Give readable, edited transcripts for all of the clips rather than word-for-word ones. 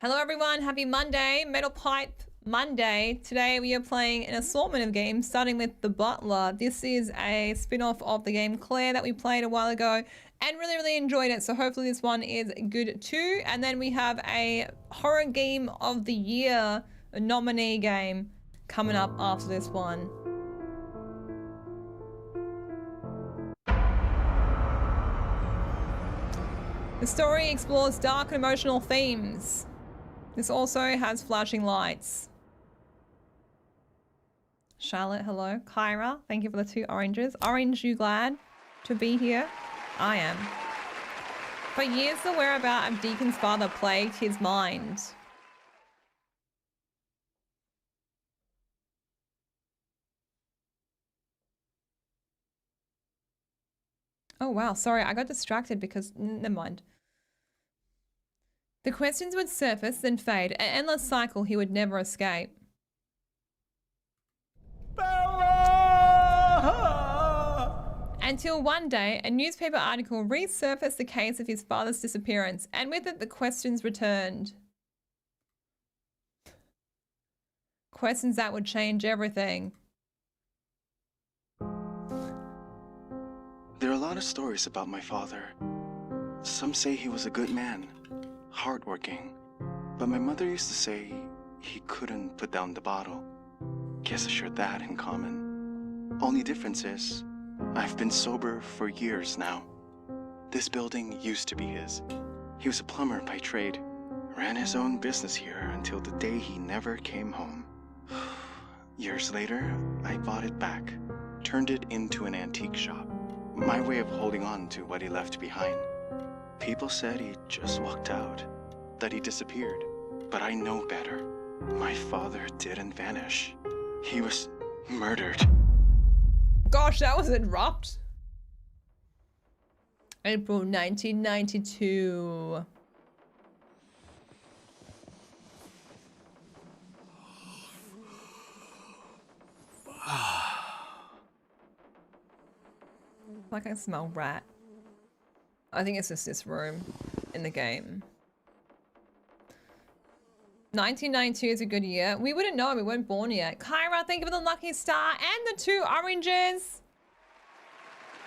Hello everyone, happy Monday, Metal Pipe Monday. Today we are playing an assortment of games, starting with The Butler. This is a spin-off of the game Claire that we played a while ago and really enjoyed it, so hopefully this one is good too. And then we have a horror game of the year nominee game coming up after this one. The story explores dark and emotional themes. This also has flashing lights. Charlotte, hello. Kyra, thank you for the 2 oranges. Orange, you glad to be here? I am. For years, the whereabouts of Deacon's father plagued his mind. Oh wow, sorry, I got distracted because, never mind. The questions would surface, then fade, an endless cycle he would never escape. Bella! Until one day, a newspaper article resurfaced the case of his father's disappearance, and with it the questions returned. Questions that would change everything. There are a lot of stories about my father. Some say he was a good man, hardworking, but my mother used to say he couldn't put down the bottle. Guess I share that in common. Only difference is, I've been sober for years now. This building used to be his. He was a plumber by trade, ran his own business here until the day he never came home. Years later, I bought it back, turned it into an antique shop. My way of holding on to what he left behind. People said he just walked out, that he disappeared. But I know better. My father didn't vanish. He was murdered. Gosh, that was abrupt. April 1992. Like I smell rat. I think it's just this room in the game. 1992 is a good year. We wouldn't know, we weren't born yet. Kyra, thank you for the lucky star and the 2 oranges.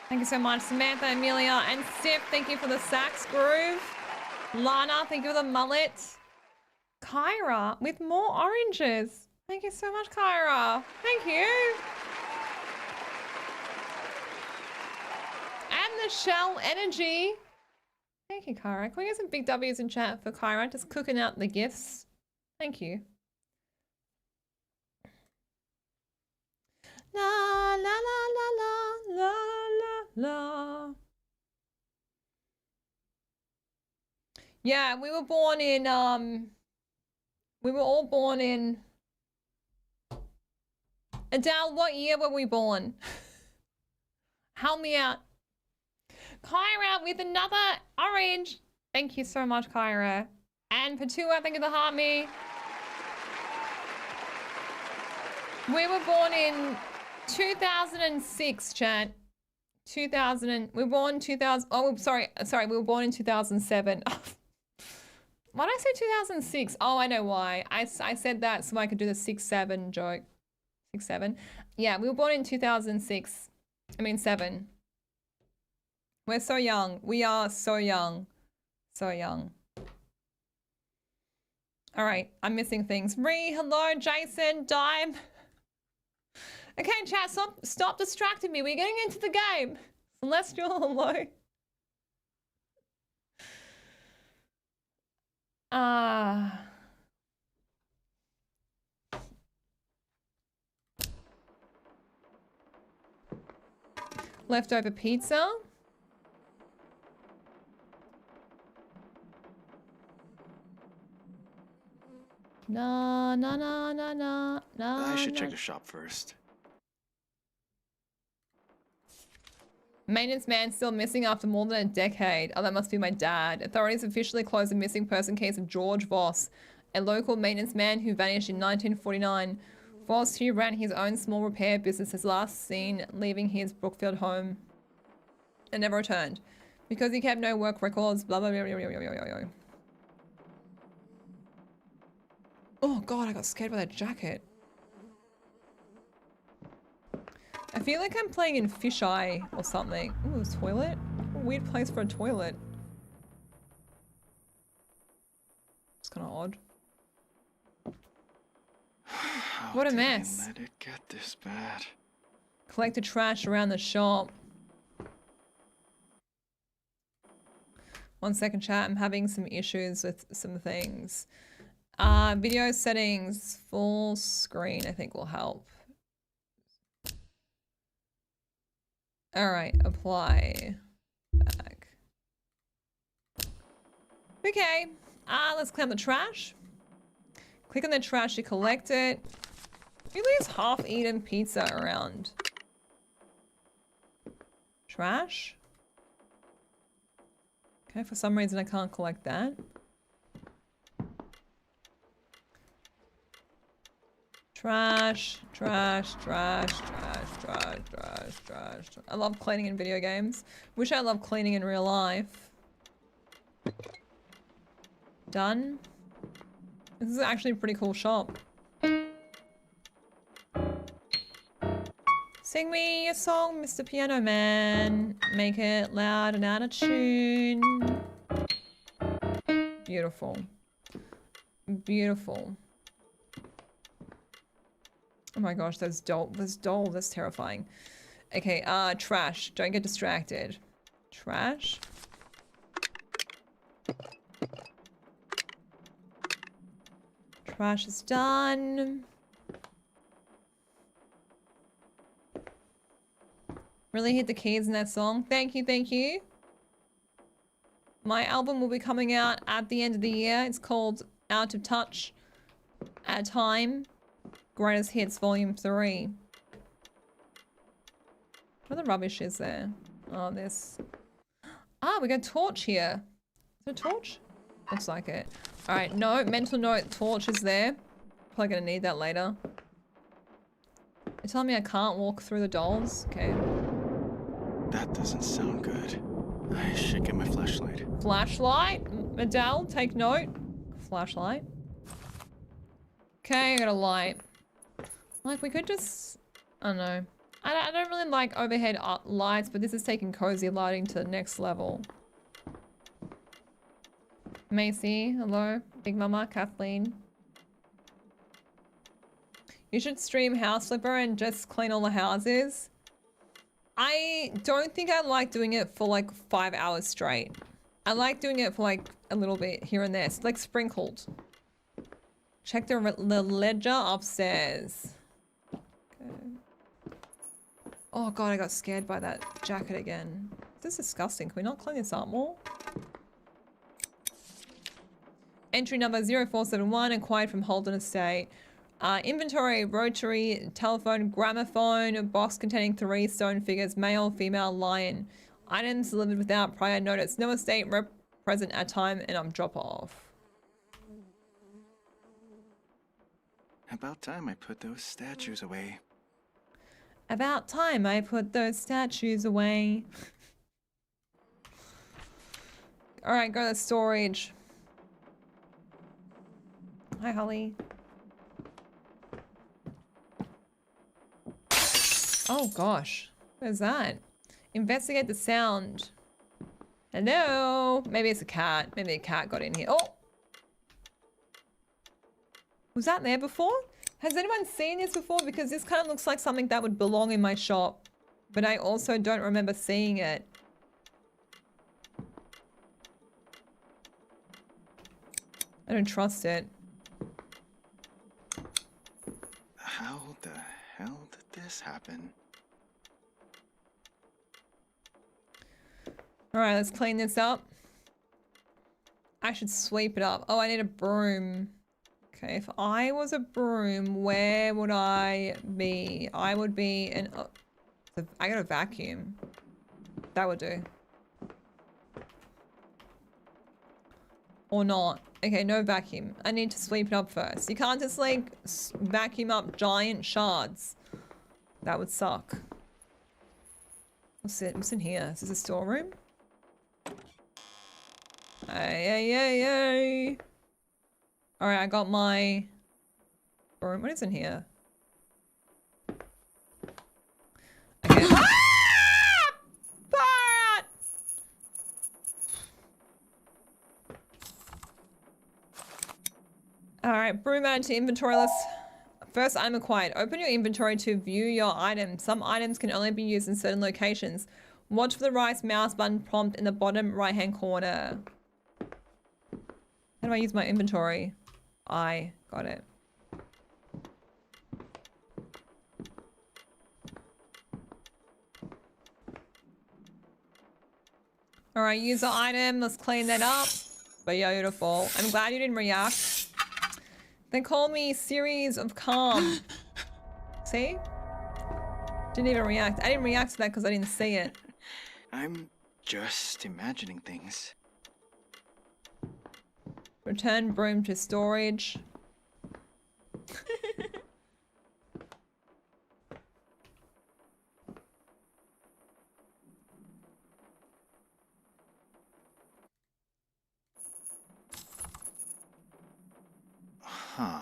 Thank you so much. Samantha, Amelia, and Steph, thank you for the sax groove. Lana, thank you for the mullet. Kyra with more oranges. Thank you so much, Kyra. Thank you. And the Shell Energy. Thank you, Kyra. Can we get some big W's in chat for Kyra? Just cooking out the gifts. Thank you. La la la la la la la la. Yeah, we were born in we were all born in Adele, what year were we born? Help me out. Kyra with another orange. Thank you so much, Kyra. And Patua, thank you for the heart me. We were born in 2006, chat. We were born 2000. Oh, sorry. We were born in 2007. Why did I say 2006? Oh, I know why. I said that so I could do the 6-7 joke. 6-7. Yeah, we were born in 2006. I mean 7. We're so young. We are so young. So young. All right, I'm missing things. Ree, hello, Jason, Dime. Okay, chat, stop distracting me. We're getting into the game. Celestial, hello. Leftover pizza. No. I should check the shop first. Maintenance man still missing after more than a decade. Oh, that must be my dad. Authorities officially closed the missing person case of George Voss, a local maintenance man who vanished in 1949. Voss, who ran his own small repair business, is last seen leaving his Brookfield home and never returned because he kept no work records. Blah blah blah blah blah blah blah. Oh god, I got scared by that jacket. I feel like I'm playing in fisheye or something. Ooh, a toilet? A weird place for a toilet. It's kind of odd. What a mess. How did I let it get this bad? Collect the trash around the shop. 1 second, chat. I'm having some issues with some things. Video settings, full screen, I think will help. Alright, apply. Back. Okay. Let's clean the trash. Click on the trash to collect it. Who leaves half-eaten pizza around? Trash? Okay, for some reason I can't collect that. Trash, trash, trash, trash, trash, trash, trash. I love cleaning in video games. Wish I loved cleaning in real life. Done. This is actually a pretty cool shop. Sing me a song, Mr. Piano Man. Make it loud and out of tune. Beautiful. Beautiful. Oh my gosh, those dolls, that's terrifying. Okay, trash. Don't get distracted. Trash. Trash is done. Really hit the keys in that song. Thank you, thank you. My album will be coming out at the end of the year. It's called Out of Touch at Time. Greatest Hits Volume 3. What other rubbish is there? Oh, this. Ah, we got a torch here. Is there a torch? Looks like it. Alright, no, mental note, torch is there. Probably gonna need that later. You're telling me I can't walk through the dolls? Okay. That doesn't sound good. I should get my flashlight. Flashlight? Adele, take note. Flashlight. Okay, I got a light. Like, we could just... I don't know. I don't really like overhead lights, but this is taking cozy lighting to the next level. Macy, hello. Big Mama, Kathleen. You should stream House Flipper and just clean all the houses. I don't think I like doing it for like 5 hours straight. I like doing it for like a little bit here and there. It's like sprinkled. Check the ledger upstairs. Okay. Oh god, I got scared by that jacket again. This is disgusting. Can we not clean this up more? Entry number 0471, acquired from Holden Estate. Inventory, rotary, telephone, gramophone, box containing 3 stone figures, male, female, lion. Items delivered without prior notice. No estate rep present at time, and I'm drop off. About time I put those statues away. About time I put those statues away. Alright, go to storage. Hi, Holly. Oh gosh, what is that? Investigate the sound. Hello? Maybe it's a cat. Maybe a cat got in here. Oh! Was that there before? Has anyone seen this before? Because this kind of looks like something that would belong in my shop. But I also don't remember seeing it. I don't trust it. How the hell did this happen? Alright, let's clean this up. I should sweep it up. Oh, I need a broom. Okay, if I was a broom, where would I be? I would be an... Oh, I got a vacuum. That would do. Or not. Okay, no vacuum. I need to sweep it up first. You can't just like vacuum up giant shards. That would suck. What's in here? Is this a storeroom? Hey. Alright, I got my broom. What is in here? Okay. Ah! Far out! Alright, broom added to inventory list. First item acquired. Open your inventory to view your items. Some items can only be used in certain locations. Watch for the right mouse button prompt in the bottom right hand corner. How do I use my inventory? I got it. Alright, user item. Let's clean that up. Beautiful. I'm glad you didn't react. They call me series of calm. See? Didn't even react. I didn't react to that because I didn't see it. I'm just imagining things. Return broom to storage. Huh.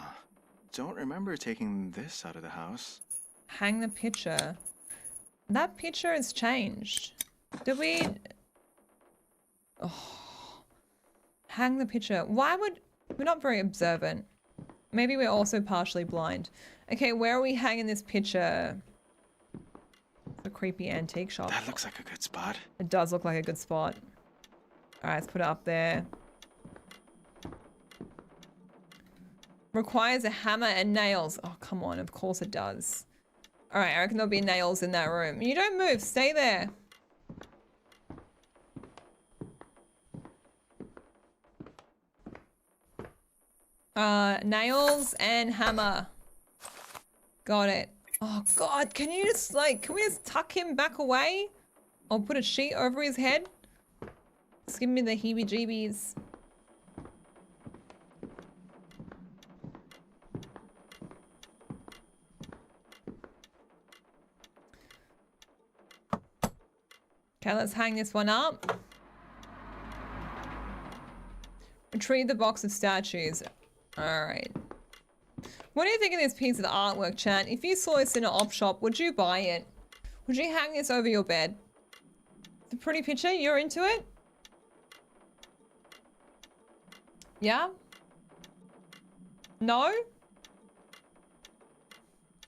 Don't remember taking this out of the house. Hang the picture. That picture has changed. Did we... Oh. Hang the picture. Why would... We're not very observant. Maybe we're also partially blind. Okay, where are we hanging this picture? A creepy antique shop. That looks like a good spot. It does look like a good spot. Alright, let's put it up there. Requires a hammer and nails. Oh, come on. Of course it does. Alright, I reckon there'll be nails in that room. You don't move. Stay there. Nails and hammer. Got it. Oh, God. Can you just, like, can we just tuck him back away? Or put a sheet over his head? It's giving me the heebie-jeebies. Okay, let's hang this one up. Retrieve the box of statues. Alright. What do you think of this piece of artwork, chat? If you saw this in an op shop, would you buy it? Would you hang this over your bed? It's a pretty picture. You're into it? Yeah? No?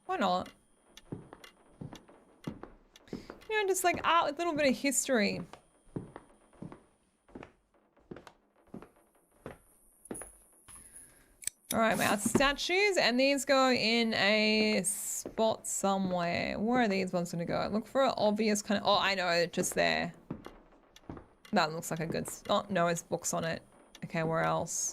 Why not? You know, just like art with a little bit of history. Alright, my statues, and these go in a spot somewhere. Where are these ones gonna go? Look for an obvious kind of... Oh, I know, just there. That looks like a good... Oh, no, there's books on it. Okay, where else?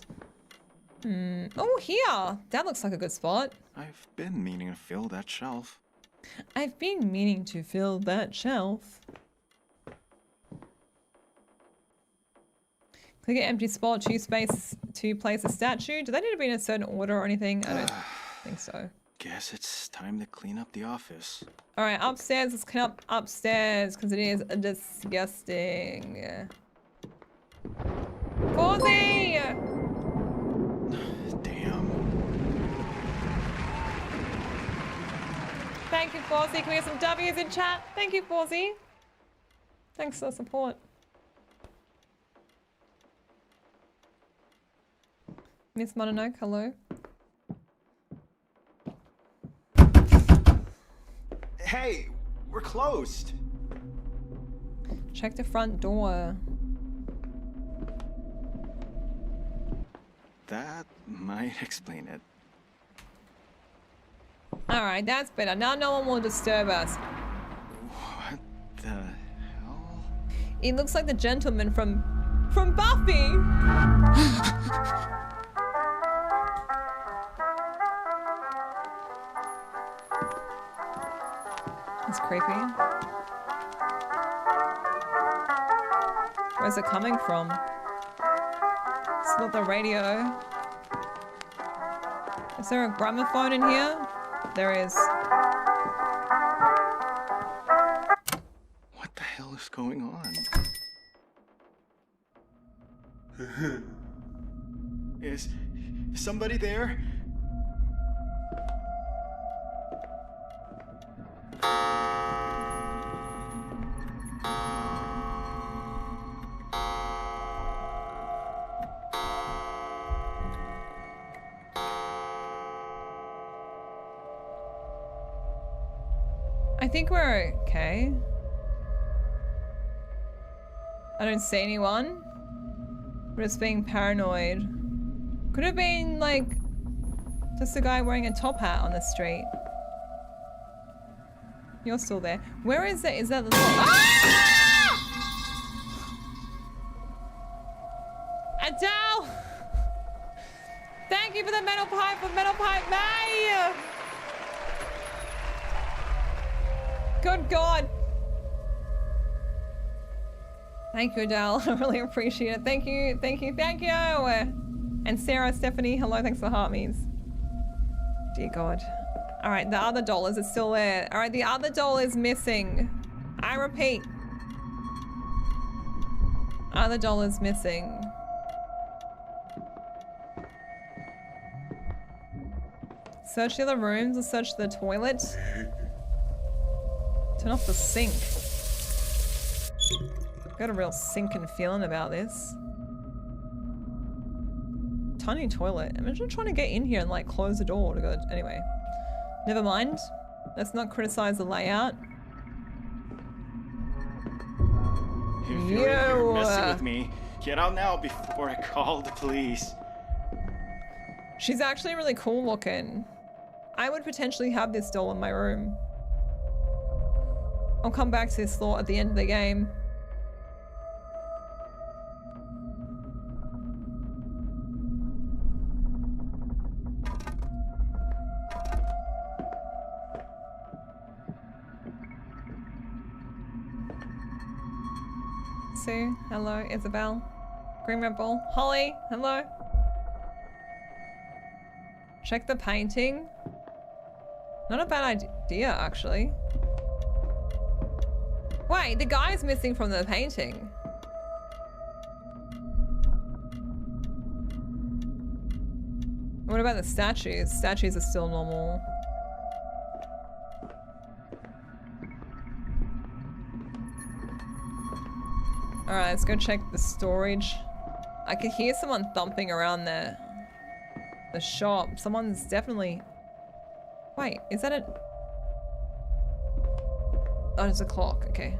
Oh, here! That looks like a good spot. I've been meaning to fill that shelf. I've been meaning to fill that shelf. Click an empty spot, choose space to place a statue. Do they need to be in a certain order or anything? I don't think so. Guess it's time to clean up the office. Alright, upstairs. Let's clean up upstairs because it is disgusting. Fawzy! Damn. Thank you, Fawzy. Can we have some W's in chat? Thank you, Fawzy. Thanks for the support. Miss Mononoke, hello. Hey, we're closed. Check the front door. That might explain it. Alright, that's better. Now no one will disturb us. What the hell? It looks like the gentleman from Buffy! It's creepy. Where's it coming from? It's not the radio. Is there a gramophone in here? There is. What the hell is going on? Is somebody there? I think we're okay. I don't see anyone. We're just being paranoid. Could have been like just a guy wearing a top hat on the street. You're still there. Where is it? Is that the ah! Adele! Thank you for the metal pipe May! Good God. Thank you, Adele. I really appreciate it. Thank you, thank you, thank you. And Sarah, Stephanie, hello, thanks for the heart means. Dear God. All right, the other doll, is it still there? All right, the other doll is missing. I repeat. Other doll is missing. Search the other rooms or search the toilet. Turn off the sink. Got a real sinking feeling about this. Tiny toilet. Imagine trying to get in here and like close the door to go. Anyway, never mind. Let's not criticize the layout. If you're messing with me, get out now before I call the police. She's actually really cool looking. I would potentially have this doll in my room. I'll come back to this thought at the end of the game. Sue, hello. Isabel. Green Red Bull. Holly, hello. Check the painting. Not a bad idea, actually. Wait, the guy's missing from the painting. What about the statues? Statues are still normal. Alright, let's go check the storage. I could hear someone thumping around the shop. Someone's definitely... Wait, is that a... Oh, it's a clock, okay.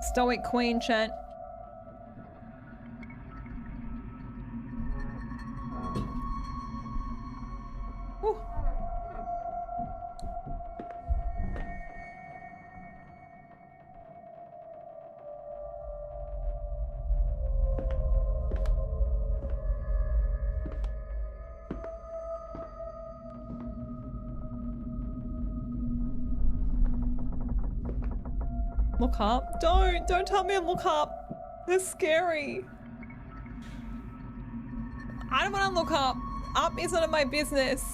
Stoic Queen, chat. Whew. Look up. Don't tell me to look up. They're scary. I don't want to look up. Up is none of my business.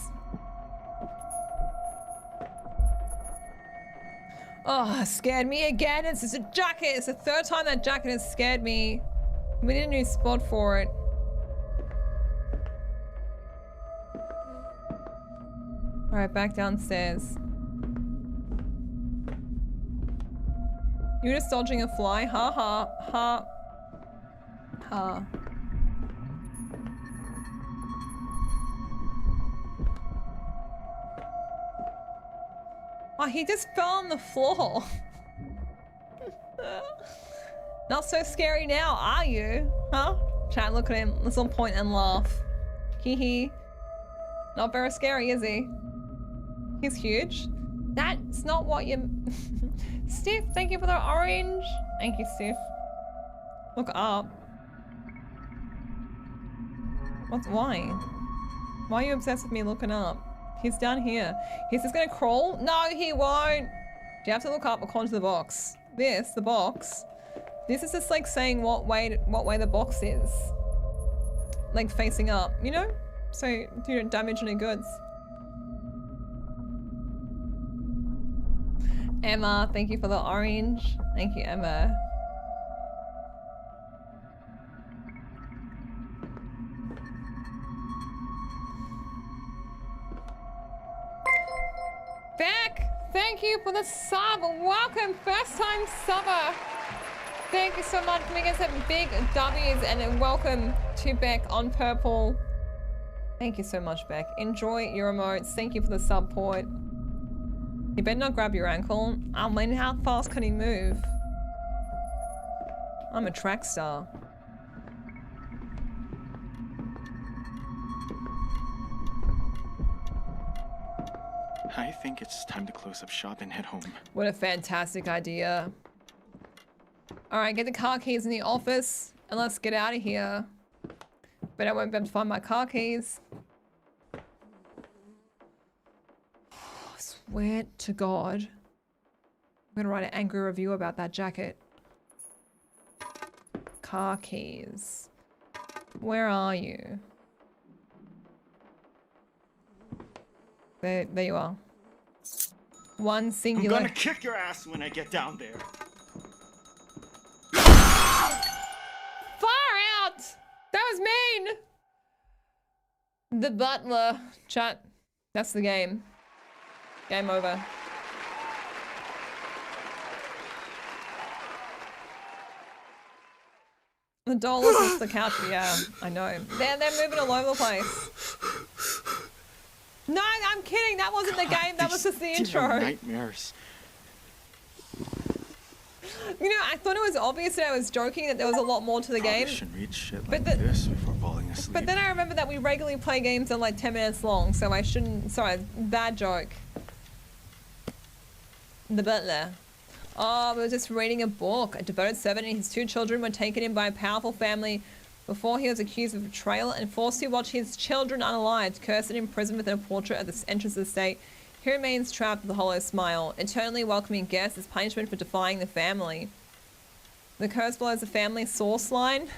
Oh, it scared me again. It's just a jacket. It's the third time that jacket has scared me. We need a new spot for it. All right, back downstairs. You're just dodging a fly? Ha ha ha ha. Oh, he just fell on the floor. Not so scary now, are you? Huh? Chat, look at him. Let's all point and laugh. Hee hee. Not very scary, is he? He's huge. That's not what you... Stiff, thank you for the orange. Thank you, Stiff. Look up. Why? Why are you obsessed with me looking up? He's down here. He's just gonna crawl? No, he won't. Do you have to look up according to the box? The box. This is just like saying what way the box is. Like facing up, you know? So you don't damage any goods. Emma, thank you for the orange. Thank you, Emma. Beck, thank you for the sub. Welcome, first time subber. Thank you so much. Can we get some big W's and welcome to Beck on purple. Thank you so much, Beck. Enjoy your emotes. Thank you for the support. You better not grab your ankle. I mean, how fast can he move? I'm a track star. I think it's time to close up shop and head home. What a fantastic idea. All right, get the car keys in the office and let's get out of here. But I won't be able to find my car keys. I swear to God. I'm gonna write an angry review about that jacket. Car keys. Where are you? There you are. One singular. I'm gonna kick your ass when I get down there. Far out! That was mean! The butler. Chat. That's the game. Game over. The dollars is the couch. Yeah, I know. They're moving all over the place. No, I'm kidding. That wasn't the game. That was just the intro. Nightmares. You know, I thought it was obvious that I was joking that there was a lot more to the game. Shouldn't read shit like this before falling asleep. But then I remember that we regularly play games that are like 10 minutes long, so I shouldn't. Sorry, bad joke. The butler. Oh, we were just reading a book. A devoted servant and his 2 children were taken in by a powerful family before he was accused of betrayal and forced to watch his children unalived, cursed and imprisoned within a portrait at the entrance of the state. He remains trapped with a hollow smile, eternally welcoming guests as punishment for defying the family. The curse follows the family source line,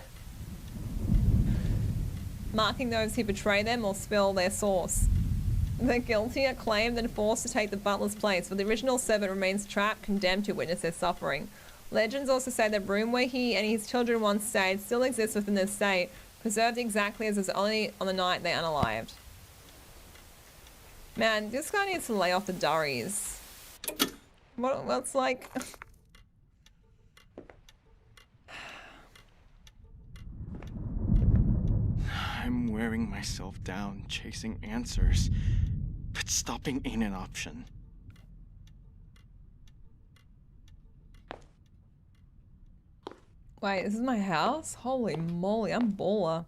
marking those who betray them or spill their source. The guilty are claimed and forced to take the butler's place, but the original servant remains trapped, condemned to witness their suffering. Legends also say the room where he and his children once stayed still exists within the estate, preserved exactly as it was only on the night they unalived. Man, this guy needs to lay off the durries. What's like... I'm wearing myself down, chasing answers, but stopping ain't an option. Wait, this is my house? Holy moly, I'm baller.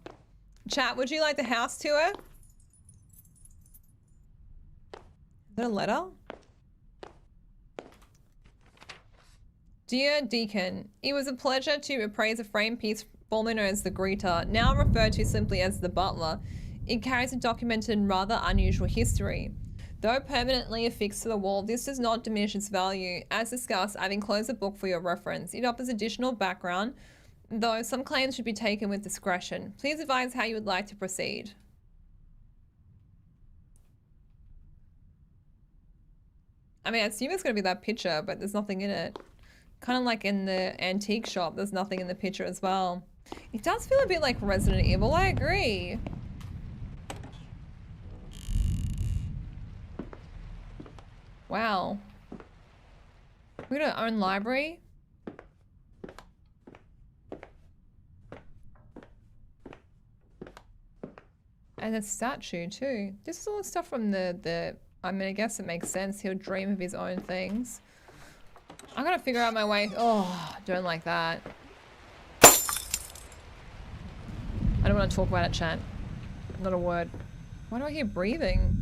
Chat, would you like the house tour? Is that a letter? Dear Deacon, it was a pleasure to appraise a framed piece formerly known as the greeter, now referred to simply as the butler. It carries a documented and rather unusual history. Though permanently affixed to the wall, this does not diminish its value. As discussed, I've enclosed the book for your reference. It offers additional background, though some claims should be taken with discretion. Please advise how you would like to proceed. I mean, I assume it's going to be that picture, but there's nothing in it. Kind of like in the antique shop, there's nothing in the picture as well. It does feel a bit like Resident Evil, I agree. Wow. We got our own library. And a statue too. This is all the stuff from the I mean, I guess it makes sense. He'll dream of his own things. I gotta figure out my way. Oh, don't like that. I don't want to talk about it, chat. Not a word. Why do I hear breathing?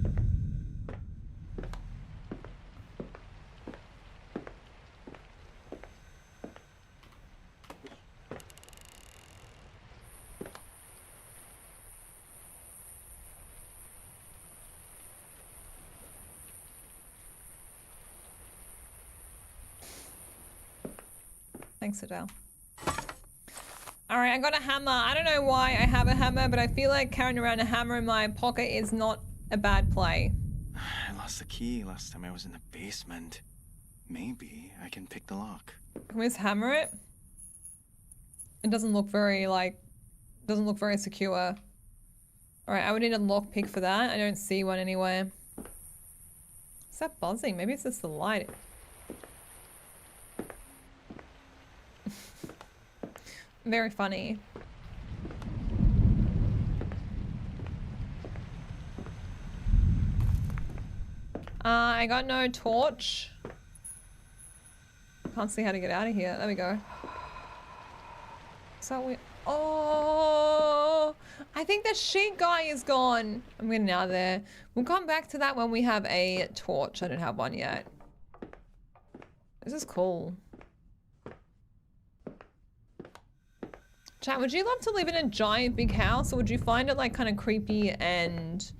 Thanks, Adele. Alright, I got a hammer. I don't know why I have a hammer, but I feel like carrying around a hammer in my pocket is not a bad play. I lost the key last time I was in the basement. Maybe I can pick the lock. Can we just hammer it? It doesn't look very, like, doesn't look very secure. Alright, I would need a lockpick for that. I don't see one anywhere. Is that buzzing? Maybe it's just the light. Very funny. I got no torch. Can't see how to get out of here. There we go. So we... Oh! I think the sheet guy is gone. I'm getting out of there. We'll come back to that when we have a torch. I don't have one yet. This is cool. Chat, would you love to live in a giant big house, or would you find it like kind of creepy and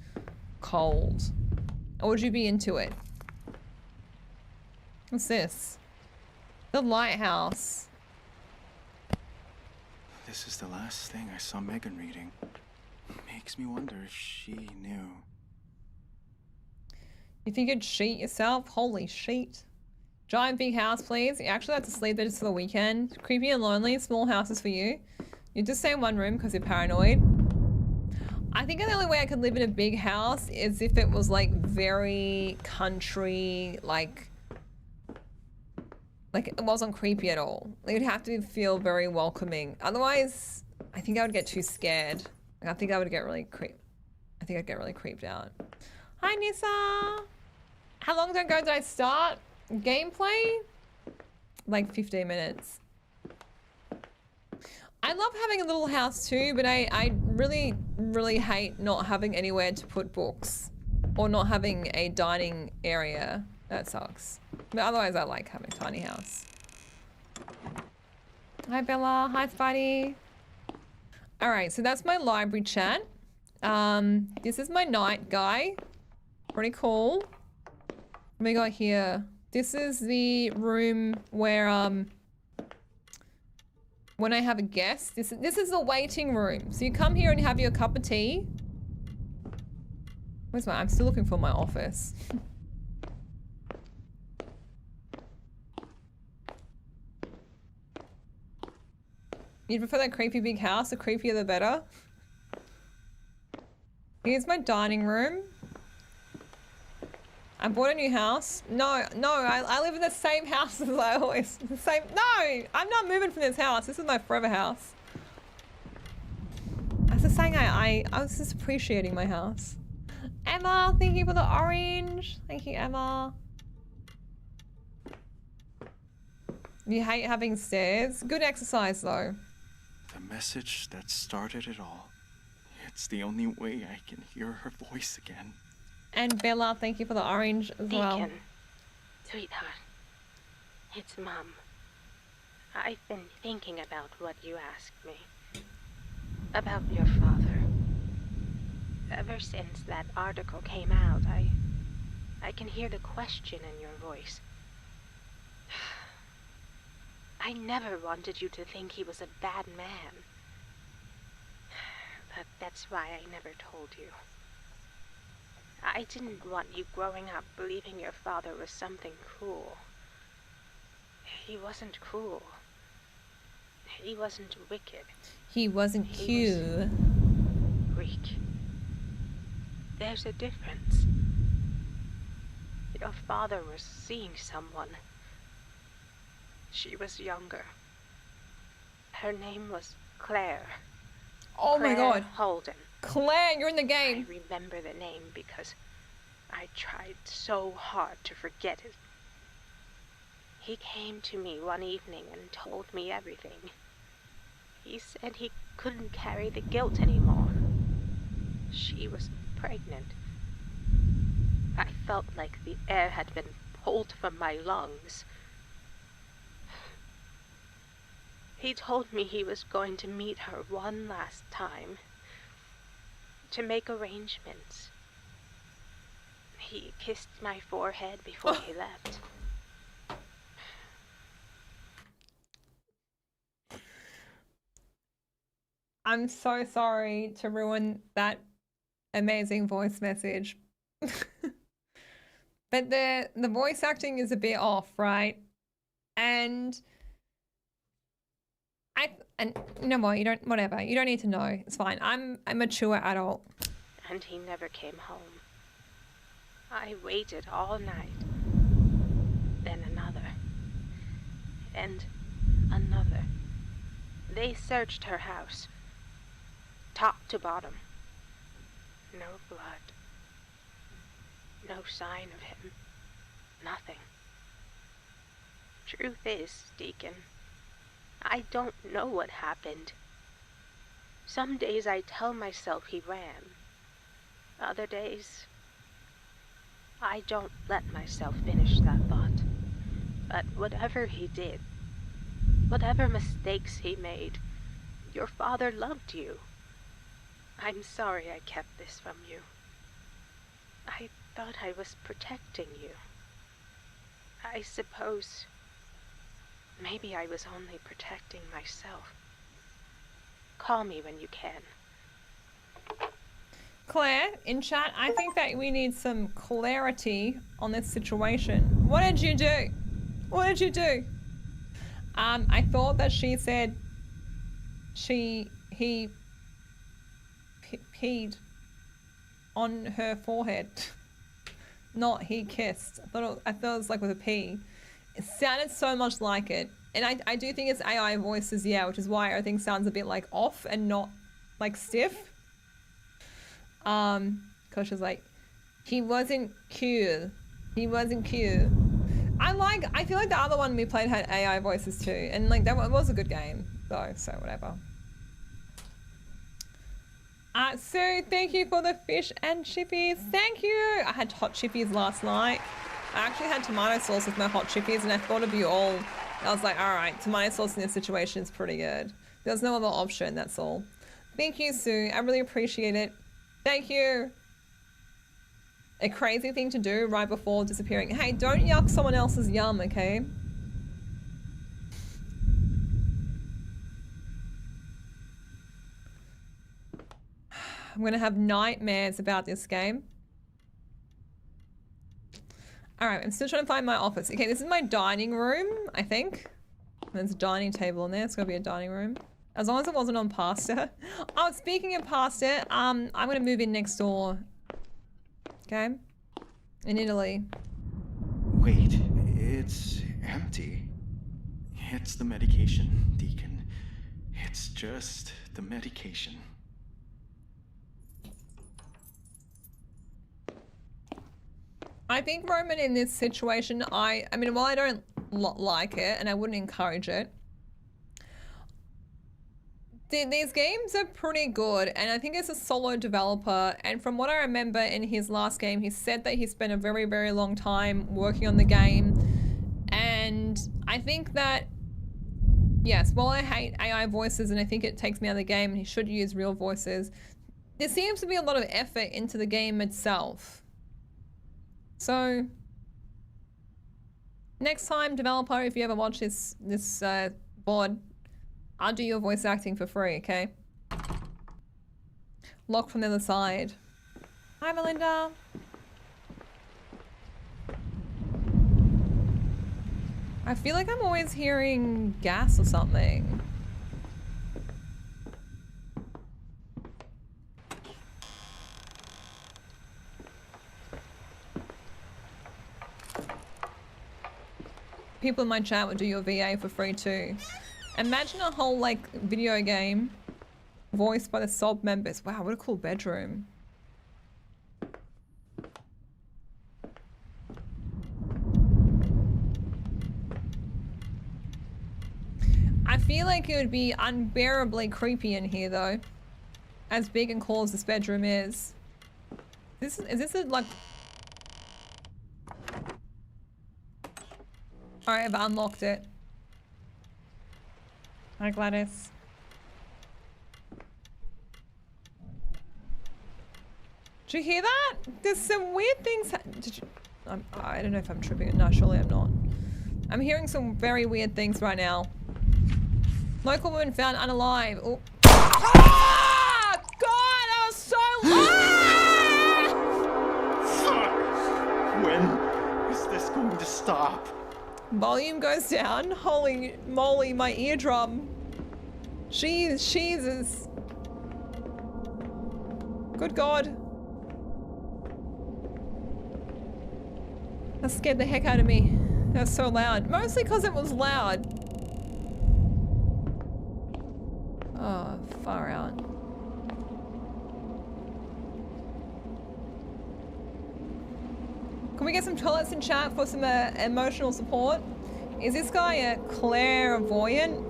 cold? Or would you be into it? What's this? The lighthouse. This is the last thing I saw Megan reading. Makes me wonder if she knew. You think you'd sheet yourself? Holy sheet. Giant big house, please. You actually have to sleep there just for the weekend. Creepy and lonely, small houses for you. You just stay in one room because you're paranoid. I think the only way I could live in a big house is if it was like very country, like it wasn't creepy at all. It would have to feel very welcoming. Otherwise, I think I would get too scared. I think I would get really I think I'd get really creeped out. Hi, Nissa. How long ago did I start gameplay? Like 15 minutes. I love having a little house too, but I really, really hate not having anywhere to put books or not having a dining area. That sucks. But otherwise, I like having a tiny house. Hi, Bella. Hi, Spidey. All right, so that's my library chat. This is my night guy. Pretty cool. What we got here? This is the room where when I have a guest. This is the waiting room. So you come here and have your cup of tea. Where's I'm still looking for my office. You'd prefer that creepy big house? The creepier the better. Here's my dining room. I bought a new house. No, I live in the same house as I always, the same. No, I'm not moving from this house. This is my forever house. I was just saying I was just appreciating my house. Emma, thank you for the orange. Thank you, Emma. You hate having stairs? Good exercise though. The message that started it all. It's the only way I can hear her voice again. And Bella, thank you for the orange as well. Deacon, sweetheart, it's Mom. I've been thinking about what you asked me. About your father. Ever since that article came out, I can hear the question in your voice. I never wanted you to think he was a bad man. But that's why I never told you. I didn't want you growing up believing your father was something cruel. He wasn't cruel. He wasn't wicked. He wasn't cute. Greek. There's a difference. Your father was seeing someone. She was younger. Her name was Claire. Oh Claire my god. Holden. Claire, you're in the game. I remember the name because I tried so hard to forget it. He came to me one evening and told me everything. He said he couldn't carry the guilt anymore. She was pregnant. I felt like the air had been pulled from my lungs. He told me he was going to meet her one last time, to make arrangements. He kissed my forehead before he left. I'm so sorry to ruin that amazing voice message. But the voice acting is a bit off, right? And you know what, you don't need to know. It's fine. I'm a mature adult. And he never came home. I waited all night. Then another. And another. They searched her house, top to bottom. No blood. No sign of him. Nothing. Truth is, Deacon, I don't know what happened. Some days I tell myself he ran. Other days, I don't let myself finish that thought. But whatever he did, whatever mistakes he made, your father loved you. I'm sorry I kept this from you. I thought I was protecting you. I suppose maybe I was only protecting myself. Call me when you can. Claire, in chat, I think that we need some clarity on this situation. What did you do? What did you do? I thought that she said he peed on her forehead. Not he kissed. I thought it was like with a P. It sounded so much like it. And I do think it's AI voices, yeah, which is why everything sounds a bit like off and not like stiff. Cause she's like, he wasn't cute. He wasn't cute. I feel like the other one we played had AI voices too. And like that was a good game though, so whatever. Sue, thank you for the fish and chippies. Thank you. I had hot chippies last night. I actually had tomato sauce with my hot chippies and I thought of you all. I was like, all right, tomato sauce in this situation is pretty good. There's no other option, that's all. Thank you, Sue. I really appreciate it. Thank you. A crazy thing to do right before disappearing. Hey, don't yuck someone else's yum, okay? I'm gonna have nightmares about this game. All right, I'm still trying to find my office. Okay, this is my dining room, I think. There's a dining table in there. It's gonna be a dining room. As long as it wasn't on pasta. Oh, speaking of pasta, I'm gonna move in next door. Okay? In Italy. Wait, it's empty. It's the medication, Deacon. It's just the medication. I think Roman in this situation, I mean, while I don't like it and I wouldn't encourage it, these games are pretty good, and I think it's a solo developer, and from what I remember in his last game, he said that he spent a very, very long time working on the game, and I think that, yes, while I hate AI voices and I think it takes me out of the game and he should use real voices, there seems to be a lot of effort into the game itself. So, next time, developer, if you ever watch this VOD, I'll do your voice acting for free, okay? Lock from the other side. Hi, Melinda. I feel like I'm always hearing gas or something. People in my chat would do your VA for free too. Imagine a whole like video game voiced by the SOB members. Wow, what a cool bedroom. I feel like it would be unbearably creepy in here though. As big and cool as this bedroom is. Is this a like... Alright, I've unlocked it. Hi, Gladys. Did you hear that? There's some weird things. I don't know if I'm tripping. No, surely I'm not. I'm hearing some very weird things right now. Local woman found unalive. Oh. Ah! God, that was so loud! When is this going to stop? Volume goes down. Holy moly, my eardrum. Jesus. Good God. That scared the heck out of me. That was so loud. Mostly because it was loud. Oh, far out. Can we get some toilets in chat for some emotional support? Is this guy a clairvoyant?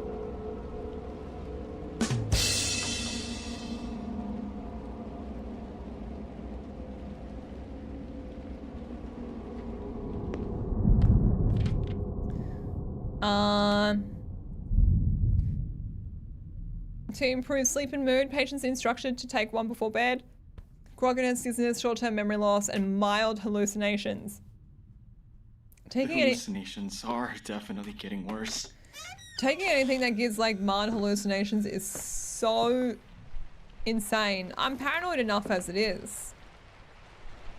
To improve sleep and mood, patients are instructed to take one before bed. Grogginess, dizziness, short-term memory loss, and mild hallucinations. Taking Hallucinations are definitely getting worse. Taking anything that gives like mild hallucinations is so insane. I'm paranoid enough as it is.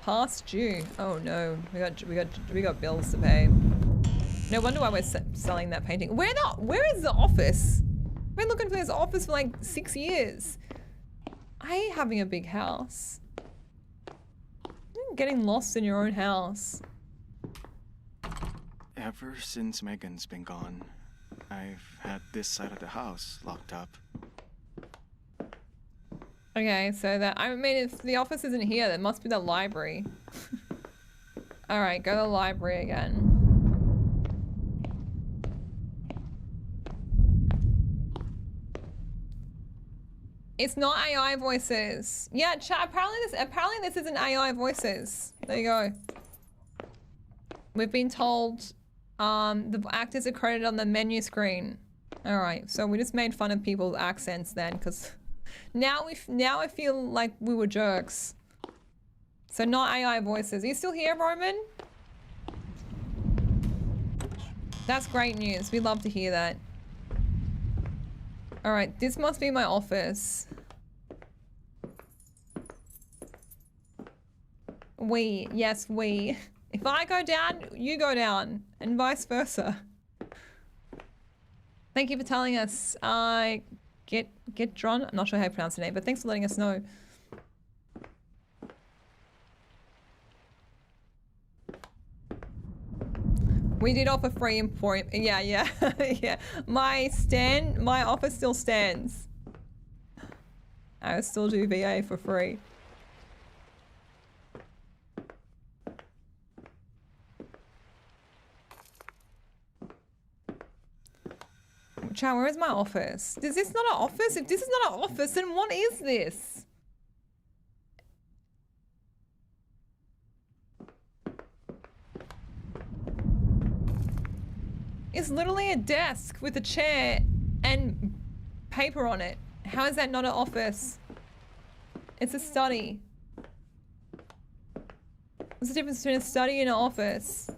Past due. Oh no, we got bills to pay. No wonder why we're selling that painting. Where is the office? I've been looking for this office for like 6 years. I hate having a big house. Getting lost in your own house. Ever since Megan's been gone, I've had this side of the house locked up. Okay, so that, I mean, if the office isn't here, that must be the library. All right, go to the library again. It's not AI voices. Yeah, chat, apparently this isn't AI voices. There you go. We've been told the actors are credited on the menu screen. All right, so we just made fun of people's accents then, because now I feel like we were jerks. So not AI voices. Are you still here, Roman? That's great news. We love to hear that. All right, this must be my office. Yes, we. If I go down, you go down, and vice versa. Thank you for telling us. Get drawn. I'm not sure how you pronounce the name, but thanks for letting us know. We did offer free employment. Yeah. Yeah. My office still stands. I still do VA for free. Chan, where is my office? Is this not an office? If this is not an office, then what is this? It's literally a desk with a chair and paper on it. How is that not an office? It's a study. What's the difference between a study and an office?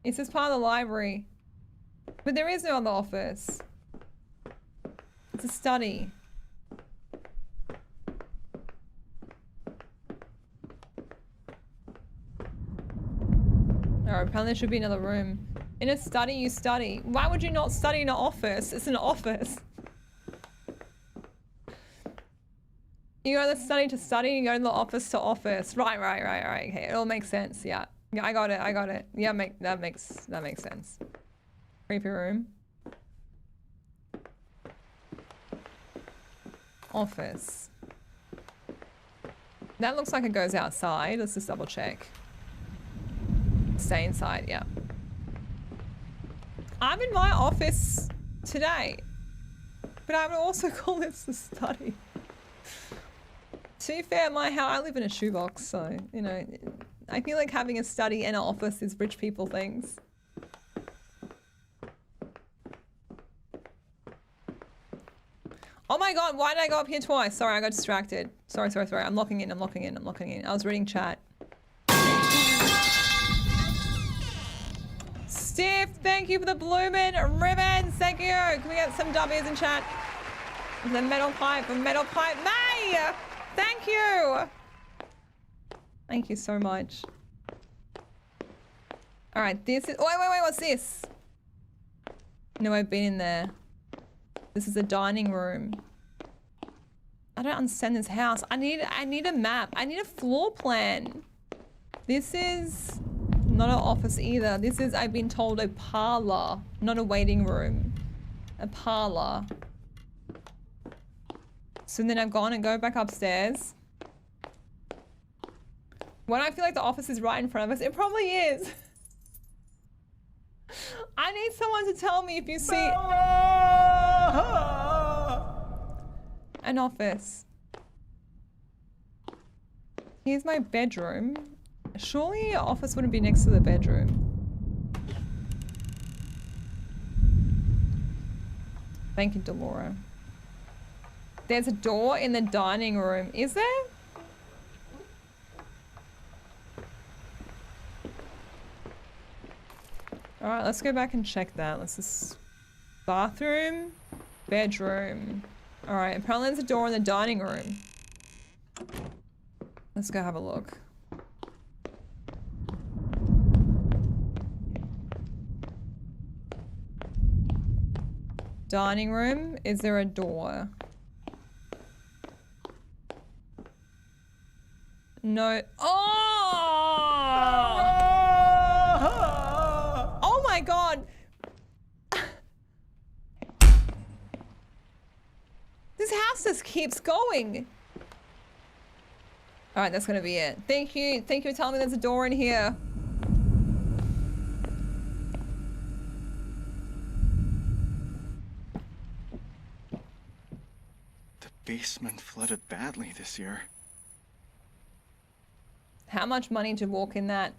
It's just part of the library. But there is no other office. It's a study. Alright, apparently there should be another room. In a study, you study. Why would you not study in an office? It's an office. You go to the study to study, you go to the office to office. Right. Okay, it all makes sense, yeah. Yeah, I got it. Yeah, that makes sense. Creepy room. Office. That looks like it goes outside. Let's just double check. Stay inside, yeah. I'm in my office today, but I would also call this the study. To be fair, I live in a shoebox, so, you know, I feel like having a study and an office is rich people things. Oh my god, why did I go up here twice? Sorry, I got distracted. Sorry. I'm locking in. I was reading chat. Stiff, thank you for the bloomin' ribbons. Thank you. Can we get some W's in chat? The metal pipe. May! Thank you. Thank you so much. All right, this is... Wait, what's this? No, I've been in there. This is a dining room. I don't understand this house. I need a map. I need a floor plan. This is not an office either. This is, I've been told, a parlor, not a waiting room. a parlor. So then I've gone and go back upstairs. When I feel like the office is right in front of us, it probably is. I need someone to tell me if you see an office. Here's my bedroom. Surely your office wouldn't be next to the bedroom. Thank you, Delora. There's a door in the dining room. Is there? Alright, let's go back and check that. Let's just... Bathroom. Bedroom. Alright, apparently there's a door in the dining room. Let's go have a look. Dining room. Is there a door? No. Oh! Oh my god! This house just keeps going. Alright, that's gonna be it. Thank you. Thank you for telling me there's a door in here. The basement flooded badly this year. How much money to walk in that?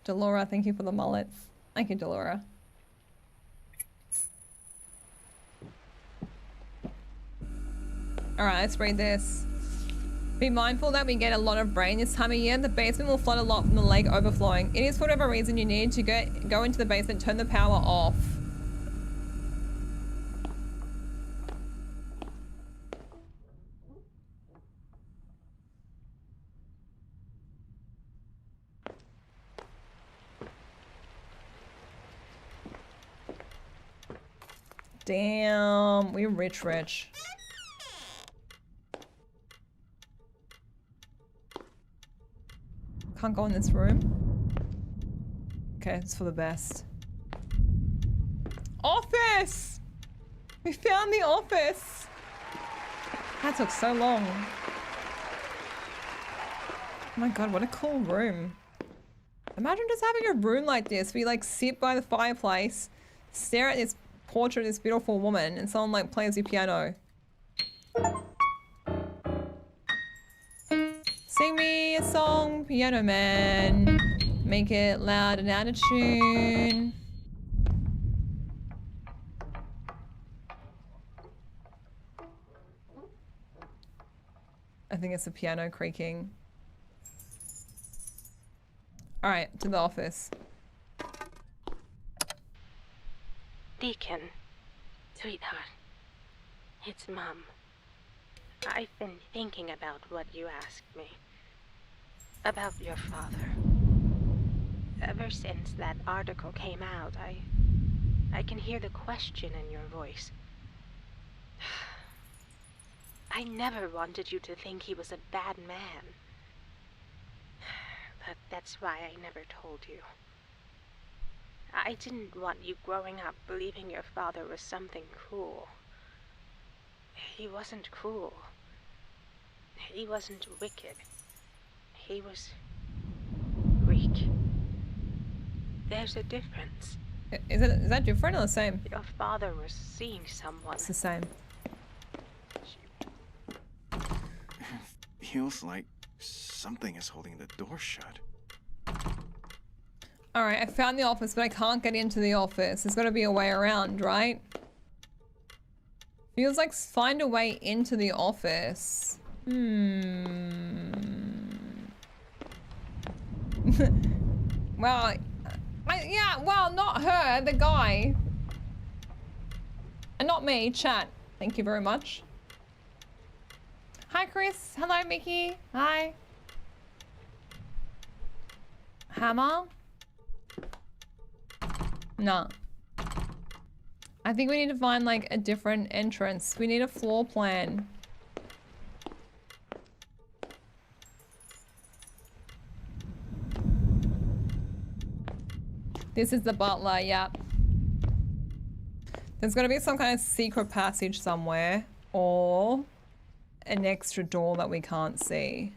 Delora, thank you for the mullets. Thank you, Delora. Alright, let's read this. Be mindful that we get a lot of rain this time of year. The basement will flood a lot from the lake overflowing. It is for whatever reason you need to go into the basement, turn the power off. Damn, we're rich. Can't go in this room. Okay, it's for the best. Office! We found the office! That took so long. Oh my god, what a cool room. Imagine just having a room like this where you like sit by the fireplace, stare at this portrait of this beautiful woman, and someone like plays the piano. Sing me a song, piano man. Make it loud and out of tune. I think it's the piano creaking. Alright, to the office. Deacon, sweetheart, it's Mom. I've been thinking about what you asked me. About your father. Ever since that article came out, I can hear the question in your voice. I never wanted you to think he was a bad man. But that's why I never told you. I didn't want you growing up believing your father was something cruel. He wasn't cruel. He wasn't wicked. He was weak. There's a difference. Is that different or the same? Your father was seeing someone. It's the same. Feels like something is holding the door shut. Alright, I found the office, but I can't get into the office. There's gotta be a way around, right? Feels like find a way into the office. Well, yeah, well, not her, the guy. And not me, chat. Thank you very much. Hi, Chris. Hello, Mickey. Hi. Hammer? No. I think we need to find like a different entrance. We need a floor plan. This is the butler, yep. There's got to be some kind of secret passage somewhere or an extra door that we can't see.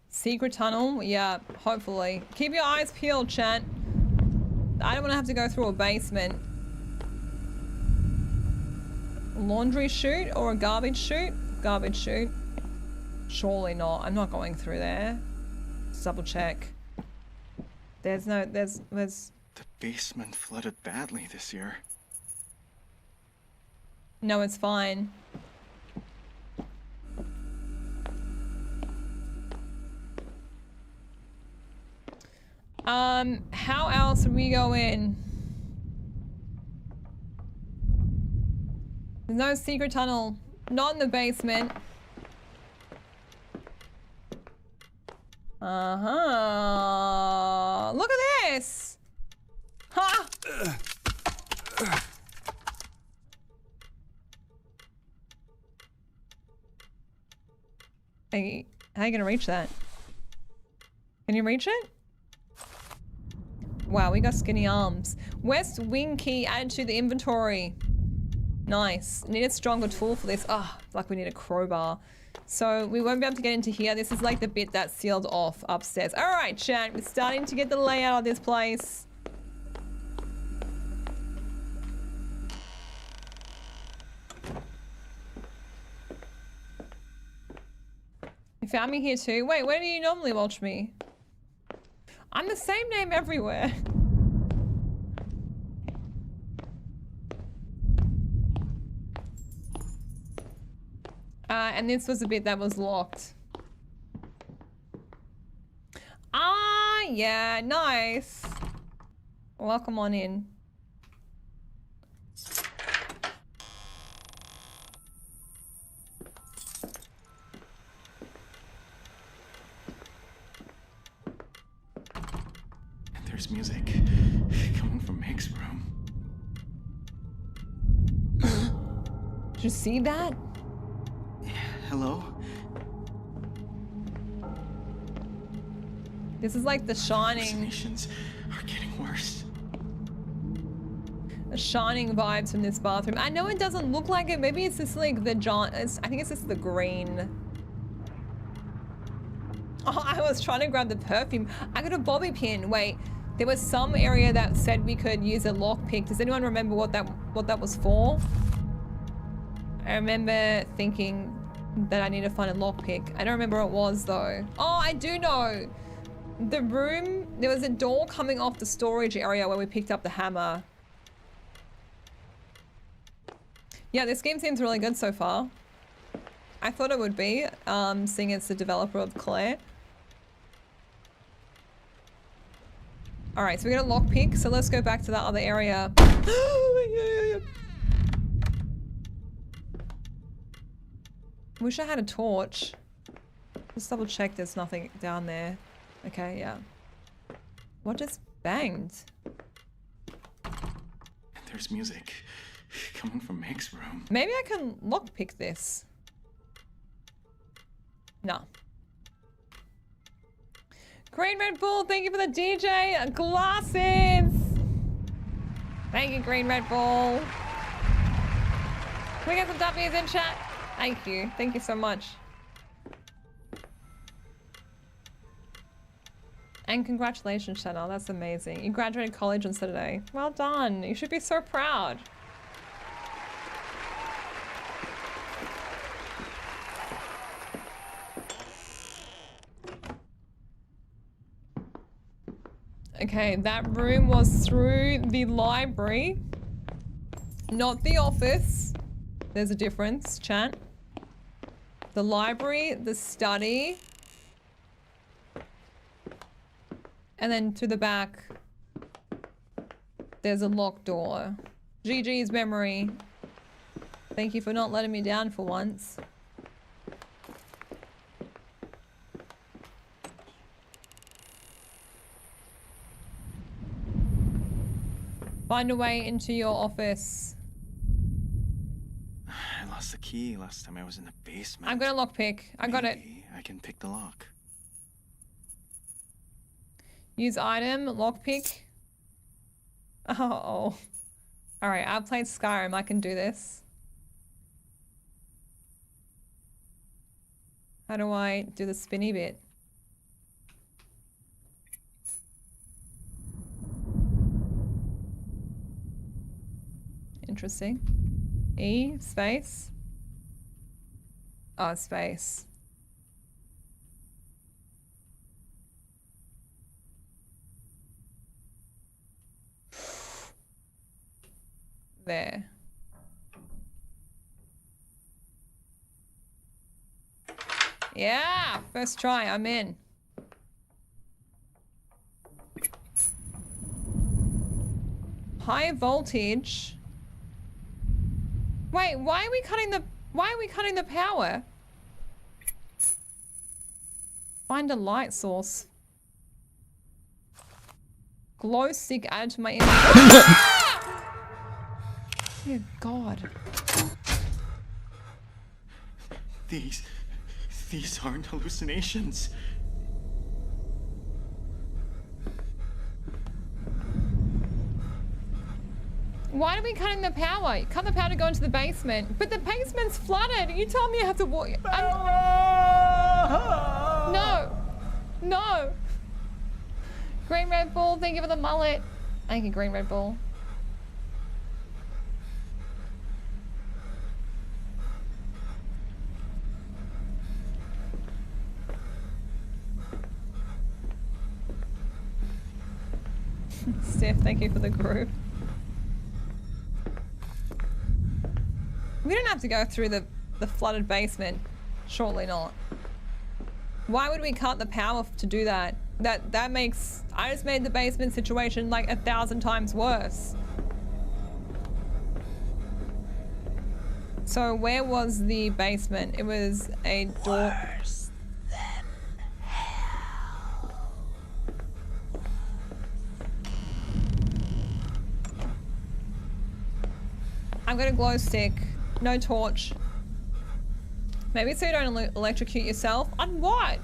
Secret tunnel? Yeah, hopefully. Keep your eyes peeled, chat. I don't want to have to go through a basement. Laundry chute or a garbage chute? Garbage chute. Surely not. I'm not going through there. Just double check. There's no, there's... The basement flooded badly this year. No, it's fine. How else would we go in? There's no secret tunnel. Not in the basement. Uh-huh. Look at this! Ha! Hey, how are you gonna reach that? Can you reach it? Wow, we got skinny arms. West wing key added to the inventory. Nice. Need a stronger tool for this. Oh, like we need a crowbar. So we won't be able to get into here. This is like the bit that's sealed off upstairs. All right, chat. We're starting to get the layout of this place. You found me here too? Wait, where do you normally watch me? I'm the same name everywhere. And this was a bit that was locked. Ah, yeah, nice. Welcome on in. There's music coming from Meg's room. Did you see that? Hello? This is like the Shining. Hallucinations are getting worse. The Shining vibes from this bathroom. I know it doesn't look like it. Maybe it's just like the I think it's just the green. Oh, I was trying to grab the perfume. I got a bobby pin. Wait, there was some area that said we could use a lockpick. Does anyone remember what that was for? I remember thinking that I need to find a lockpick. I don't remember what it was though. Oh, I do know. The room, there was a door coming off the storage area where we picked up the hammer. Yeah, this game seems really good so far. I thought it would be, seeing it's the developer of Claire. Alright, so we got a lockpick, so let's go back to that other area. Wish I had a torch. Just double check there's nothing down there. Okay, yeah. What just banged? There's music coming from Meg's room. Maybe I can lockpick this. No. Green Red Bull, thank you for the DJ glasses. Thank you, Green Red Bull. Can we get some W's in chat? Thank you. Thank you so much. And congratulations, Chanel. That's amazing. You graduated college on Saturday. Well done. You should be so proud. Okay, that room was through the library, not the office. There's a difference, chat. The library, the study, and then to the back, there's a locked door. GG's memory. Thank you for not letting me down for once. Find a way into your office. lost the key last time I was in the basement. I'm gonna lockpick. I got it. Maybe I can pick the lock. Use item, lockpick. Oh. Alright, I've played Skyrim. I can do this. How do I do the spinny bit? Interesting. E, space. Oh, space. There. Yeah, first try, I'm in. High voltage. Wait, why are we cutting the power? Find a light source. Glow stick added to my inventory. Dear God. These aren't hallucinations. Why are we cutting the power? Cut the power to go into the basement. But the basement's flooded. You told me I have to walk. No. No. Green Red Bull, thank you for the mullet. Thank you, Green Red Bull. Steph, thank you for the group. We don't have to go through the flooded basement. Surely not. Why would we cut the power to do that? That makes... I just made the basement situation like 1,000 times worse. So where was the basement? It was a door... Worse than hell. I've got a glow stick. No torch. Maybe so you don't electrocute yourself. On what?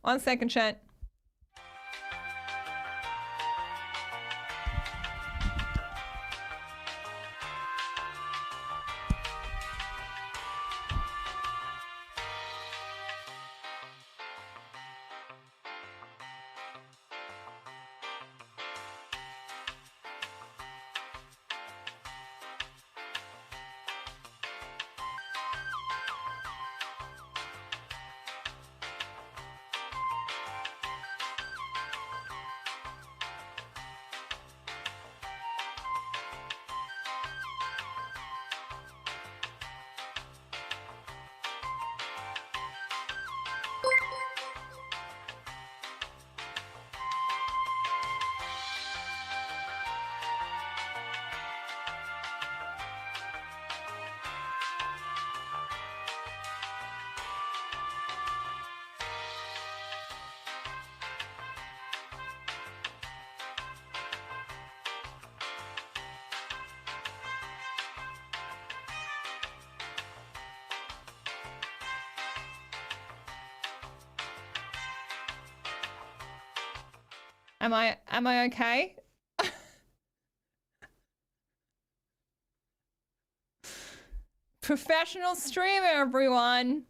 One second, chat. Am I okay? Professional streamer, everyone.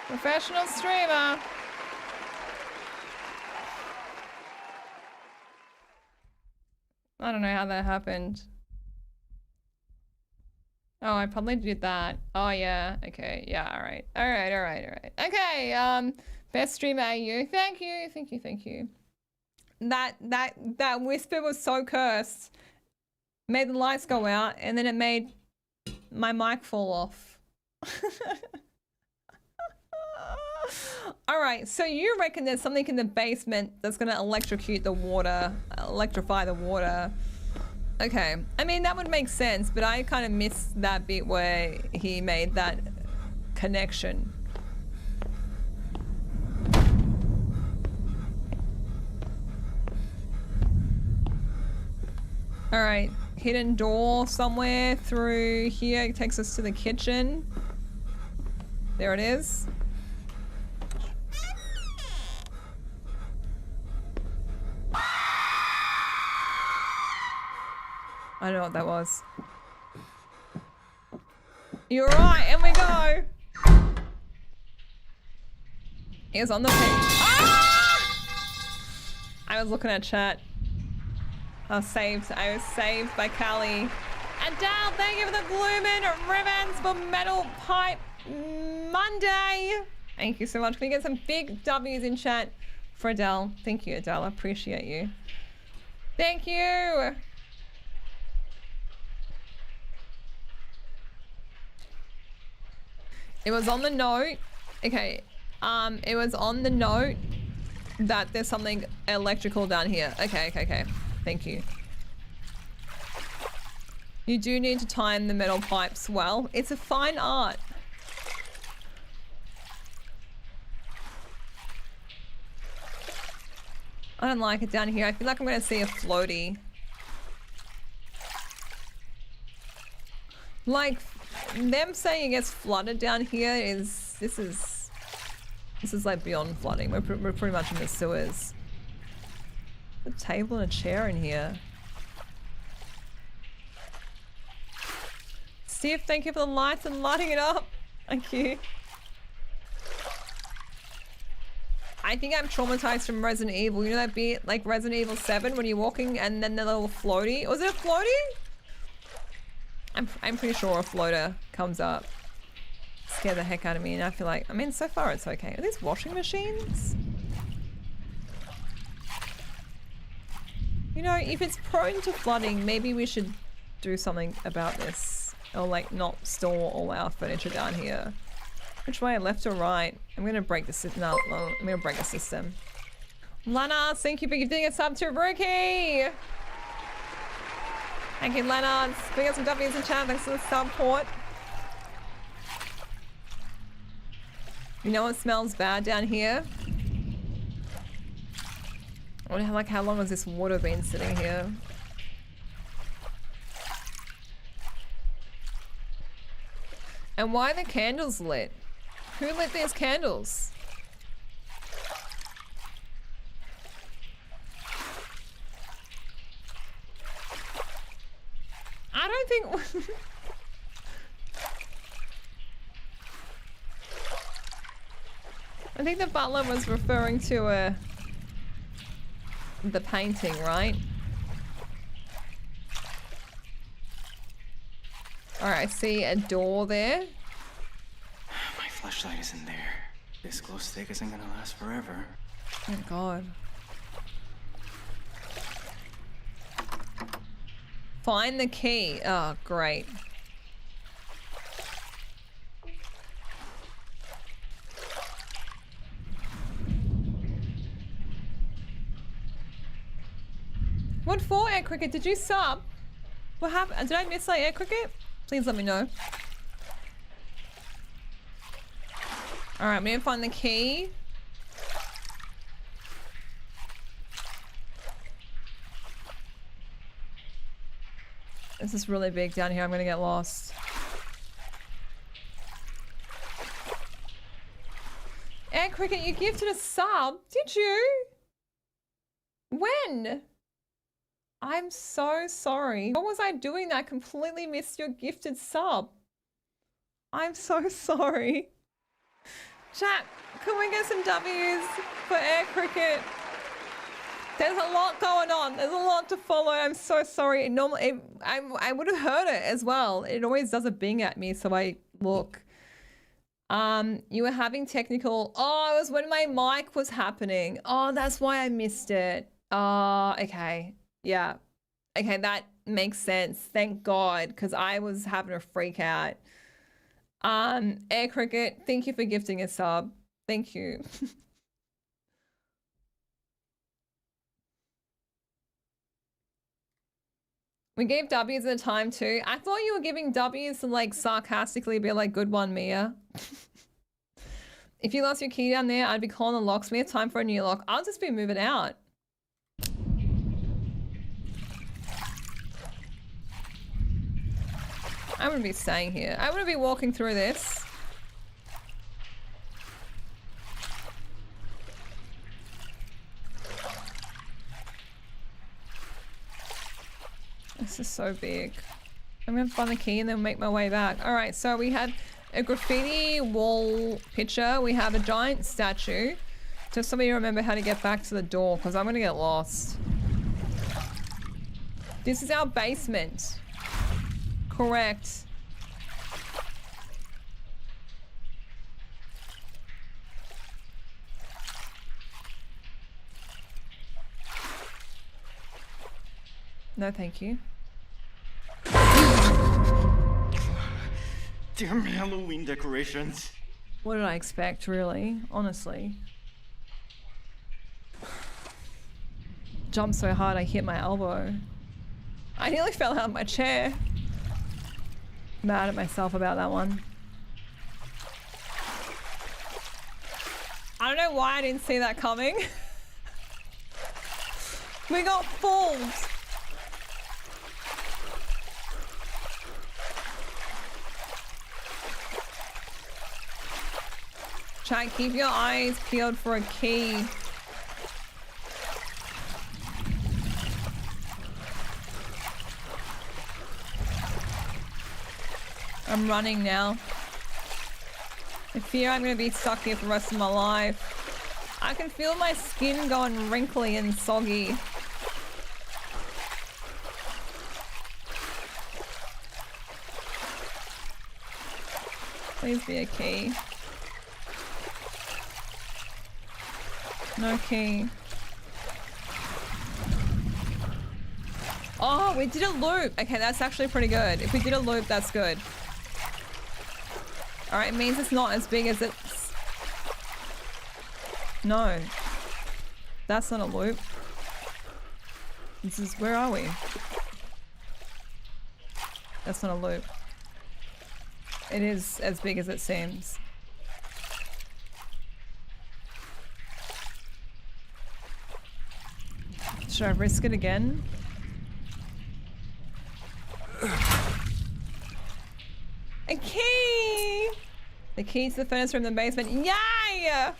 Professional streamer. I don't know how that happened. Oh, I probably did that. Oh yeah, okay, yeah, alright. Alright. Okay, best streamer AU. Thank you. That whisper was so cursed. Made the lights go out and then it made my mic fall off. Alright, so you reckon there's something in the basement that's gonna electrify the water. Okay, I mean that would make sense, but I kind of missed that bit where he made that connection. All right, hidden door somewhere through here. It takes us to the kitchen. There it is. I don't know what that was. You're right, and we go. It was on the page. Ah! I was looking at chat. I was saved by Callie. And Dal, thank you for the blooming ribbons for Metal Pipe Monday. Thank you so much. Can we get some big W's in chat for Adele? Thank you, Adele. I appreciate you. Thank you. It was on the note. Okay. It was on the note that there's something electrical down here. Okay. Thank you. You do need to time the metal pipes well. It's a fine art. I don't like it down here. I feel like I'm gonna see a floaty. Like, them saying it gets flooded down here is... This is like beyond flooding. We're pretty much in the sewers. A table and a chair in here. Steve, thank you for the lights and lighting it up. Thank you. I think I'm traumatized from Resident Evil. You know that bit like Resident Evil 7 when you're walking and then the little floaty? Was it a floaty? I'm pretty sure a floater comes up. Scare the heck out of me, and I feel like, I mean, so far it's okay. Are these washing machines? You know, if it's prone to flooding, maybe we should do something about this. Or like not store all our furniture down here. Which way, left or right? I'm gonna break the system. No, I'm gonna break the system. Lana, thank you for giving a sub to Rookie! Thank you, Lana. We got some W's in chat. Thanks for the support. You know what smells bad down here? I wonder how long has this water been sitting here? And why are the candles lit? Who lit these candles? I don't think... I think the butler was referring to the painting, right? Alright, I see a door there. My flashlight isn't there. This glow stick isn't gonna last forever. Oh god. Find the key. Oh, great. What for, Air Cricket? Did you sub? What happened? Did I miss like Air Cricket? Please let me know. Alright, I'm gonna find the key. This is really big down here. I'm gonna get lost. Air Cricket, you gifted a sub? Did you? When? I'm so sorry. What was I doing that I completely missed your gifted sub? I'm so sorry. Chat, can we get some W's for Air Cricket? There's a lot going on. There's a lot to follow. I'm so sorry. I would have heard it as well. It always does a bing at me, so I look. You were having technical... Oh, it was when my mic was happening. Oh, that's why I missed it. Oh, okay. Yeah. Okay, that makes sense. Thank God, because I was having a freak out. Air Cricket, thank you for gifting a sub. Thank you. We gave W's at a time too. I thought you were giving W's to like sarcastically be like, good one, Mia. If you lost your key down there, I'd be calling the locksmith. Time for a new lock. I'll just be moving out. I'm gonna be staying here. I'm gonna be walking through this. This is so big. I'm gonna find the key and then make my way back. Alright, so we had a graffiti wall picture. We have a giant statue. Just somebody remember how to get back to the door because I'm gonna get lost. This is our basement. Correct. No, thank you. Damn Halloween decorations. What did I expect, really? Honestly. Jumped so hard I hit my elbow. I nearly fell out of my chair. Mad at myself about that one. I don't know why I didn't see that coming. We got fooled. Chat, keep your eyes peeled for a key. I'm running now. I fear I'm gonna be stuck here for the rest of my life. I can feel my skin going wrinkly and soggy. Please be a key. No key. Oh, we did a loop. Okay, that's actually pretty good. If we did a loop, that's good. Alright, it means it's not as big as it's... No. That's not a loop. This is... Where are we? That's not a loop. It is as big as it seems. Should I risk it again? A key! The key to the furnace room in the basement. Yay!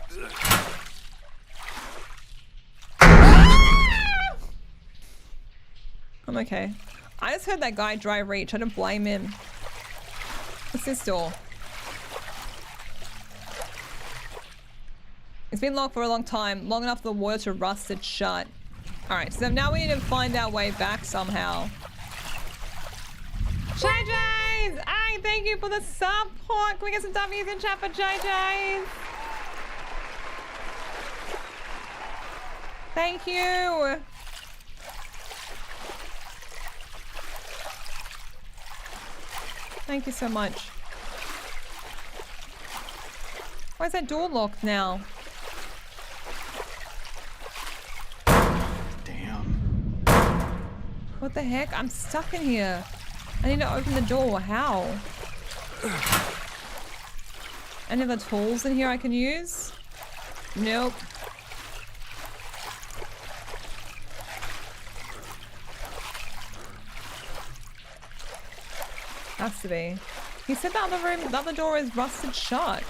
I'm okay. I just heard that guy dry reach. I don't blame him. What's this door? It's been locked for a long time. Long enough for the water to rust it shut. Alright, so now we need to find our way back somehow. JJ's! Hey, thank you for the support. Can we get some W's in chat for JJ's? Thank you. Thank you so much. Why is that door locked now? Damn. What the heck? I'm stuck in here. I need to open the door. How? Any other tools in here I can use? Nope. Has to be. He said the other room, the other door is rusted shut.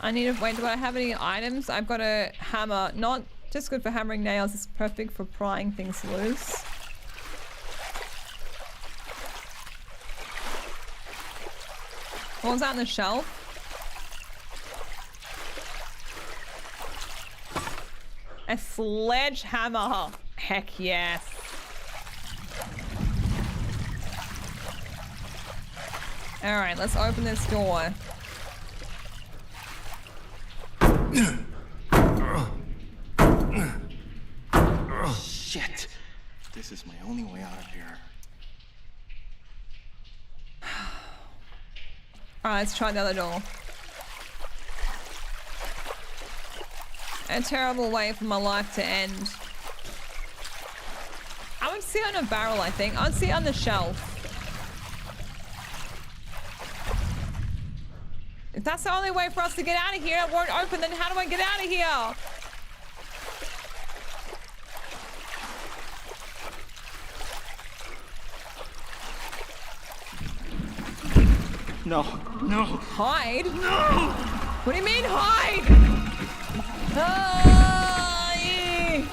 I need to wait. Do I have any items? I've got a hammer. Not just good for hammering nails. It's perfect for prying things loose. What was that on the shelf? A sledgehammer. Heck yes. All right, let's open this door. Shit. This is my only way out of here. Alright, let's try the other door. A terrible way for my life to end. I would sit on a barrel, I think. I'd sit on the shelf. If that's the only way for us to get out of here, it won't open, then how do I get out of here? No, no. Hide? No! What do you mean hide? Ah, yeah.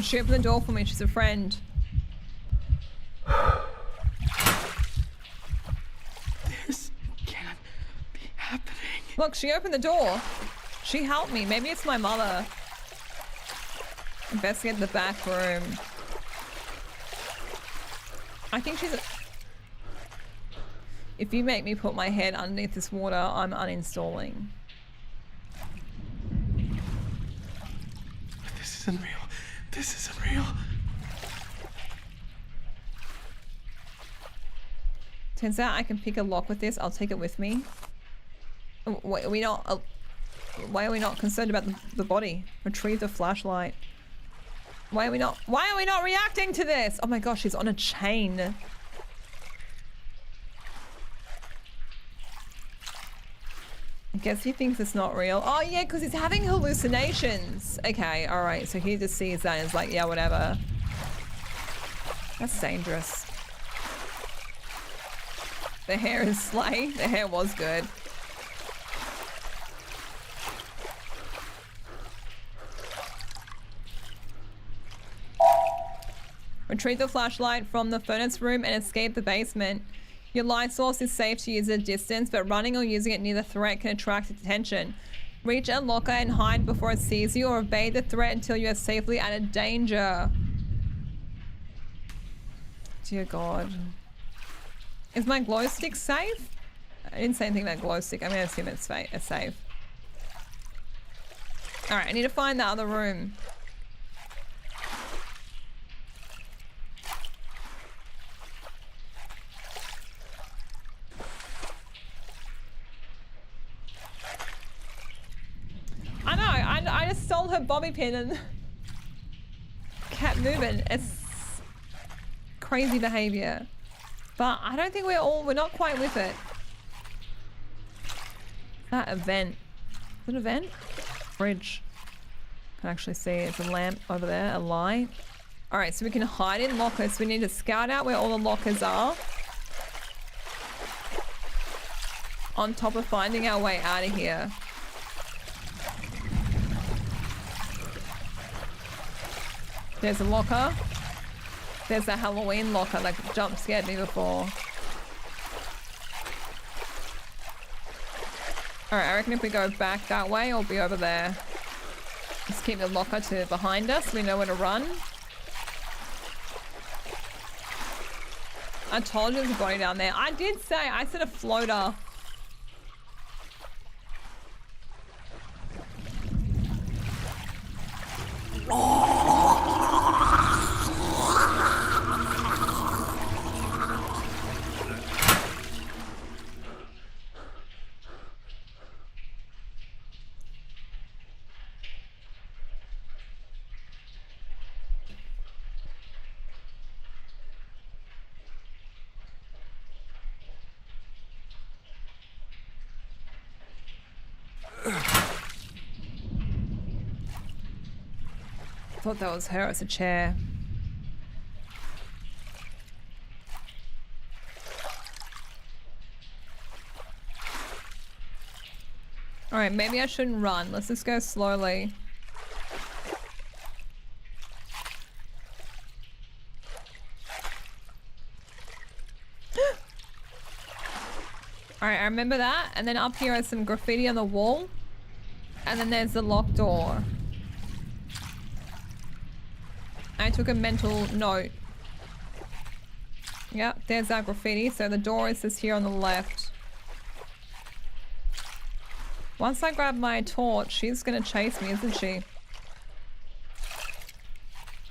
She opened the door for me. She's a friend. This can't be happening. Look, she opened the door. She helped me. Maybe it's my mother. Investigate the back room. I think she's a... If you make me put my head underneath this water, I'm uninstalling. This isn't real. This isn't real. Turns out I can pick a lock with this. I'll take it with me. Why are we not? Why are we not concerned about the body? Retrieve the flashlight. Why are we not? Why are we not reacting to this? Oh my gosh, she's on a chain. I guess he thinks it's not real. Oh yeah, because he's having hallucinations. Okay, all right. So he just sees that and is like, yeah, whatever. That's dangerous. The hair is slay. The hair was good. Retrieve the flashlight from the furnace room and escape the basement. Your light source is safe to use at a distance, but running or using it near the threat can attract attention. Reach a locker and hide before it sees you, or evade the threat until you are safely out of danger. Dear God. Is my glow stick safe? I didn't say anything about glow stick. I'm gonna assume it's safe. Alright, I need to find the other room. I know, I just stole her bobby pin and kept moving. It's crazy behavior. But I don't think we're not quite with it. That event. Is it an event? Fridge. Can actually see it's a lamp over there, a light. Alright, so we can hide in lockers. We need to scout out where all the lockers are. On top of finding our way out of here. There's a locker. There's a Halloween locker that jump scared me before. Alright, I reckon if we go back that way, it'll be over there. Just keep the locker to behind us. We know where to run. I told you there's a body down there. I did say, I said a floater. Thought that was her. It's a chair. Alright, maybe I shouldn't run. Let's just go slowly. Alright, I remember that. And then up here is some graffiti on the wall. And then there's the locked door. I took a mental note. Yep, there's our graffiti. So the door is just here on the left. Once I grab my torch, she's gonna chase me, isn't she?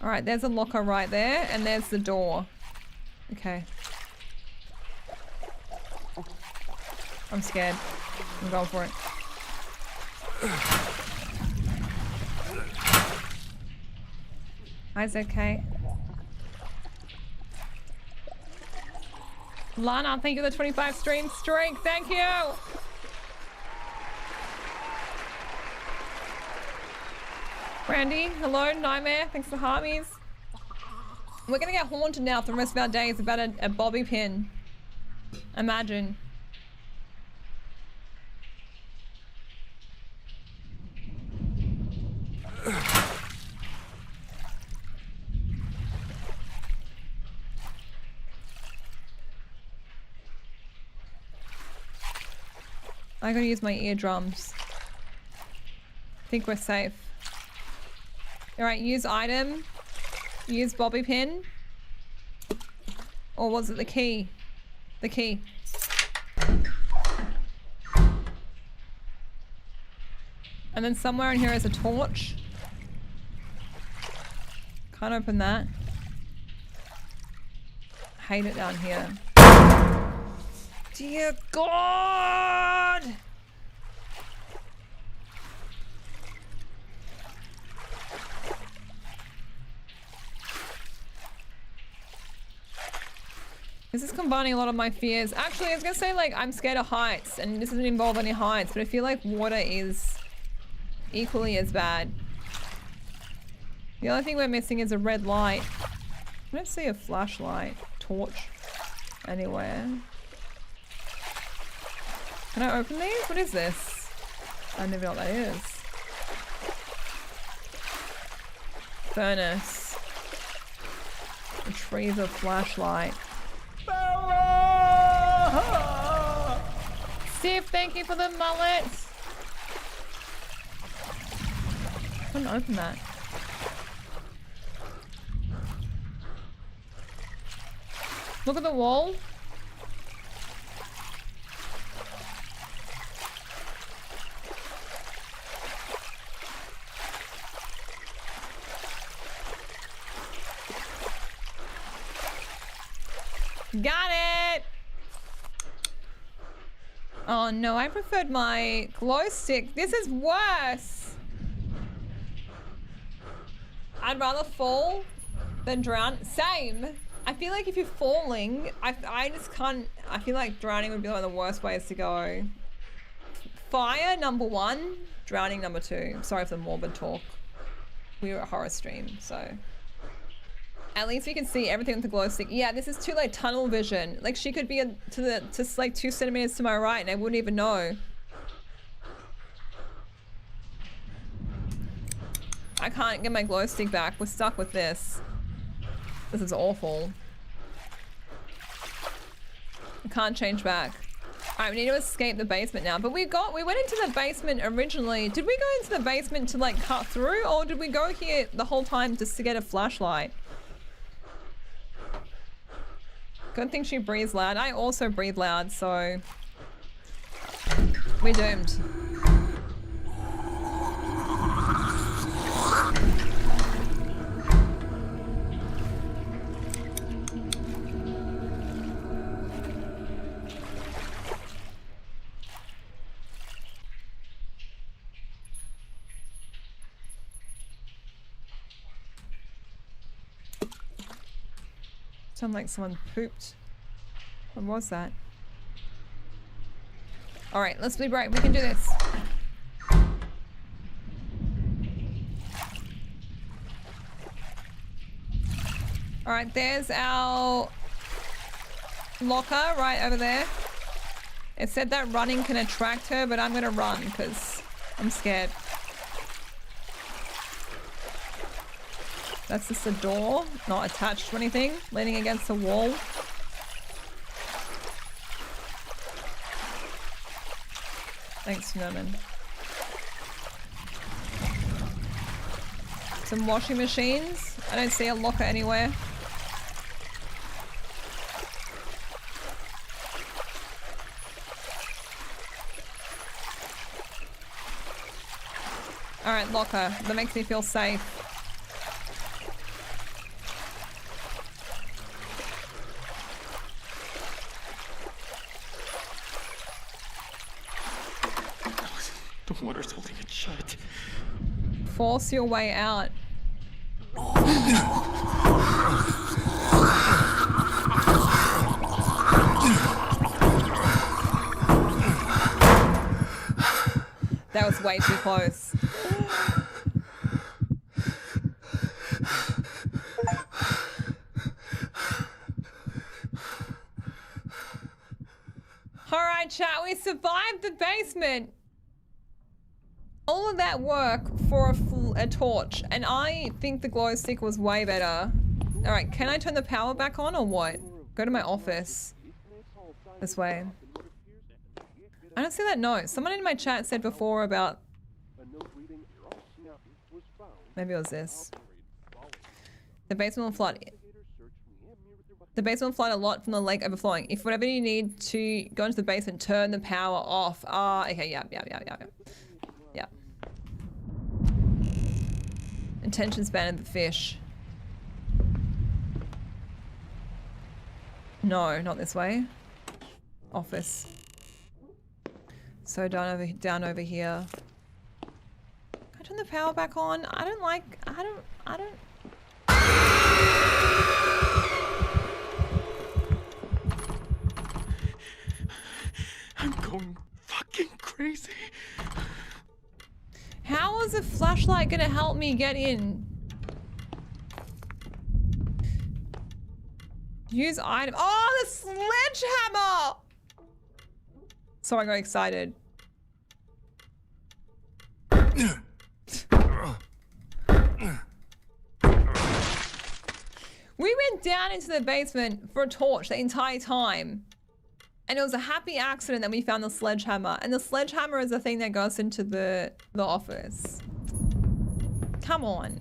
Alright, there's a locker right there, and there's the door. Okay. I'm scared. I'm going for it. Eyes okay? Lana, thank you for the 25 stream streak. Thank you! Brandy, hello, Nightmare, thanks for the hearties. We're gonna get haunted now for the rest of our days about a bobby pin. Imagine. I gotta use my eardrums. I think we're safe. Alright, use item. Use bobby pin. Or was it the key? The key. And then somewhere in here is a torch. Can't open that. Hate it down here. Dear God! This is combining a lot of my fears. Actually, I was gonna say, like, I'm scared of heights, and this doesn't involve any heights, but I feel like water is equally as bad. The only thing we're missing is a red light. I don't see a flashlight, torch anywhere. Can I open these? What is this? I don't even know what that is. Furnace. Retrieve a flashlight. Steve, thank you for the mullet. I couldn't open that. Look at the wall. Got it! Oh no, I preferred my glow stick. This is worse. I'd rather fall than drown. Same. I feel like if you're falling, I just can't. I feel like drowning would be one of the worst ways to go. Fire, number one. Drowning, number two. Sorry for the morbid talk. We were a horror stream, so. At least we can see everything with the glow stick. Yeah, this is too like tunnel vision. Like she could be just like 2 centimeters to my right and I wouldn't even know. I can't get my glow stick back. We're stuck with this. This is awful. I can't change back. Alright, we need to escape the basement now. But we went into the basement originally. Did we go into the basement to like cut through, or did we go here the whole time just to get a flashlight? Good thing she breathes loud. I also breathe loud, so we're doomed. Sound like someone pooped. What was that? Alright, let's be brave. We can do this. Alright, there's our locker right over there. It said that running can attract her, but I'm gonna run because I'm scared. That's just a door, not attached to anything, leaning against the wall. Thanks, Norman. Some washing machines. I don't see a locker anywhere. Alright, lock her. That makes me feel safe. The water's holding it shut. Force your way out. That was way too close. Alright, chat, we survived the basement. All of that work for a torch, and I think the glow stick was way better. Alright, can I turn the power back on or what? Go to my office. This way. I don't see that note. Someone in my chat said before about... Maybe it was this. The basement will flood. The basement will flood a lot from the lake overflowing. If whatever you need to go into the basement, turn the power off. Ah, okay, yeah. Attention span of the fish. No, not this way. Office. So down over here. Can I turn the power back on? I don't. I'm going fucking crazy. How is a flashlight gonna help me get in? Use item. Oh, the sledgehammer! So I got excited. We went down into the basement for a torch the entire time. And it was a happy accident that we found the sledgehammer. And the sledgehammer is the thing that goes into the office. Come on.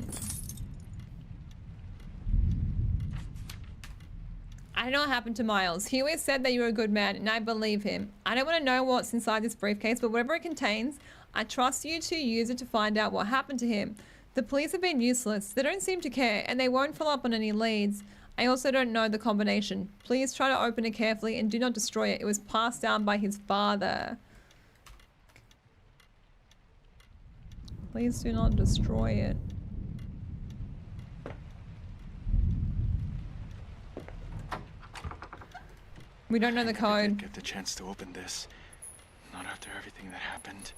I don't know what happened to Miles. He always said that you were a good man, and I believe him. I don't want to know what's inside this briefcase, but whatever it contains, I trust you to use it to find out what happened to him. The police have been useless. They don't seem to care, and they won't follow up on any leads. I also don't know the combination. Please try to open it carefully and do not destroy it. It was passed down by his father. Please do not destroy it. We don't know the code. I didn't get the chance to open this. Not after everything that happened.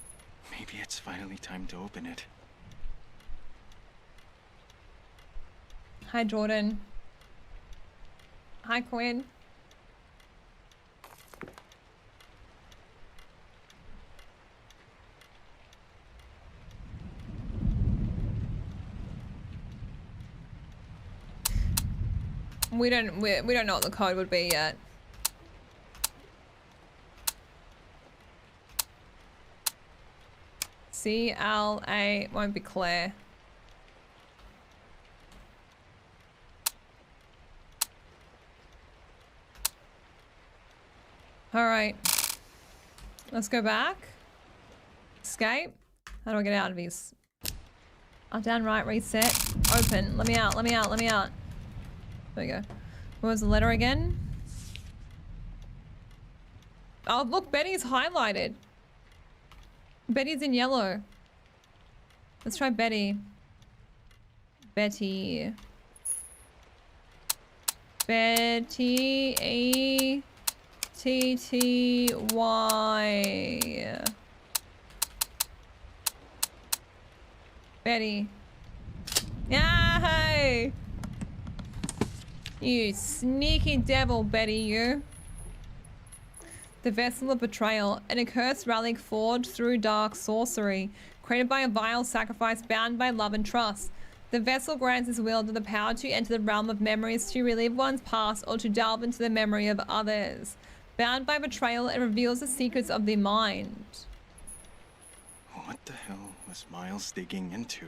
Maybe it's finally time to open it. Hi, Jordan. Hi, Quinn. We don't know what the code would be yet. CLA won't be Claire. All right, let's go back. Escape. How do I get out of these? Up, down, right, reset, open. Let me out, let me out, let me out. There we go. What was the letter again? Oh, look, Betty's highlighted. Betty's in yellow. Let's try Betty. Betty. Betty. A-T-T-Y. Betty. Yay! You sneaky devil, Betty, you. The Vessel of Betrayal, an accursed relic forged through dark sorcery, created by a vile sacrifice bound by love and trust. The vessel grants its wielder the power to enter the realm of memories, to relive one's past, or to delve into the memory of others. Bound by betrayal, it reveals the secrets of the mind. What the hell was Miles digging into?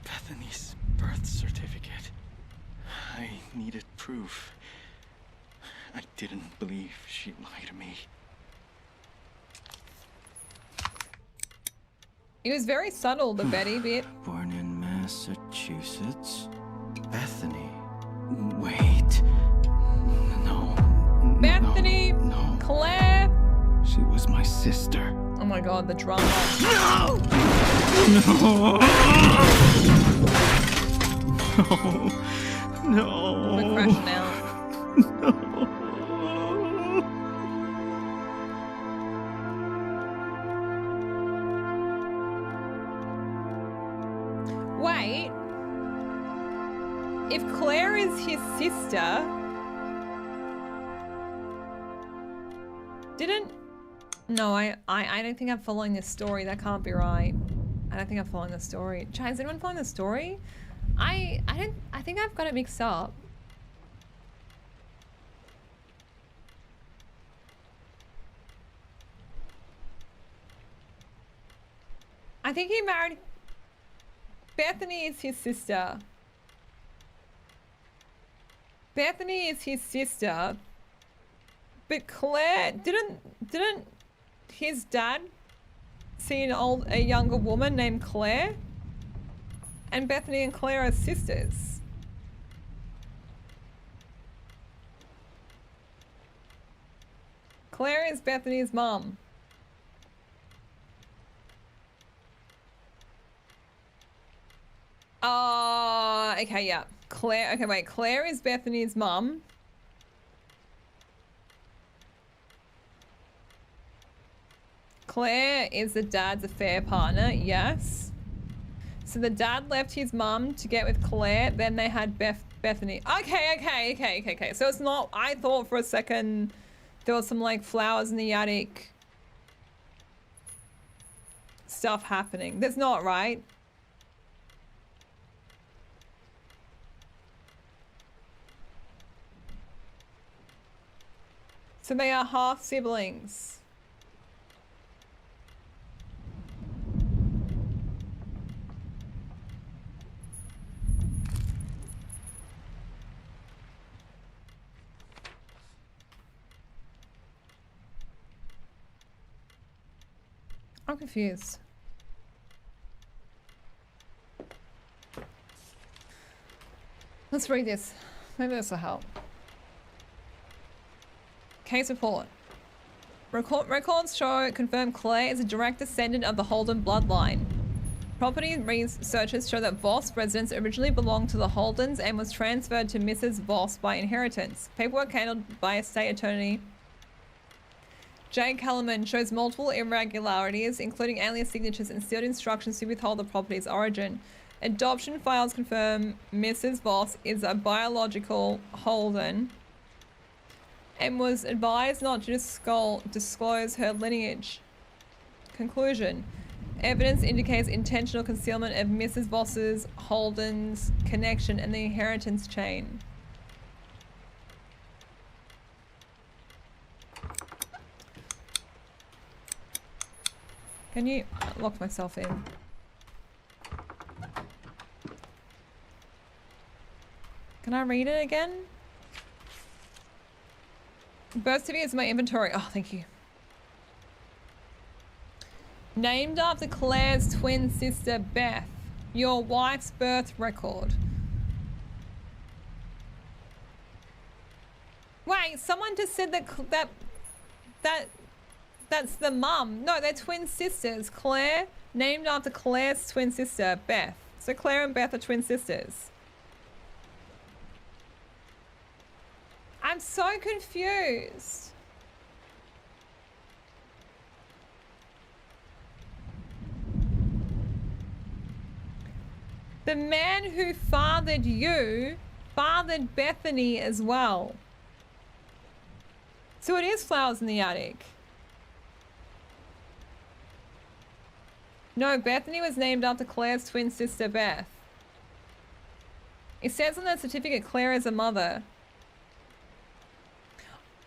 Bethany's birth certificate. I needed proof. I didn't believe she'd lie to me. He was very subtle, the Betty bit. Born in Massachusetts. Bethany. Wait. No. Bethany. No. Claire. She was my sister. Oh my god, the drama. No! No! No! We're crashing out. No! Wait. If Claire is his sister, No, I don't think I'm following this story. That can't be right. I don't think I'm following the story. Chai, is anyone following the story? I think I've got it mixed up. I think he married... Bethany is his sister. Bethany is his sister. But Claire... Didn't his dad see a younger woman named Claire? And Bethany and Claire are sisters. Claire is Bethany's mum. Okay, yeah. Claire, okay, wait. Claire is Bethany's mum. Claire is the dad's affair partner, yes. So the dad left his mum to get with Claire, then they had Bethany. Okay. So it's not, I thought for a second there was some like flowers in the attic stuff happening. There's not, right? So they are half siblings. I'm confused. Let's read this. Maybe this will help. Case report. Records confirm Claire is a direct descendant of the Holden bloodline. Property researchers show that Voss residence originally belonged to the Holdens and was transferred to Mrs. Voss by inheritance. Paperwork handled by estate attorney Jay Kellerman shows multiple irregularities, including alien signatures and sealed instructions to withhold the property's origin. Adoption files confirm Mrs. Voss is a biological Holden and was advised not to disclose her lineage. Conclusion. Evidence indicates intentional concealment of Mrs. Voss's Holden's connection and the inheritance chain. Can you lock myself in? Can I read it again? Birth certificate is my inventory. Oh, thank you. Named after Claire's twin sister, Beth. Your wife's birth record. Wait, someone just said that's the mum. No, they're twin sisters. Claire, named after Claire's twin sister, Beth. So Claire and Beth are twin sisters. I'm so confused. The man who fathered you fathered Bethany as well. So it is flowers in the attic. No, Bethany was named after Claire's twin sister, Beth. It says on the certificate Claire is a mother.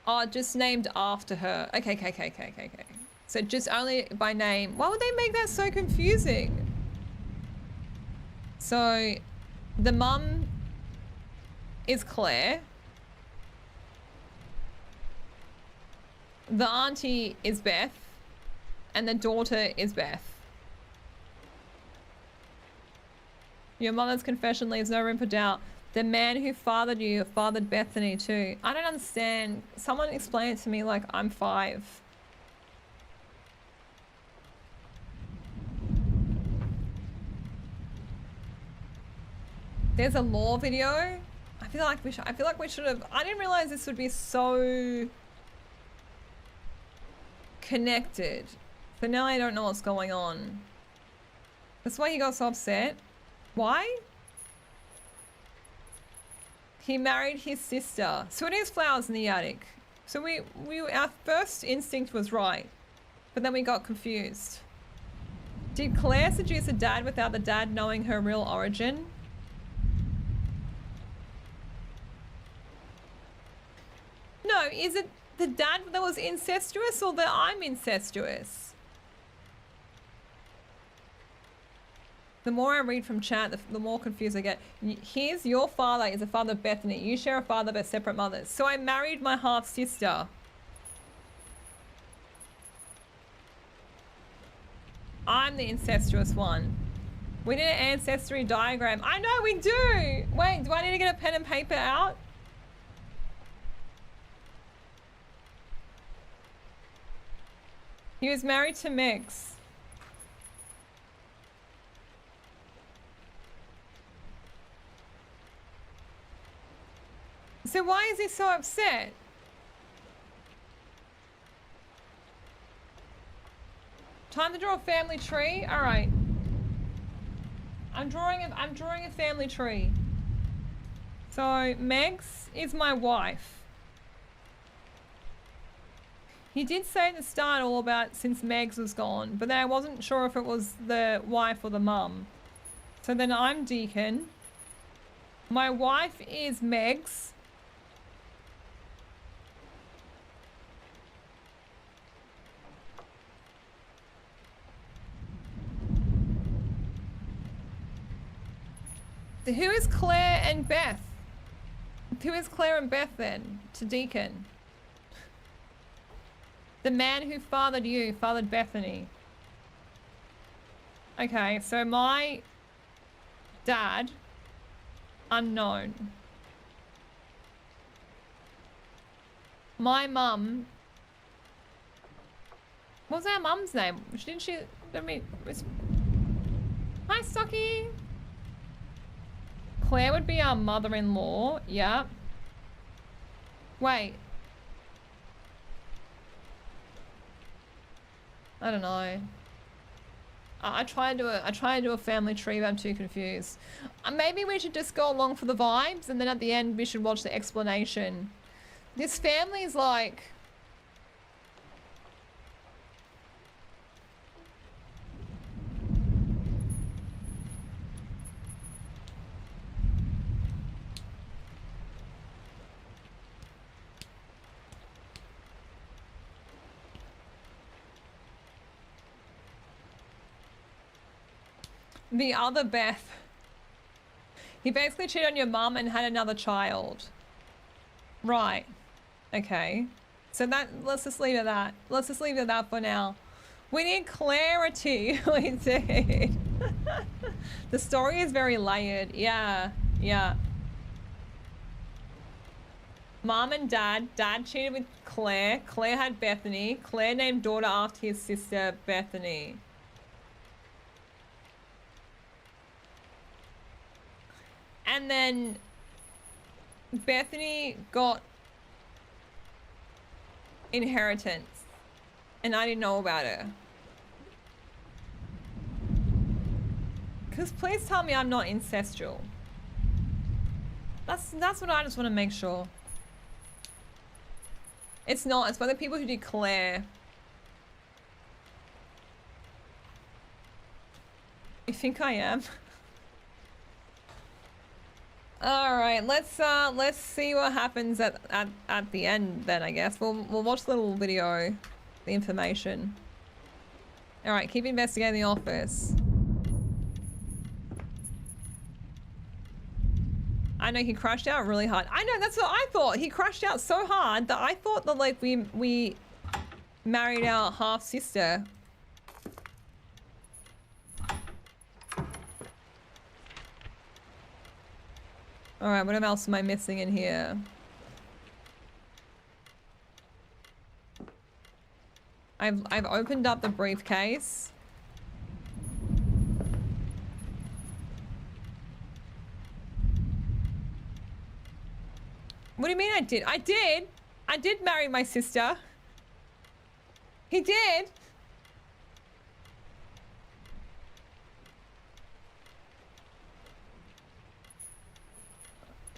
Oh, just named after her. Okay. So just only by name. Why would they make that so confusing? So the mum is Claire. The auntie is Beth. And the daughter is Beth. Your mother's confession leaves no room for doubt. The man who fathered you fathered Bethany too. I don't understand. Someone explain it to me like I'm 5. There's a law video. I feel like we should have. I didn't realize this would be so connected. But now I don't know what's going on. That's why he got so upset. Why? He married his sister. So it is flowers in the attic. So our first instinct was right, but then we got confused. Did Claire seduce a dad without the dad knowing her real origin? No, is it the dad that was incestuous or that I'm incestuous? The more I read from chat, the more confused I get. Here's your father is the father of Bethany. You share a father but separate mothers. So I married my half-sister. I'm the incestuous one. We need an ancestry diagram. I know we do! Wait, do I need to get a pen and paper out? He was married to Megs. So why is he so upset? Time to draw a family tree? All right. I'm drawing a family tree. So Megs is my wife. He did say at the start all about since Megs was gone, but then I wasn't sure if it was the wife or the mum. So then I'm Deacon. My wife is Megs. Who is Claire and Beth? Who is Claire and Beth then? To Deacon. The man who fathered you fathered Bethany. Okay, so my dad, unknown. My mum, what was our mum's name? Didn't she, I mean, hi Stocky. Claire would be our mother-in-law. Yeah. Wait. I don't know. I tried to do a family tree, but I'm too confused. Maybe we should just go along for the vibes, and then at the end we should watch the explanation. This family's like... The other Beth. He basically cheated on your mum and had another child. Right. Okay. So that, let's just leave it at that. Let's just leave it at that for now. We need clarity. We did. The story is very layered. Yeah. Yeah. Mom and dad. Dad cheated with Claire. Claire had Bethany. Claire named daughter after his sister Bethany. And then Bethany got inheritance and I didn't know about her. Because please tell me I'm not incestual. That's what I just want to make sure. It's not. It's by the people who declare. You think I am? All right, let's see what happens at the end then, I guess. We'll watch the little video, the information. All right, keep investigating the office. I know he crashed out really hard. I know, that's what I thought. He crashed out so hard that I thought that like we married our half sister. Alright, what else am I missing in here? I've opened up the briefcase. What do you mean I did? I did! I did marry my sister. He did!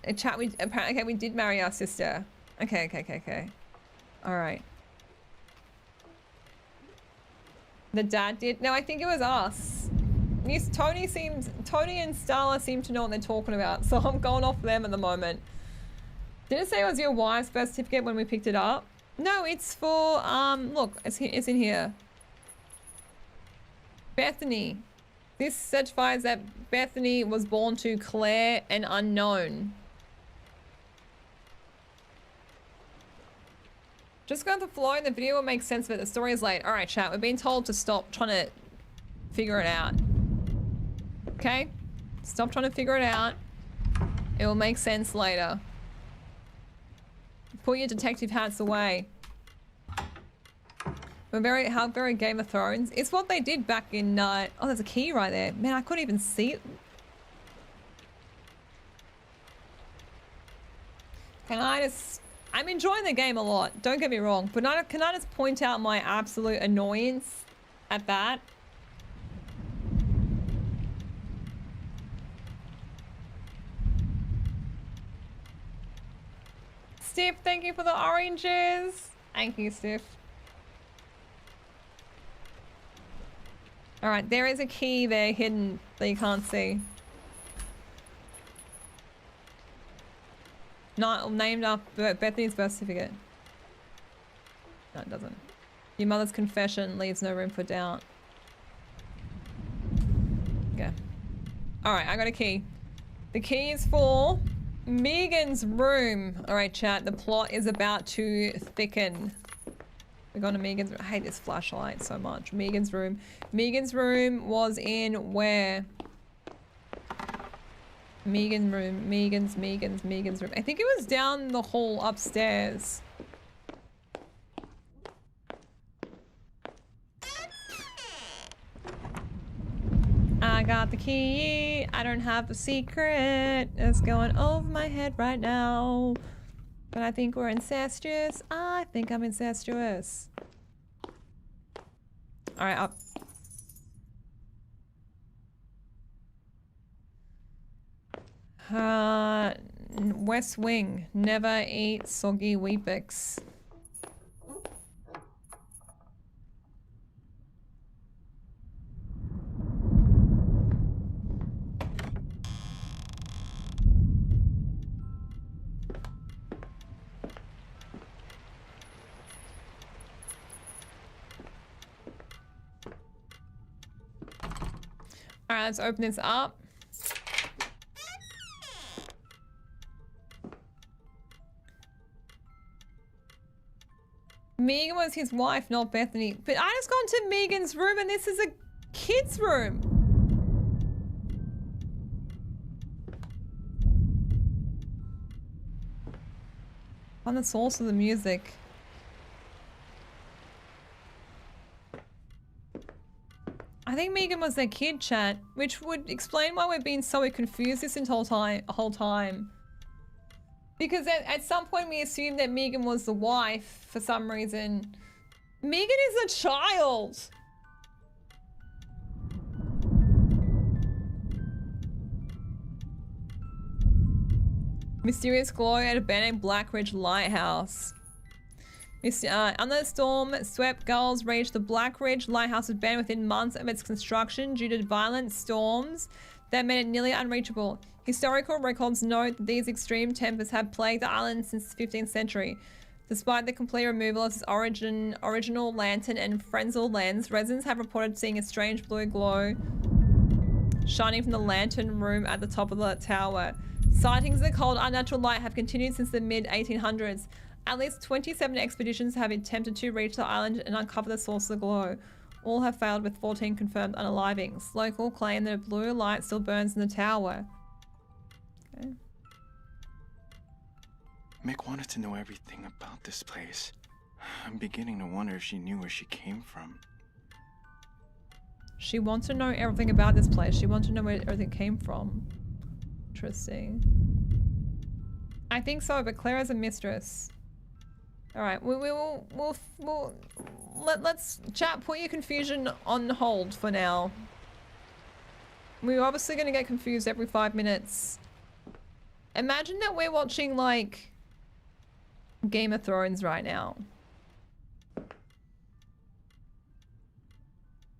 A chat, okay, we did marry our sister. Okay. Alright. The dad did? No, I think it was us. Tony and Starla seem to know what they're talking about, so I'm going off them at the moment. Did it say it was your wife's birth certificate when we picked it up? No, it's for, look, it's in here. Bethany. This certifies that Bethany was born to Claire and unknown. Just go with the flow and the video will make sense of it. The story is late. Alright, chat. We're being told to stop trying to figure it out. Okay? Stop trying to figure it out. It will make sense later. Put your detective hats away. We're very Game of Thrones. It's what they did back in, oh, there's a key right there. Man, I couldn't even see it. I'm enjoying the game a lot, don't get me wrong, but can I just point out my absolute annoyance at that? Stiff, thank you for the oranges. Thank you, Stiff. Alright, there is a key there hidden that you can't see. Not named after Bethany's birth certificate. No, it doesn't. Your mother's confession leaves no room for doubt. Okay. Alright, I got a key. The key is for Megan's room. Alright, chat, the plot is about to thicken. We're going to Megan's room. I hate this flashlight so much. Megan's room. Megan's room was in where? Megan's room. Megan's room. I think it was down the hall upstairs. I got the key. I don't have a secret. It's going over my head right now. But I think we're incestuous. I think I'm incestuous. Alright, up. West Wing. Never eat soggy Weet-Bix. Alright, let's open this up. Megan was his wife, not Bethany. But I just gone to Megan's room and this is a kid's room. Find the source of the music. I think Megan was their kid, chat, which would explain why we're being so confused this whole time. Because at some point we assumed that Megan was the wife for some reason. Megan is a child! Mysterious glow at abandoned Blackridge Lighthouse. Under the storm swept gulls reached the Blackridge Lighthouse was banned within months of its construction due to violent storms that made it nearly unreachable. Historical records note that these extreme tempests have plagued the island since the 15th century. Despite the complete removal of its original lantern and Frenzel lens, residents have reported seeing a strange blue glow shining from the lantern room at the top of the tower. Sightings of the cold, unnatural light have continued since the mid-1800s. At least 27 expeditions have attempted to reach the island and uncover the source of the glow. All have failed with 14 confirmed unalivings. Local claim that a blue light still burns in the tower. Okay. Meg wanted to know everything about this place. I'm beginning to wonder if she knew where she came from. She wants to know everything about this place. She wants to know where everything came from. Interesting. I think so, but Claire is a mistress. All right, let's chat. Put your confusion on hold for now. We're obviously going to get confused every 5 minutes. Imagine that we're watching like Game of Thrones right now.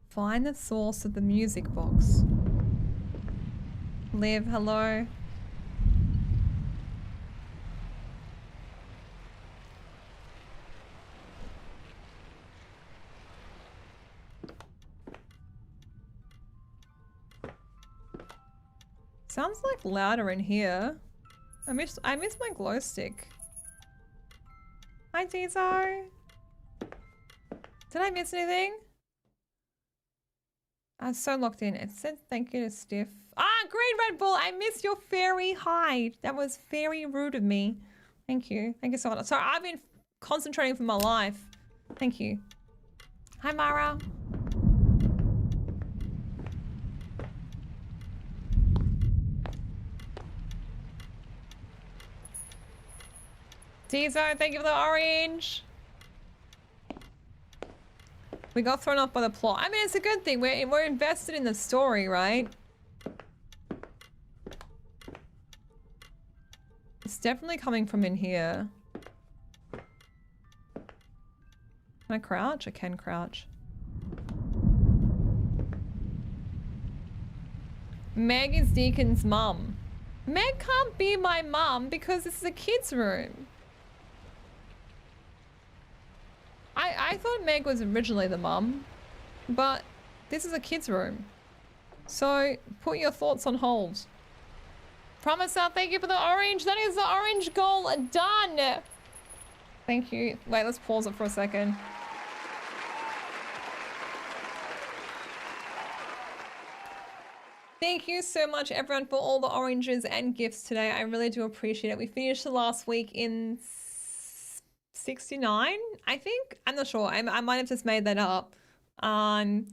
Find the source of the music box. Liv, hello. Sounds like louder in here. I miss my glow stick. Hi Tizo. Did I miss anything? I was so locked in. It said thank you to Stiff. Ah, Green Red Bull, I missed your fairy hide. That was very rude of me. Thank you. Thank you so much. Sorry, I've been concentrating for my life. Thank you. Hi Mara. Tizo, thank you for the orange. We got thrown off by the plot. I mean, it's a good thing. We're invested in the story, right? It's definitely coming from in here. Can I crouch? I can crouch. Meg is Deacon's mum. Meg can't be my mum because this is a kid's room. I thought Meg was originally the mum, but this is a kid's room. So put your thoughts on hold. Promiser, thank you for the orange. That is the orange goal done. Thank you. Wait, let's pause it for a second. Thank you so much everyone for all the oranges and gifts today. I really do appreciate it. We finished the last week in 69, I think. I'm not sure. I might have just made that up. I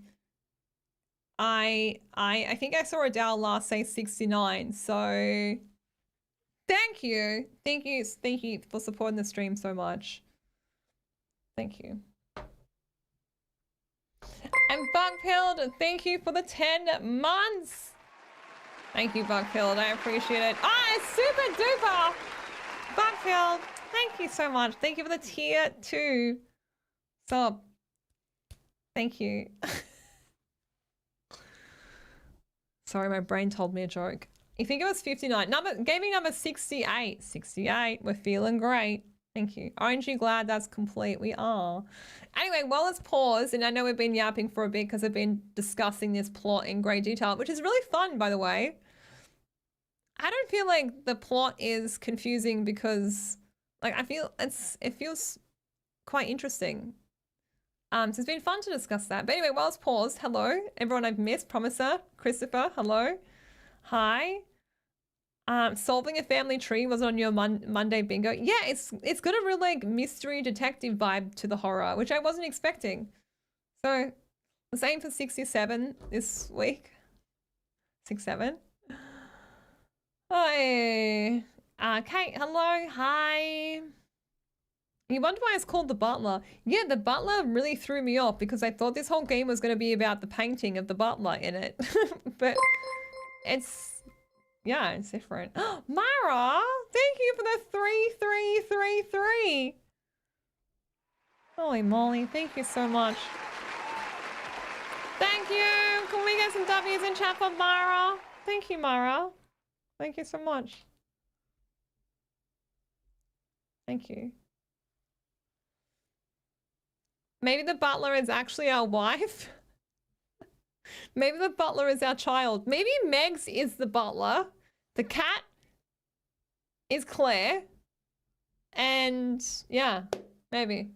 think I saw Adele last say 69. So thank you. Thank you for supporting the stream so much. Thank you. And Buckpilled, thank you for the 10 months. Thank you, Buckpilled. I appreciate it. Ah, it's super duper. Buckpilled. Thank you so much. Thank you for the tier 2 sub. Thank you. Sorry, my brain told me a joke. You think it was 59. Gaming number 68. 68. We're feeling great. Thank you. Aren't you glad that's complete? We are. Anyway, well, let's pause. And I know we've been yapping for a bit because I've been discussing this plot in great detail, which is really fun, by the way. I don't feel like the plot is confusing because... like, I feel it feels quite interesting. So it's been fun to discuss that. But anyway, while it's paused, hello, everyone I've missed. Promiser, Christopher, hello. Hi. Solving a family tree was on your Monday bingo. Yeah, it's got a real like mystery detective vibe to the horror, which I wasn't expecting. So the same for 67 this week. 67. Hi. Kate, hello, hi. You wonder why it's called The Butler. Yeah, The Butler really threw me off because I thought this whole game was going to be about the painting of the butler in it. But it's, yeah, it's different. Mara, thank you for the 3333. Holy moly, thank you so much. Thank you. Can we get some W's in chat for Mara? Thank you, Mara. Thank you so much. Thank you. Maybe the butler is actually our wife. Maybe the butler is our child. Maybe Megs is the butler. The cat is Claire. And yeah, maybe.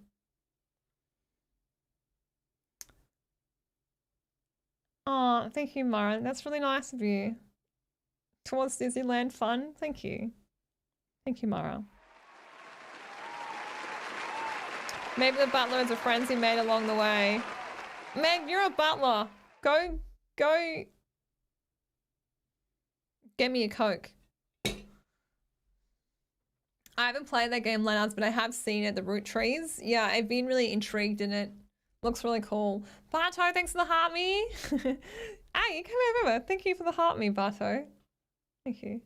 Oh, thank you, Mara. That's really nice of you. Towards Disneyland fun. Thank you. Thank you, Mara. Maybe the butler is a friends he made along the way. Meg, you're a butler. Go get me a Coke. I haven't played that game, Leonards, but I have seen it, the root trees. Yeah, I've been really intrigued in it. Looks really cool. Barto, thanks for the heart me. Hey, come over. Thank you for the heart me, Barto. Thank you.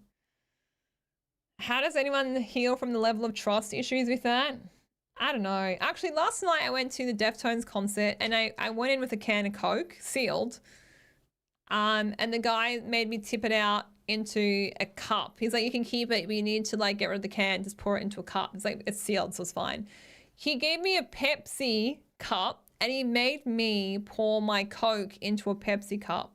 How does anyone heal from the level of trust issues with that? I don't know. Actually, last night I went to the Deftones concert and I went in with a can of Coke, sealed. And the guy made me tip it out into a cup. He's like, you can keep it, but you need to like get rid of the can, just pour it into a cup. It's like, it's sealed, so it's fine. He gave me a Pepsi cup and he made me pour my Coke into a Pepsi cup.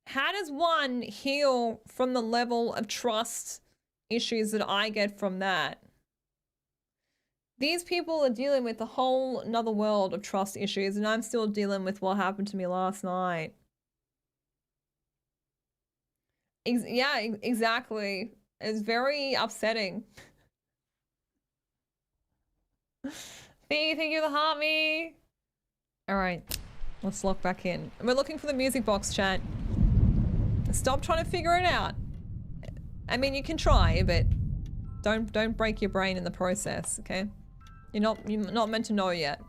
How does one heal from the level of trust issues that I get from that? These people are dealing with a whole another world of trust issues and I'm still dealing with what happened to me last night. Yeah, exactly. It's very upsetting. Thank you for the heart me. All right, let's lock back in. We're looking for the music box, chat. Stop trying to figure it out. I mean, you can try, but don't break your brain in the process, okay? You're not meant to know yet.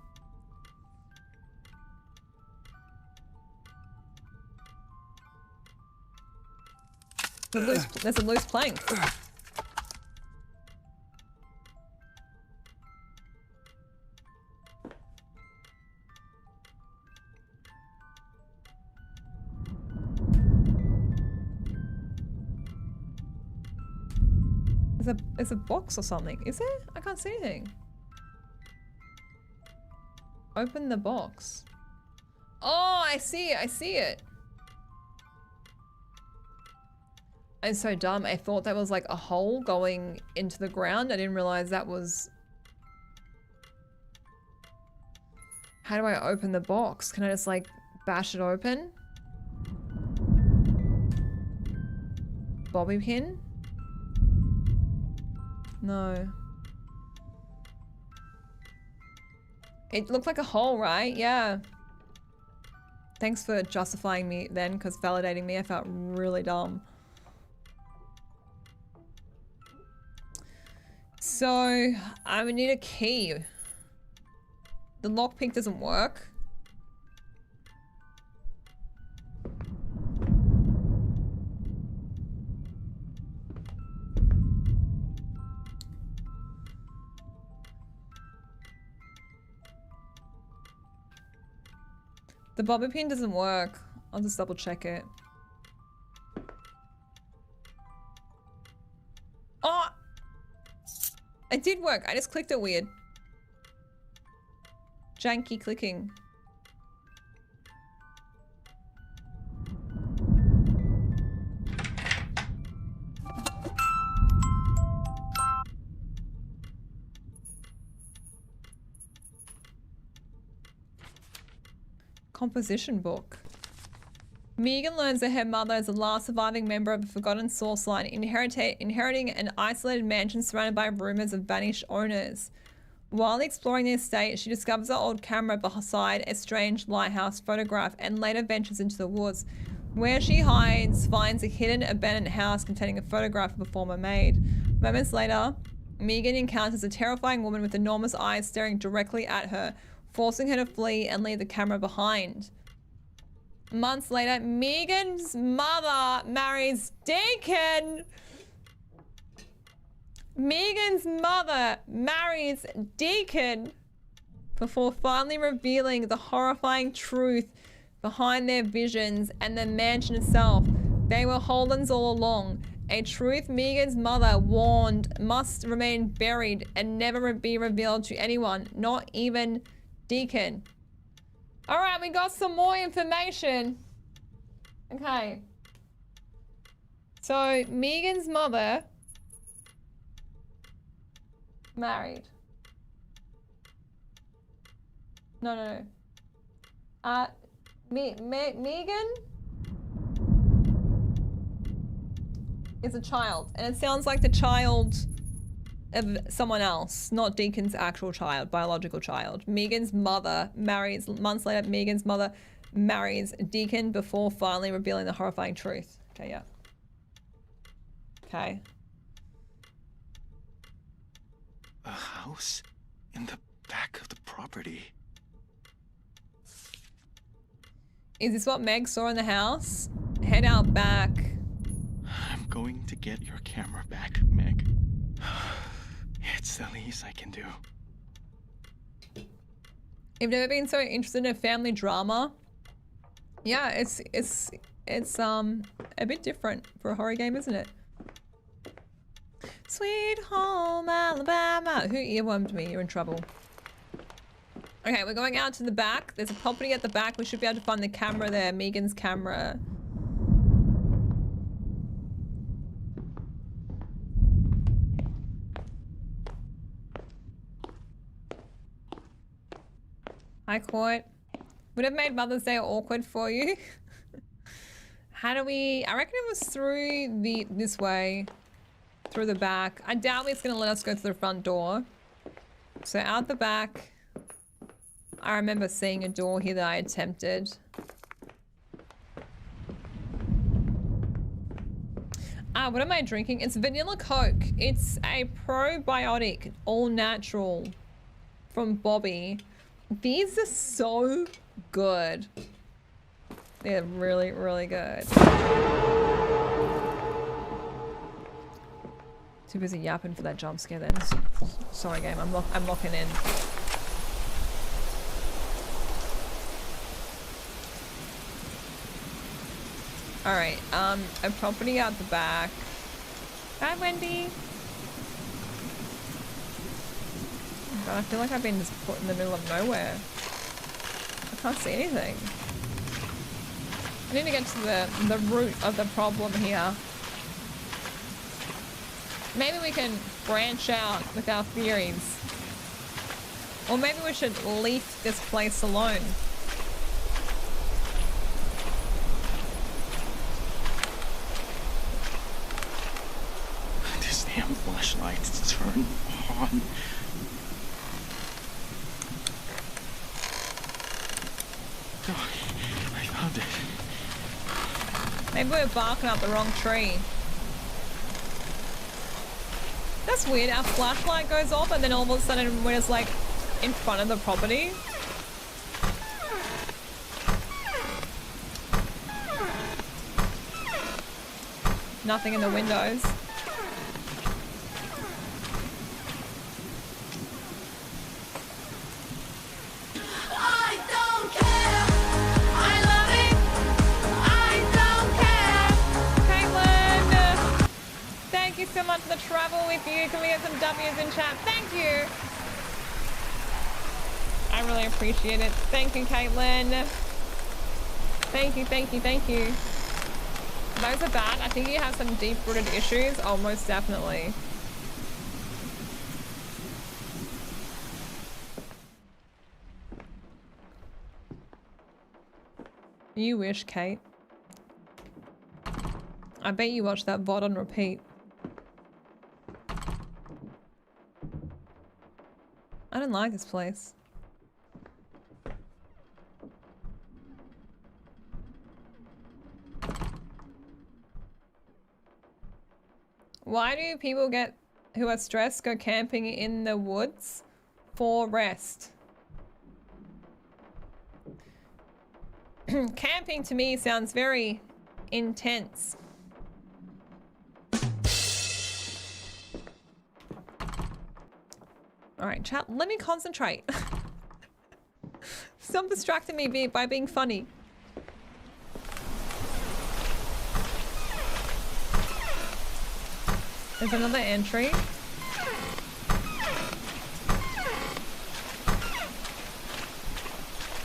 There's a loose plank. There's a box or something. Is there? I can't see anything. Open the box. Oh, I see it. I see it. I'm so dumb. I thought that was like a hole going into the ground. I didn't realize that was... How do I open the box? Can I just like bash it open? Bobby pin? No. It looked like a hole, right? Yeah. Thanks for justifying me then, because validating me, I felt really dumb. So, I would need a key. The lockpick doesn't work. The bobby pin doesn't work. I'll just double check it. Oh! It did work. I just clicked it weird. Janky clicking. Composition book. Megan learns that her mother is the last surviving member of a forgotten source line, inheriting an isolated mansion surrounded by rumors of vanished owners. While exploring the estate, she discovers an old camera beside a strange lighthouse photograph and later ventures into the woods, where she hides, finds a hidden abandoned house containing a photograph of a former maid. Moments later, Megan encounters a terrifying woman with enormous eyes staring directly at her, forcing her to flee and leave the camera behind. Months later, Megan's mother marries Deacon. Megan's mother marries Deacon before finally revealing the horrifying truth behind their visions and the mansion itself. They were Holden's all along. A truth Megan's mother warned must remain buried and never be revealed to anyone, not even Deacon. All right, we got some more information. Okay. So, Megan's mother married. No. Megan is a child, and it sounds like the child of someone else, not Deacon's actual child, biological child. Megan's mother marries, months later, Megan's mother marries Deacon before finally revealing the horrifying truth. Okay, yeah. Okay. A house in the back of the property. Is this what Meg saw in the house? Head out back. I'm going to get your camera back, Meg. It's the least I can do. You've never been so interested in a family drama? Yeah, it's a bit different for a horror game, isn't it? Sweet home Alabama. Who earwormed me? You're in trouble. Okay, we're going out to the back. There's a property at the back. We should be able to find the camera there. Megan's camera. Hi, Court. Would have made Mother's Day awkward for you. How do we... I reckon it was through this way. Through the back. I doubt it's going to let us go to the front door. So out the back. I remember seeing a door here that I attempted. Ah, what am I drinking? It's vanilla Coke. It's a probiotic, all natural from Bobby. These are so good. They're really, really good. Too busy yapping for that jump scare then. Sorry game, I'm locking in. Alright, a property out the back. Hi, Wendy. Oh God, I feel like I've been just put in the middle of nowhere. I can't see anything. I need to get to the root of the problem here. Maybe we can branch out with our theories. Or maybe we should leave this place alone. This damn flashlight's turn on. Oh, I found it. Maybe we're barking up the wrong tree. That's weird. Our flashlight goes off and then all of a sudden we're just like in front of the property. Nothing in the windows. I don't care. I love it. I don't care. Caitlin! Thank you so much for the travel with you. Can we get some W's in chat? Thank you! I really appreciate it. Thank you, Caitlin. Thank you, thank you, thank you. Those are bad. I think you have some deep-rooted issues. Oh, most definitely. You wish, Kate. I bet you watched that VOD on repeat. I don't like this place. Why do people who are stressed go camping in the woods? For rest. Camping to me sounds very intense. Alright, chat, let me concentrate. Stop distracting me by being funny. There's another entry.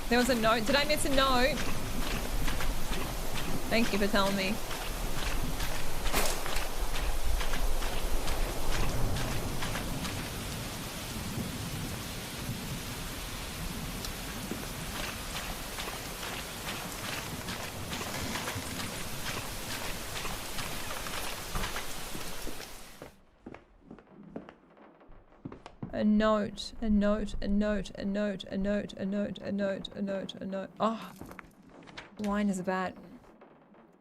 There was a note. Did I miss a note? Thank you for telling me. A note, a note, a note, a note, a note, a note, a note, a note, a note. Oh, blind as a bat.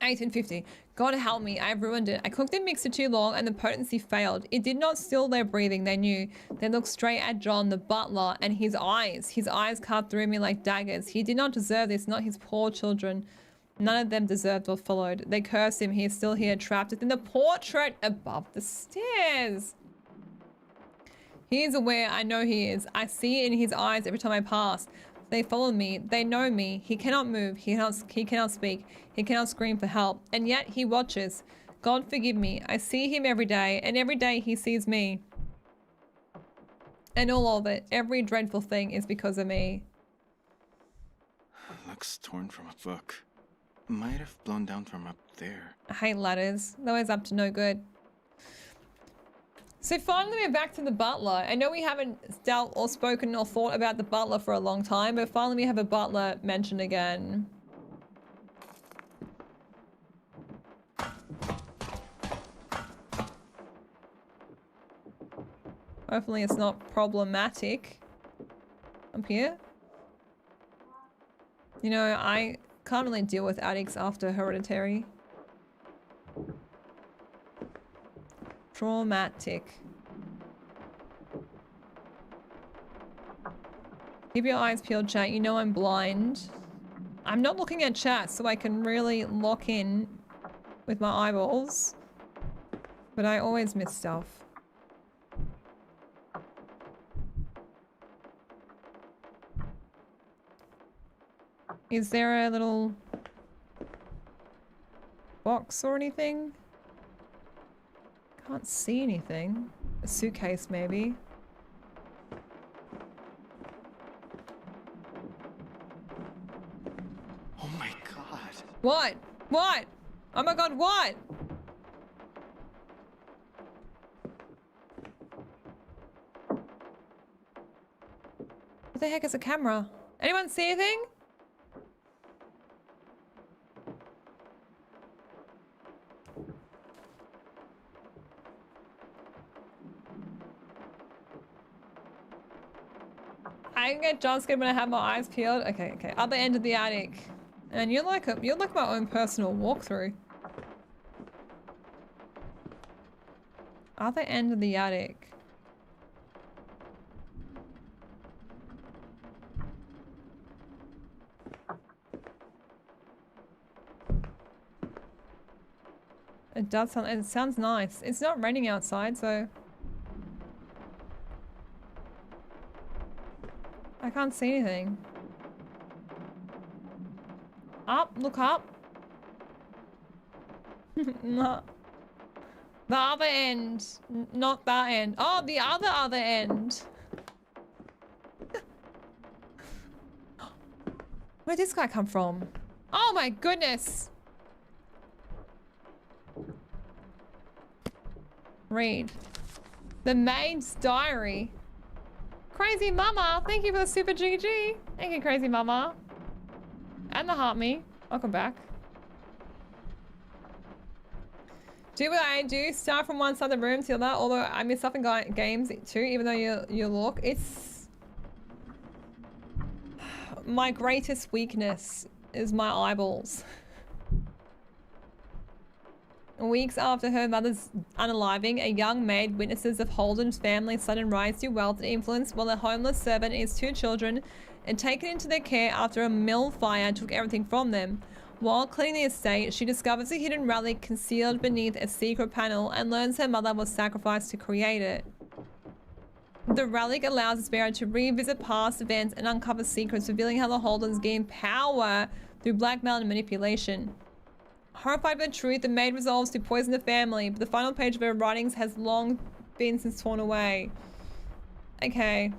1850. God help me, I've ruined it. I cooked the mixer too long and the potency failed. It did not still their breathing, they knew. They looked straight at John, the butler, and his eyes. His eyes cut through me like daggers. He did not deserve this, not his poor children. None of them deserved what followed. They cursed him. He is still here, trapped within the portrait above the stairs. He is aware. I know he is. I see it in his eyes every time I pass. They follow me. They know me. He cannot move. He cannot speak. He cannot scream for help. And yet he watches. God forgive me. I see him every day, and every day he sees me. And all of it, every dreadful thing is because of me. Looks torn from a book. Might have blown down from up there. I hate ladders. They're always up to no good. So finally we're back to the butler. I know we haven't dealt or spoken or thought about the butler for a long time, but finally we have a butler mentioned again. Hopefully it's not problematic. Up here. You know, I can't really deal with addicts after Hereditary. Traumatic. Keep your eyes peeled, chat. You know I'm blind. I'm not looking at chat, so I can really lock in with my eyeballs. But I always miss stuff. Is there a little box or anything? Can't see anything. A suitcase, maybe. Oh my god. What? What? Oh my god, what? What the heck is a camera? Anyone see anything? I can get jump scared when I have my eyes peeled. Okay, okay. Other end of the attic. And you're like my own personal walkthrough. Other end of the attic. It sounds nice. It's not raining outside, so I can't see anything. Up, look up. No. The other end, not that end. Oh, the other end. Where'd this guy come from? Oh my goodness. Read. The Maid's Diary. Crazy Mama, thank you for the super GG. Thank you, Crazy Mama. And the heart me. Welcome back. Do what I do. Start from one side of the room to the other. Although I miss stuff in games too, even though you look. It's my greatest weakness is my eyeballs. Weeks after her mother's unaliving, a young maid witnesses of Holden's family's sudden rise to wealth and influence while a homeless servant and his 2 children are taken into their care after a mill fire took everything from them. While cleaning the estate, she discovers a hidden relic concealed beneath a secret panel and learns her mother was sacrificed to create it. The relic allows its bearer to revisit past events and uncover secrets, revealing how the Holdens gain power through blackmail and manipulation. Horrified by the truth, the maid resolves to poison the family, but the final page of her writings has long been since torn away. Okay.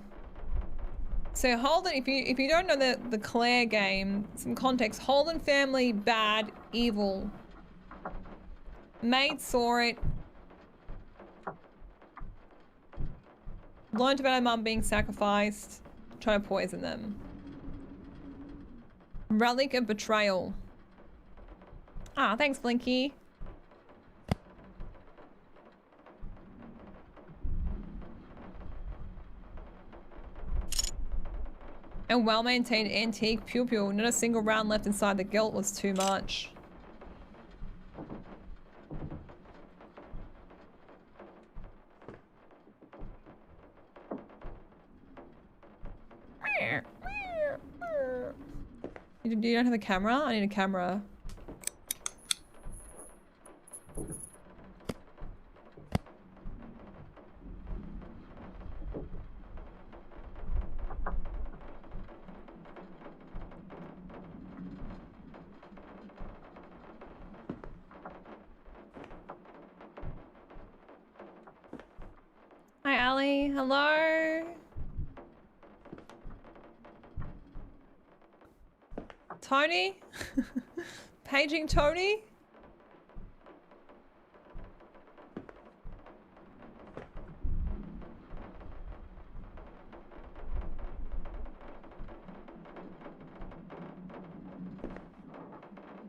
So Holden, if you don't know the Claire game, some context. Holden family, bad, evil. Maid saw it. Learned about her mum being sacrificed. Trying to poison them. Relic of betrayal. Ah, thanks, Blinky. A well-maintained antique pupil. Not a single round left inside. The guilt was too much. You don't have a camera? I need a camera. Hi, Ali. Hello. Tony? Paging Tony?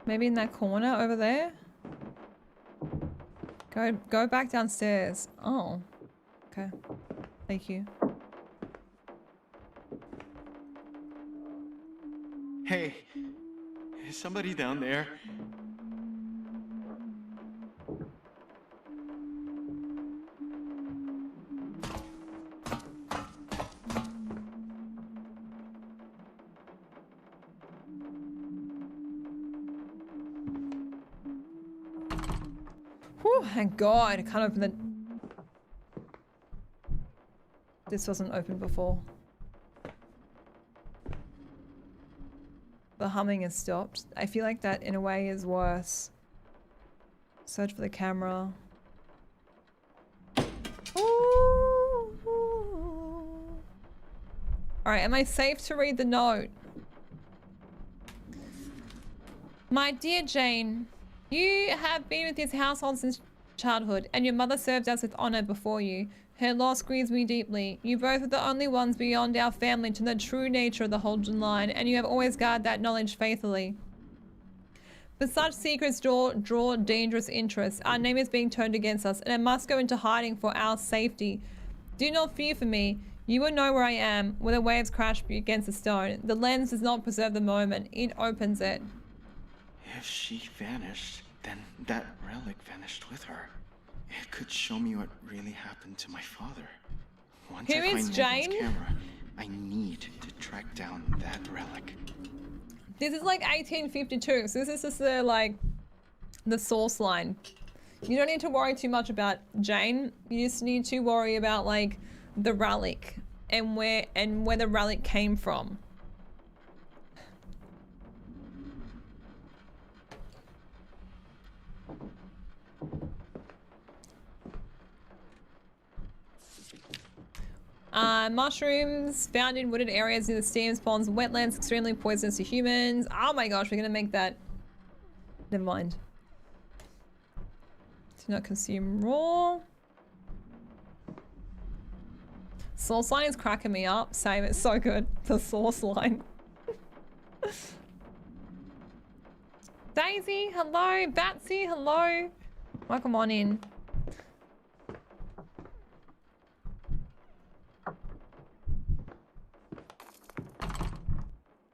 Maybe in that corner over there? Go back downstairs. Oh. Okay. Thank you. Hey, is somebody down there? Whew, thank God. I can't open the... This wasn't open before. The humming has stopped. I feel like that in a way is worse. Search for the camera. Alright, am I safe to read the note? My dear Jane, you have been with this household since childhood, and your mother served us with honor before you. Her loss grieves me deeply. You both are the only ones beyond our family to know the true nature of the Holden line, and you have always guarded that knowledge faithfully. But such secrets draw dangerous interests. Our name is being turned against us, and it must go into hiding for our safety. Do not fear for me. You will know where I am, where the waves crash against the stone. The lens does not preserve the moment. It opens it. If she vanished, then that relic vanished with her. It could show me what really happened to my father. Once Who I find is Megan's Jane? camera, I need to track down that relic. This is like 1852, so this is just the source line. You don't need to worry too much about Jane. You just need to worry about like the relic and where the relic came from. Mushrooms found in wooded areas near the steam ponds, wetlands, extremely poisonous to humans. Oh my gosh, we're gonna make that. Never mind. Do not consume raw. Source line is cracking me up. Same, it's so good. The source line. Daisy, hello. Batsy, hello. Welcome on in.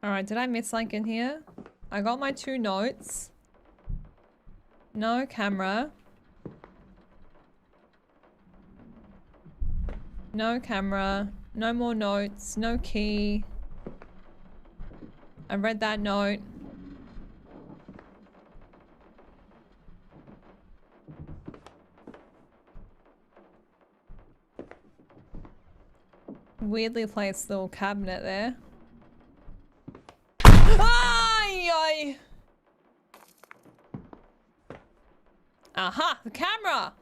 Alright, did I miss like in here? I got my 2 notes. No camera. No camera. No more notes. No key. I read that note. Weirdly placed little cabinet there. Ay! Aha! The camera!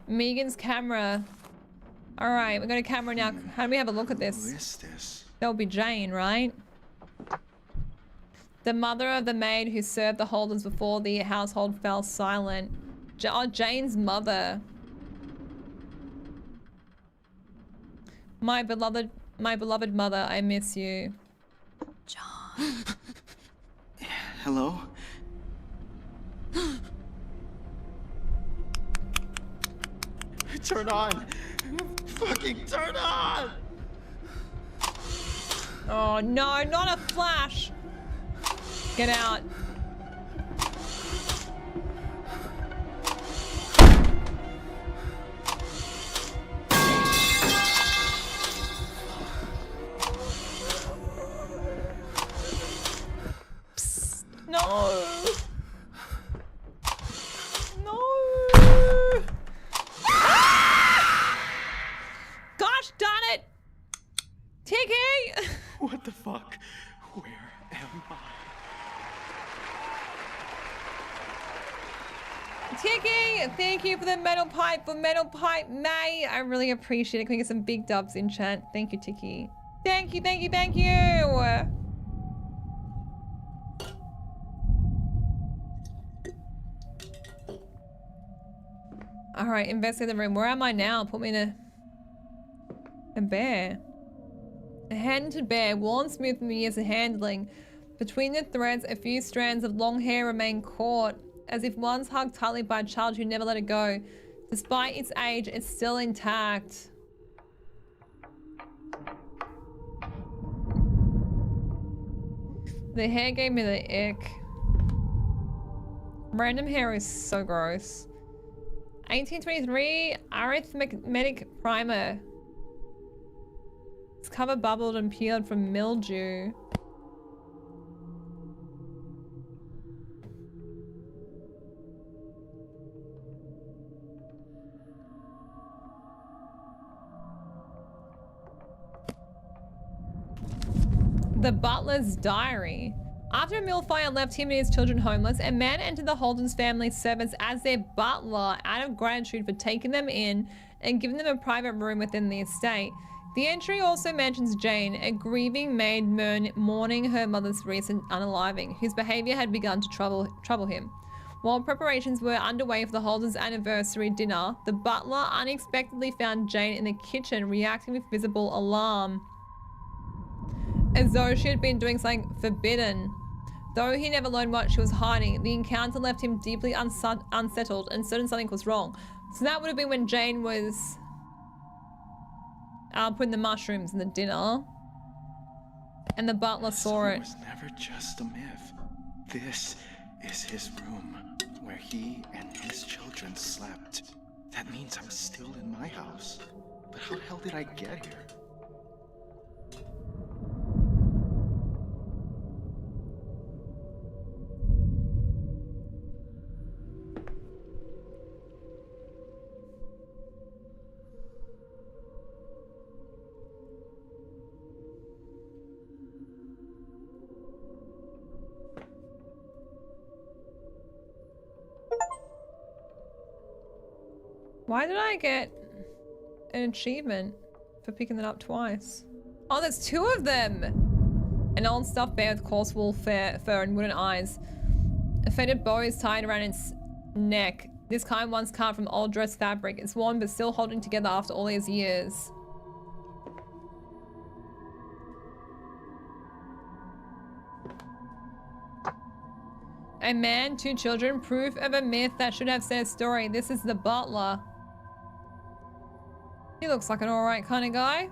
Megan's camera. Alright, we got a camera now. How do we have a look at this? Who is this? That would be Jane, right? The mother of the maid who served the Holdens before the household fell silent. Oh, Jane's mother. My beloved mother, I miss you. John. Hello? Turn on! Fucking turn on! Oh no, not a flash! Get out. Psst, no! No! Ah! Gosh darn it! Tiki! What the fuck? Where am I? Tiki, thank you for the metal pipe for Metal Pipe May. I really appreciate it. Can we get some big dubs in chat? Thank you, Tiki. Thank you, thank you, thank you. All right, investigate the room. Where am I now? Put me in a bear. A hand-knitted bear, worn smooth from years of handling. Between the threads, a few strands of long hair remain caught, as if once hugged tightly by a child who never let it go. Despite its age, it's still intact. The hair gave me the ick. Random hair is so gross. 1823 arithmetic primer. Its cover bubbled and peeled from mildew. The butler's diary. After a mill fire left him and his children homeless, a man entered the Holden's family servants as their butler out of gratitude for taking them in and giving them a private room within the estate. The entry also mentions Jane, a grieving maid mourning her mother's recent unaliving, whose behavior had begun to trouble him. While preparations were underway for the Holden's anniversary dinner, the butler unexpectedly found Jane in the kitchen reacting with visible alarm, as though she had been doing something forbidden. Though he never learned what she was hiding, the encounter left him deeply unsettled and certain something was wrong. So that would have been when Jane was putting the mushrooms in the dinner, and the butler saw it. It was never just a myth. This is his room, where he and his children slept. That means I'm still in my house. But how the hell did I get here? Why did I get an achievement for picking that up twice? Oh, there's two of them! An old stuffed bear with coarse wool fur and wooden eyes. A faded bow is tied around its neck. This kind once carved from old dress fabric. It's worn but still holding together after all these years. A man, two children, proof of a myth that should have said a story. This is the butler. He looks like an alright kind of guy.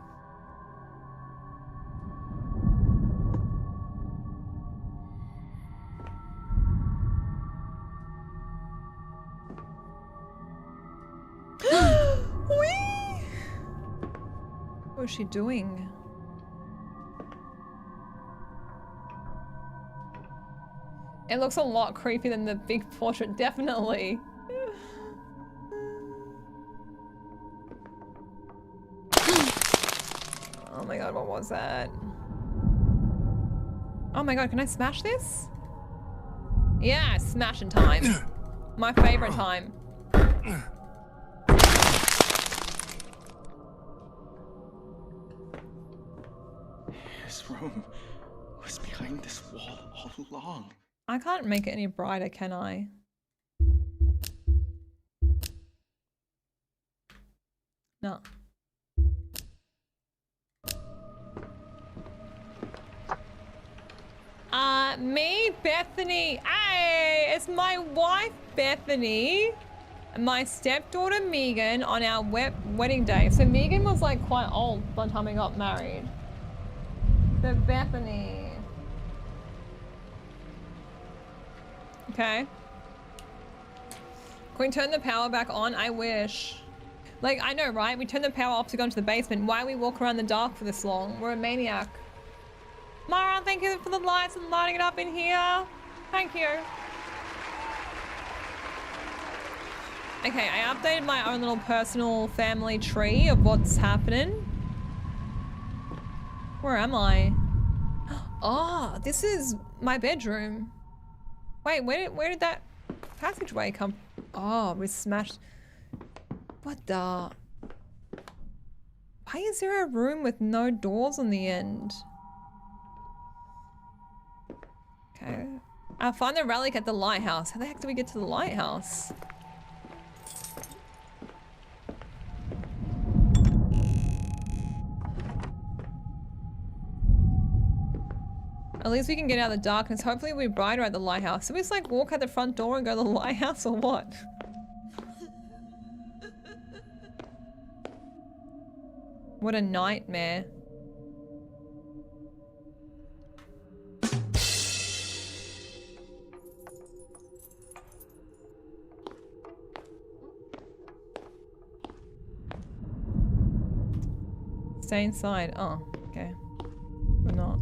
Whee! What is she doing? It looks a lot creepier than the big portrait, definitely. Oh my god, what was that? Oh my god, can I smash this? Yeah, smashing time. My favorite time. His room was behind this wall all along. I can't make it any brighter, can I? No. Me, Bethany. Hey, it's my wife, Bethany. My stepdaughter Megan on our wedding day. So Megan was like quite old by the time we got married. So Bethany. Okay. Can we turn the power back on? I wish. Like, I know, right? We turned the power off to go into the basement. Why we walk around the dark for this long? We're a maniac. Mara, thank you for the lights and lighting it up in here. Thank you. Okay, I updated my own little personal family tree of what's happening. Where am I? Oh, this is my bedroom. Wait, where did that passageway come? Oh, we smashed. What the? Why is there a room with no doors on the end? Okay. I'll find the relic at the lighthouse. How the heck do we get to the lighthouse? At least we can get out of the darkness. Hopefully we're brighter at the lighthouse. So we just like walk out the front door and go to the lighthouse or what? What a nightmare. Stay inside. Oh, okay. Or not.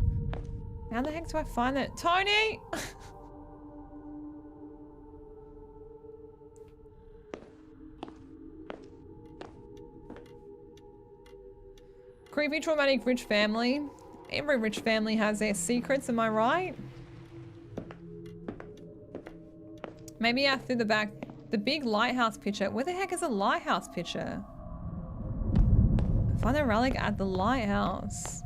How the heck do I find it? Tony! Creepy, traumatic, rich family. Every rich family has their secrets, am I right? Maybe out through the back. The big lighthouse picture. Where the heck is a lighthouse picture? Find the relic at the lighthouse.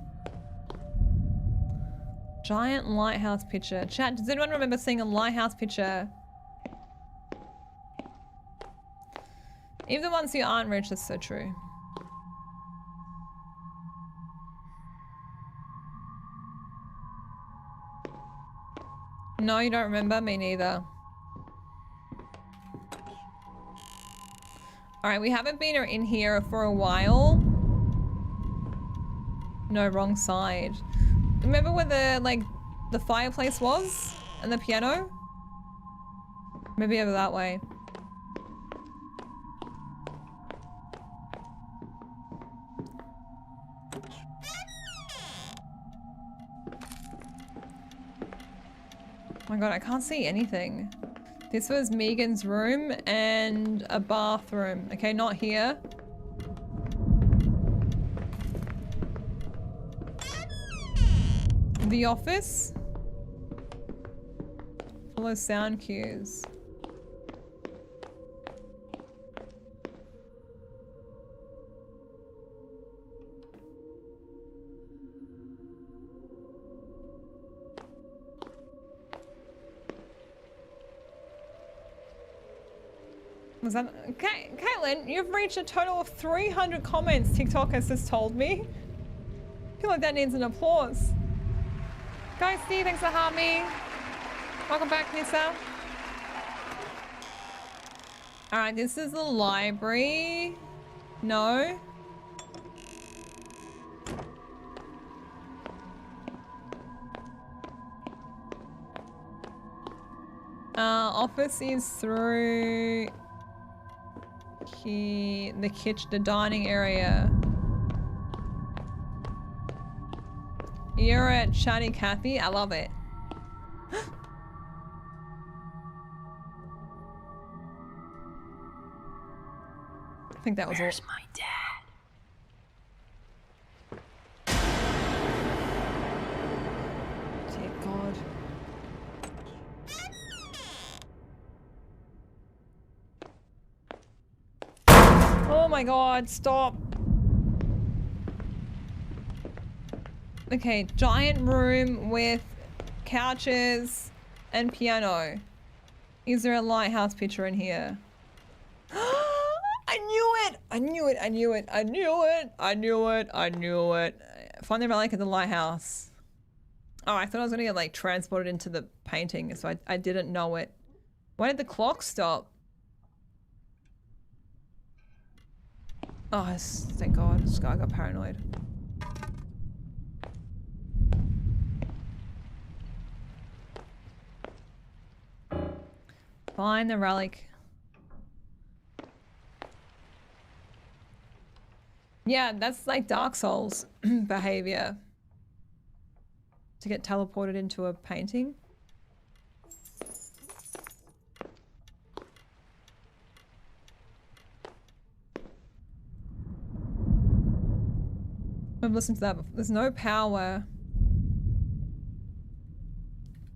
Giant lighthouse picture. Chat, does anyone remember seeing a lighthouse picture? Even the ones who aren't rich, that's so true. No, you don't remember? Me neither. Alright, we haven't been in here for a while. No, wrong side. Remember where the fireplace was? And the piano? Maybe over that way. Oh my god, I can't see anything. This was Megan's room and a bathroom. Okay, not here. The office. Follow sound cues. Was that okay? Caitlin, you've reached a total of 300 comments. TikTok has just told me. I feel like that needs an applause. Guys, Steve, thanks for having me. Welcome back, Nissa. Alright, this is the library. No. Office is through here, the kitchen, the dining area. You're at Chatty Cathy. I love it. I think that was all. Where's my dad? Dear God. Oh my God, stop. Okay, giant room with couches and piano. Is there a lighthouse picture in here? I knew it! I knew it! I knew it! I knew it! I knew it! I knew it! Find the relic at the lighthouse. Oh, I thought I was gonna get like transported into the painting, so I didn't know it. Why did the clock stop? Oh, thank God. This guy got paranoid. Find the relic. Yeah, that's like Dark Souls behavior. To get teleported into a painting. I've listened to that before. There's no power.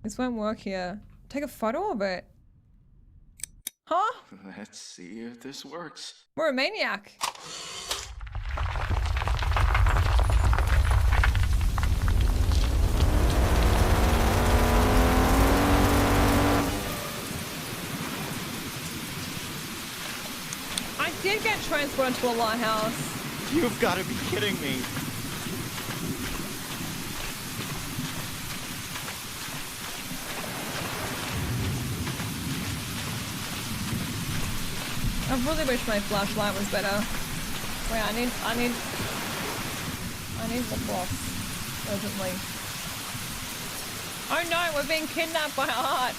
This won't work here. Take a photo of it. Huh? Let's see if this works. We're a maniac. I did get transported to a lighthouse. You've got to be kidding me. I really wish my flashlight was better. Wait, I need lip gloss urgently. Oh no, we're being kidnapped by Art.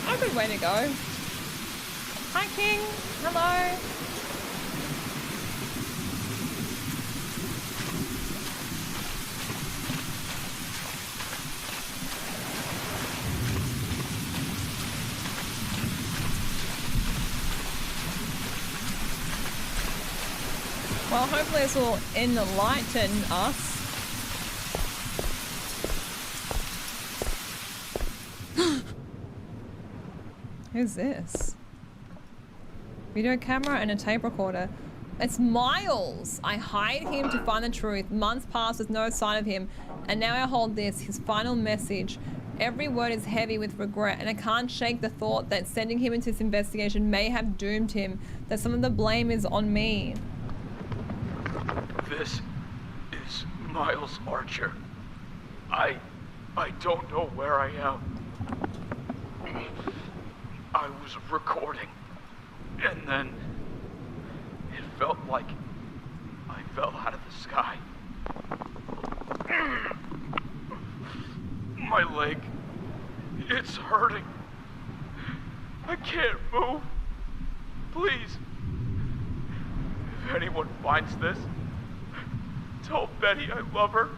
Oh, good way to go. Hi, King. Hello. Well, hopefully this will enlighten us. Who's this? Video camera and a tape recorder. It's Miles! I hired him to find the truth. Months passed with no sign of him. And now I hold this, his final message. Every word is heavy with regret, and I can't shake the thought that sending him into this investigation may have doomed him. That some of the blame is on me. This is Miles Archer. I don't know where I am. I was recording, and then it felt like I fell out of the sky. My leg, it's hurting. I can't move. Please, if anyone finds this, tell Betty I love her.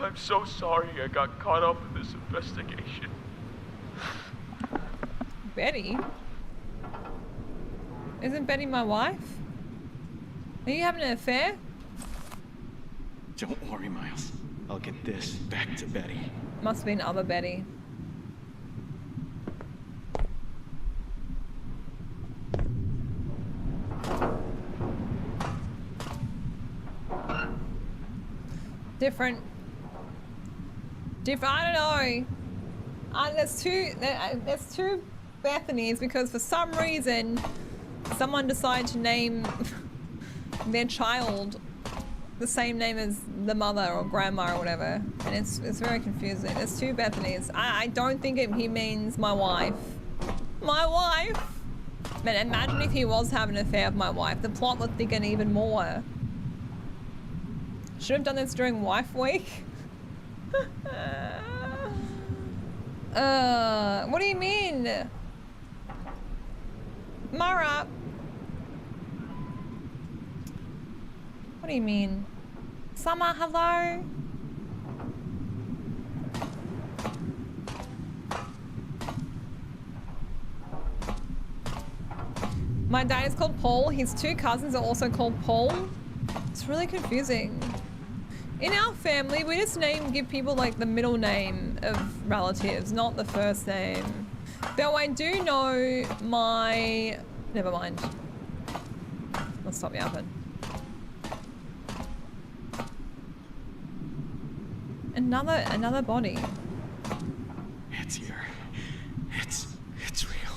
I'm so sorry I got caught up in this investigation. Betty? Isn't Betty my wife? Are you having an affair? Don't worry, Miles. I'll get this back to Betty. Must have been other Betty. Different. I don't know. There's two Bethany's because for some reason someone decided to name their child the same name as the mother or grandma or whatever, and it's very confusing. There's two Bethany's. I don't think he means my wife. My wife. Man, imagine if he was having an affair with my wife. The plot would thicken even more. Should have done this during Wife Week. What do you mean? Mara. What do you mean? Summer, hello? My dad is called Paul. His two cousins are also called Paul. It's really confusing. In our family, we just give people like the middle name of relatives, not the first name. Though I do know my... Never mind. Let's stop yapping. Another body. It's here. It's real.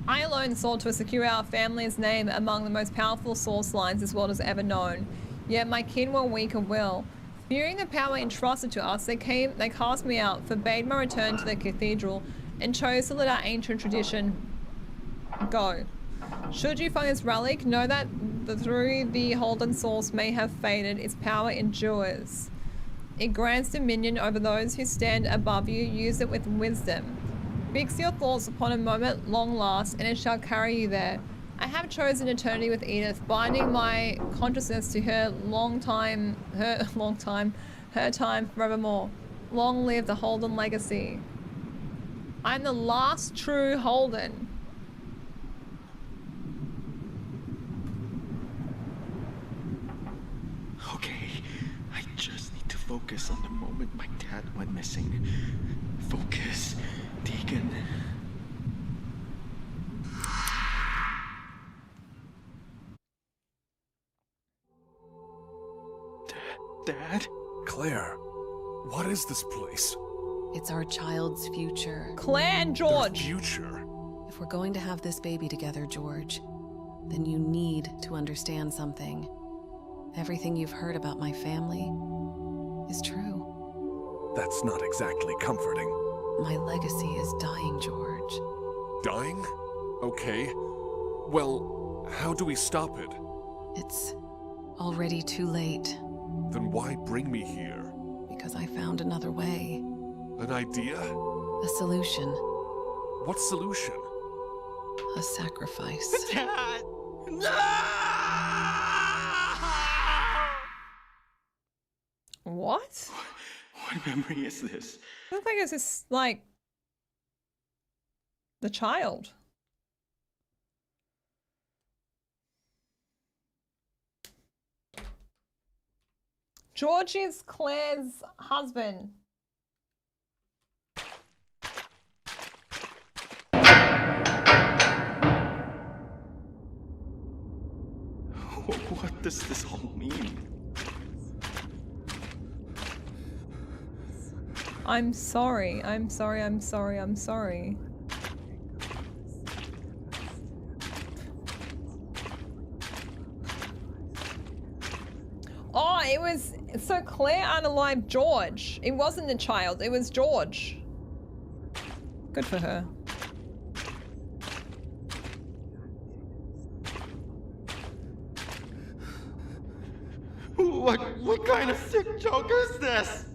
I alone sought to secure our family's name among the most powerful source lines this world has ever known. Yet my kin were weak of will. Fearing the power entrusted to us, they cast me out, forbade my return to the cathedral, and chose to let our ancient tradition go. Should you find this relic, know that through the Holden source may have faded, its power endures. It grants dominion over those who stand above you. Use it with wisdom. Fix your thoughts upon a moment long last, and it shall carry you there. I have chosen eternity with Edith, binding my consciousness to her time forevermore. Long live the Holden legacy. I'm the last true Holden. Okay, I just need to focus on the moment my dad went missing. Focus, Deacon. Dad? Claire, what is this place? It's our child's future. Claire and George. The future? If we're going to have this baby together, George, then you need to understand something. Everything you've heard about my family is true. That's not exactly comforting. My legacy is dying, George. Dying? Okay. Well, how do we stop it? It's already too late. Then why bring me here? Because I found another way. An idea? A solution. What solution? A sacrifice. Dad! No! What? What memory is this? I don't think it's just like the child. George is Claire's husband. What does this all mean? I'm sorry. I'm sorry. I'm sorry. I'm sorry. Oh, it was... So Claire unalived George. It wasn't the child. It was George. Good for her. What kind of sick joke is this?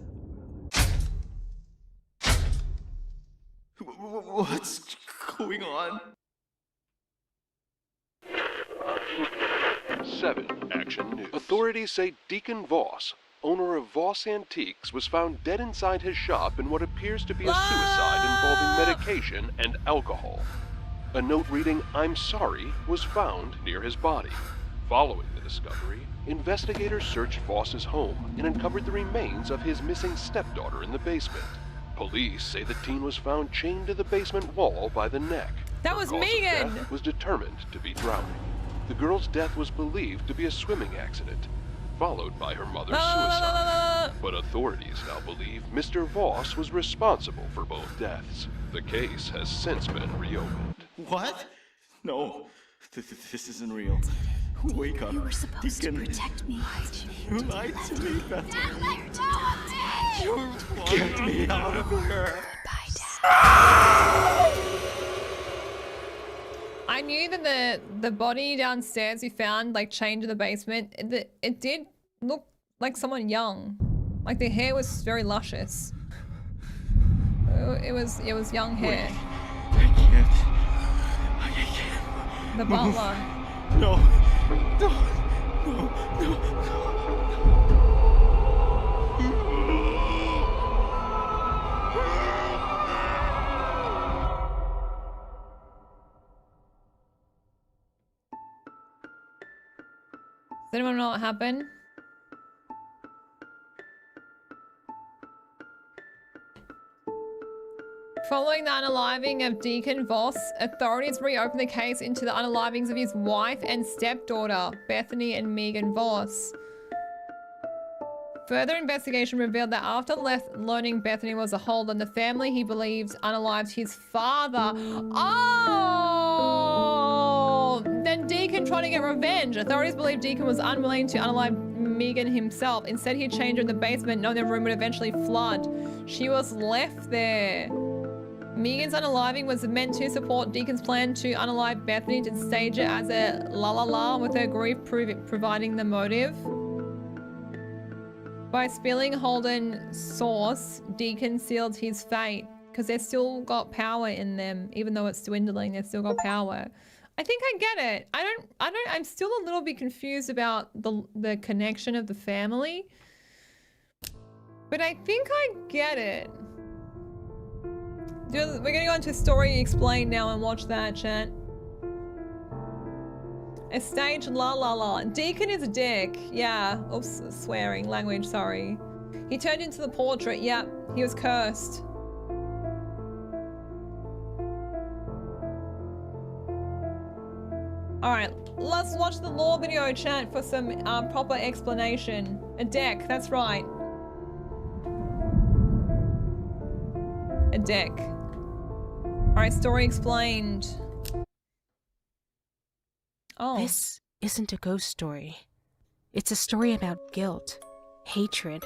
What's going on? 7 Action News. Authorities say Deacon Voss, owner of Voss Antiques, was found dead inside his shop in what appears to be a suicide involving medication and alcohol. A note reading, "I'm sorry," was found near his body. Following the discovery, investigators searched Voss's home and uncovered the remains of his missing stepdaughter in the basement. Police say the teen was found chained to the basement wall by the neck. That was Megan! Death was determined to be drowning. The girl's death was believed to be a swimming accident, followed by her mother's suicide. But authorities now believe Mr. Voss was responsible for both deaths. The case has since been reopened. What? No, this isn't real. Wake up, You were supposed Deacon. to protect me. You lied to me, Beth. Dad, You get me out of here. Goodbye, Dad. I knew that the body downstairs we found, like, chained to the basement, it did look like someone young. Like, the hair was very luscious. It was young hair. Wait, I can't. The butler. No. No. No. Does anyone know what happened? Following the unaliving of Deacon Voss, authorities reopened the case into the unalivings of his wife and stepdaughter, Bethany and Megan Voss. Further investigation revealed that after learning Bethany was a Holden, the family he believed unalived his father. Oh! Then Deacon tried to get revenge. Authorities believe Deacon was unwilling to unalive Megan himself. Instead, he changed her in the basement, knowing the room would eventually flood. She was left there. Megan's unaliving was meant to support Deacon's plan to unalive Bethany, to stage it as a la-la-la, with her grief providing the motive. By spilling Holden's source, Deacon sealed his fate, because they've still got power in them. Even though it's dwindling, they've still got power. I think I get it. I'm still a little bit confused about the connection of the family. But I think I get it. We're gonna go into Story Explained now and watch that, chat. A stage la la la. Deacon is a dick. Yeah. Oops, swearing language, sorry. He turned into the portrait. Yep, he was cursed. Alright, let's watch the lore video, chat, for some proper explanation. A deck, that's right. A deck. Alright, Story Explained. Oh. This isn't a ghost story. It's a story about guilt, hatred,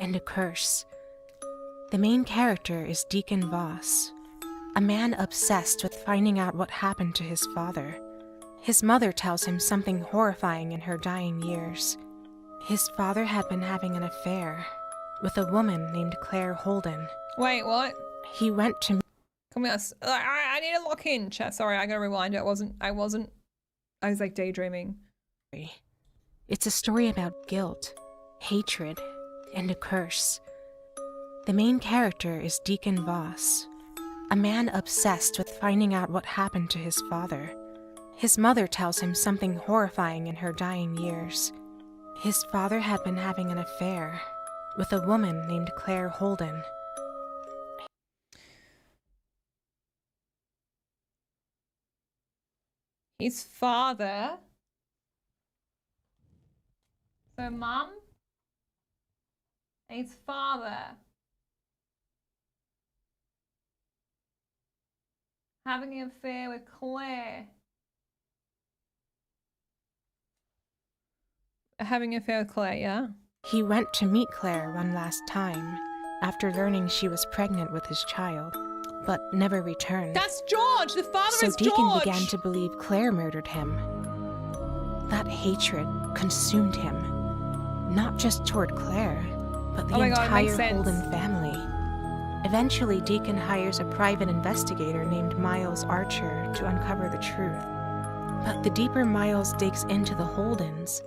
and a curse. The main character is Deacon Voss, a man obsessed with finding out what happened to his father. His mother tells him something horrifying in her dying years. His father had been having an affair with a woman named Claire Holden. Wait, what? He went to... Come here. I need to lock in, chat. Sorry, I gotta rewind it. I was like daydreaming. It's a story about guilt, hatred, and a curse. The main character is Deacon Voss, a man obsessed with finding out what happened to his father. His mother tells him something horrifying in her dying years. His father had been having an affair with a woman named Claire Holden. His father. So mum. His father. Having an affair with Claire. Having an affair with Claire, yeah? He went to meet Claire one last time after learning she was pregnant with his child, but never returned. That's George! The father so is Deacon George! began to believe Claire murdered him. That hatred consumed him, not just toward Claire, but the entire Holden family. Eventually, Deacon hires a private investigator named Miles Archer to uncover the truth. But the deeper Miles digs into the Holdens,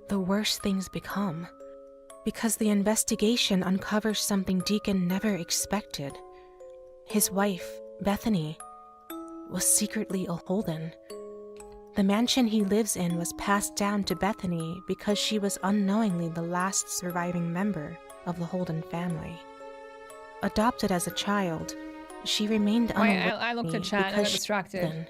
the worse things become. Because the investigation uncovers something Deacon never expected. His wife, Bethany, was secretly a Holden. The mansion he lives in was passed down to Bethany because she was unknowingly the last surviving member of the Holden family. Adopted as a child, she remained unaware. I looked at chat, I got distracted.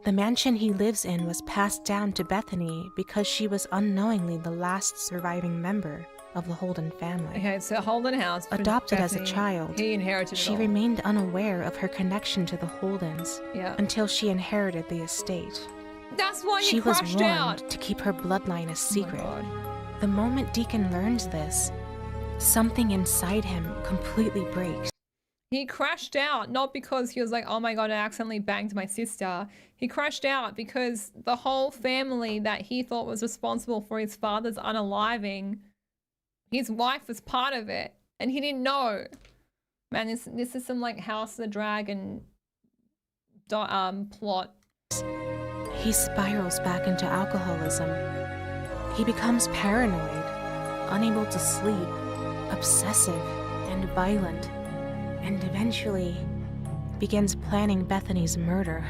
The mansion he lives in was passed down to Bethany because she was unknowingly the last surviving member of the Holden family. Okay, it's a Holden house. Adopted as a child, he inherited she remained unaware of her connection to the Holdens until she inherited the estate. That's why she was warned to keep her bloodline a secret. Oh the moment Deacon learns this, something inside him completely breaks. He crashed out, not because he was like, oh my god, I accidentally banged my sister. He crashed out because the whole family that he thought was responsible for his father's unaliving, his wife was part of it, and he didn't know. Man, this is some like House of the Dragon plot. He spirals back into alcoholism. He becomes paranoid, unable to sleep, obsessive, and violent. And eventually begins planning Bethany's murder.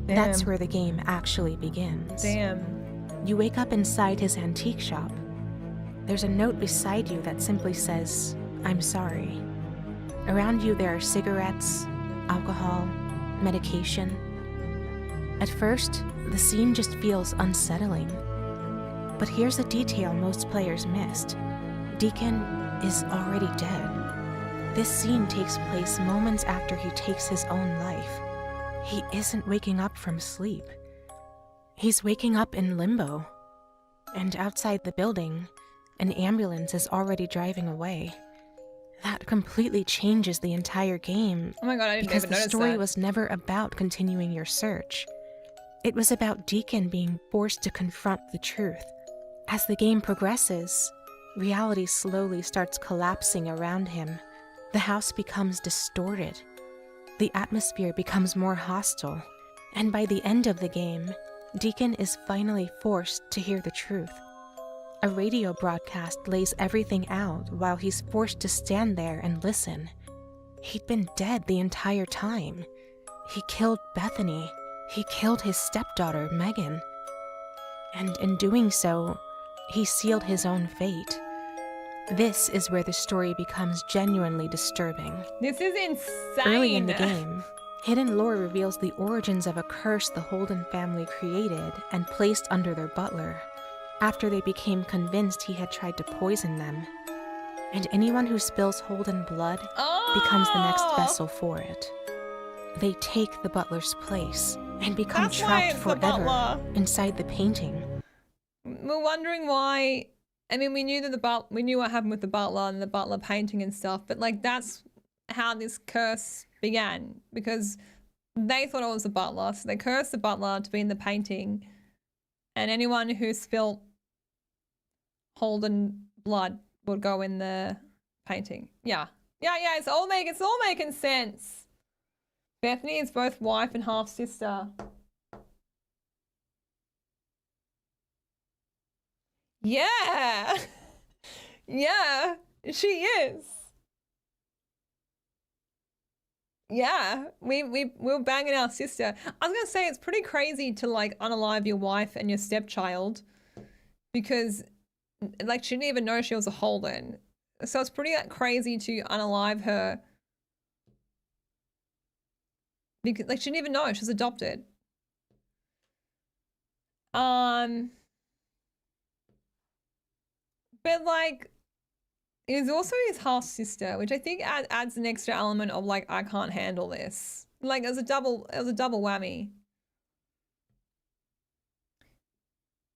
Damn. That's where the game actually begins. Damn. You wake up inside his antique shop. There's a note beside you that simply says, "I'm sorry." Around you there are cigarettes, alcohol, medication. At first, the scene just feels unsettling. But here's a detail most players missed. Deacon is already dead. This scene takes place moments after he takes his own life. He isn't waking up from sleep. He's waking up in limbo. And outside the building, an ambulance is already driving away. That completely changes the entire game. Oh my god, I didn't because even the notice story that. was never about continuing your search. It was about Deacon being forced to confront the truth. As the game progresses, reality slowly starts collapsing around him. The house becomes distorted. The atmosphere becomes more hostile. And by the end of the game, Deacon is finally forced to hear the truth. A radio broadcast lays everything out while he's forced to stand there and listen. He'd been dead the entire time. He killed Bethany. He killed his stepdaughter, Megan. And in doing so, he sealed his own fate. This is where the story becomes genuinely disturbing. This is insane. Early in the game, hidden lore reveals the origins of a curse the Holden family created and placed under their butler, after they became convinced he had tried to poison them. And anyone who spills Holden blood becomes the next vessel for it. They take the butler's place and become That's why trapped it's the forever butler. inside the painting. We're wondering why. I mean, we knew that we knew what happened with the butler and the butler painting and stuff, but like that's how this curse began, because they thought it was the butler, so they cursed the butler to be in the painting, and anyone who spilt Holden blood would go in the painting. Yeah, it's all making sense. Bethany is both wife and half sister. Yeah. Yeah, she is. Yeah, we were banging our sister. I was gonna say it's pretty crazy to like unalive your wife and your stepchild, because like she didn't even know she was a Holden. So it's pretty crazy to unalive her, because like she didn't even know she was adopted. But like, it was also his half sister, which I think adds an extra element of like, I can't handle this. Like, it was a double whammy.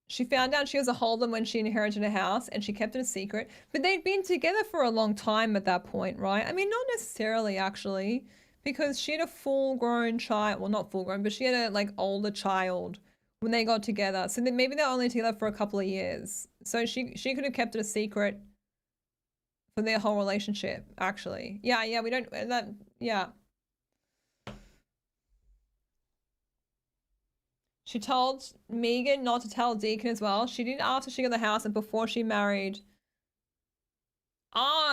She found out she was a Holden when she inherited a house, and she kept it a secret. But they'd been together for a long time at that point, right? I mean, not necessarily actually, because she had a full-grown child. Well, not full-grown, but she had a like older child when they got together. So then maybe they're only together for a couple of years. So she could have kept it a secret for their whole relationship, actually. Yeah, we don't, yeah. She told Megan not to tell Deacon as well. She did after she got the house and before she married.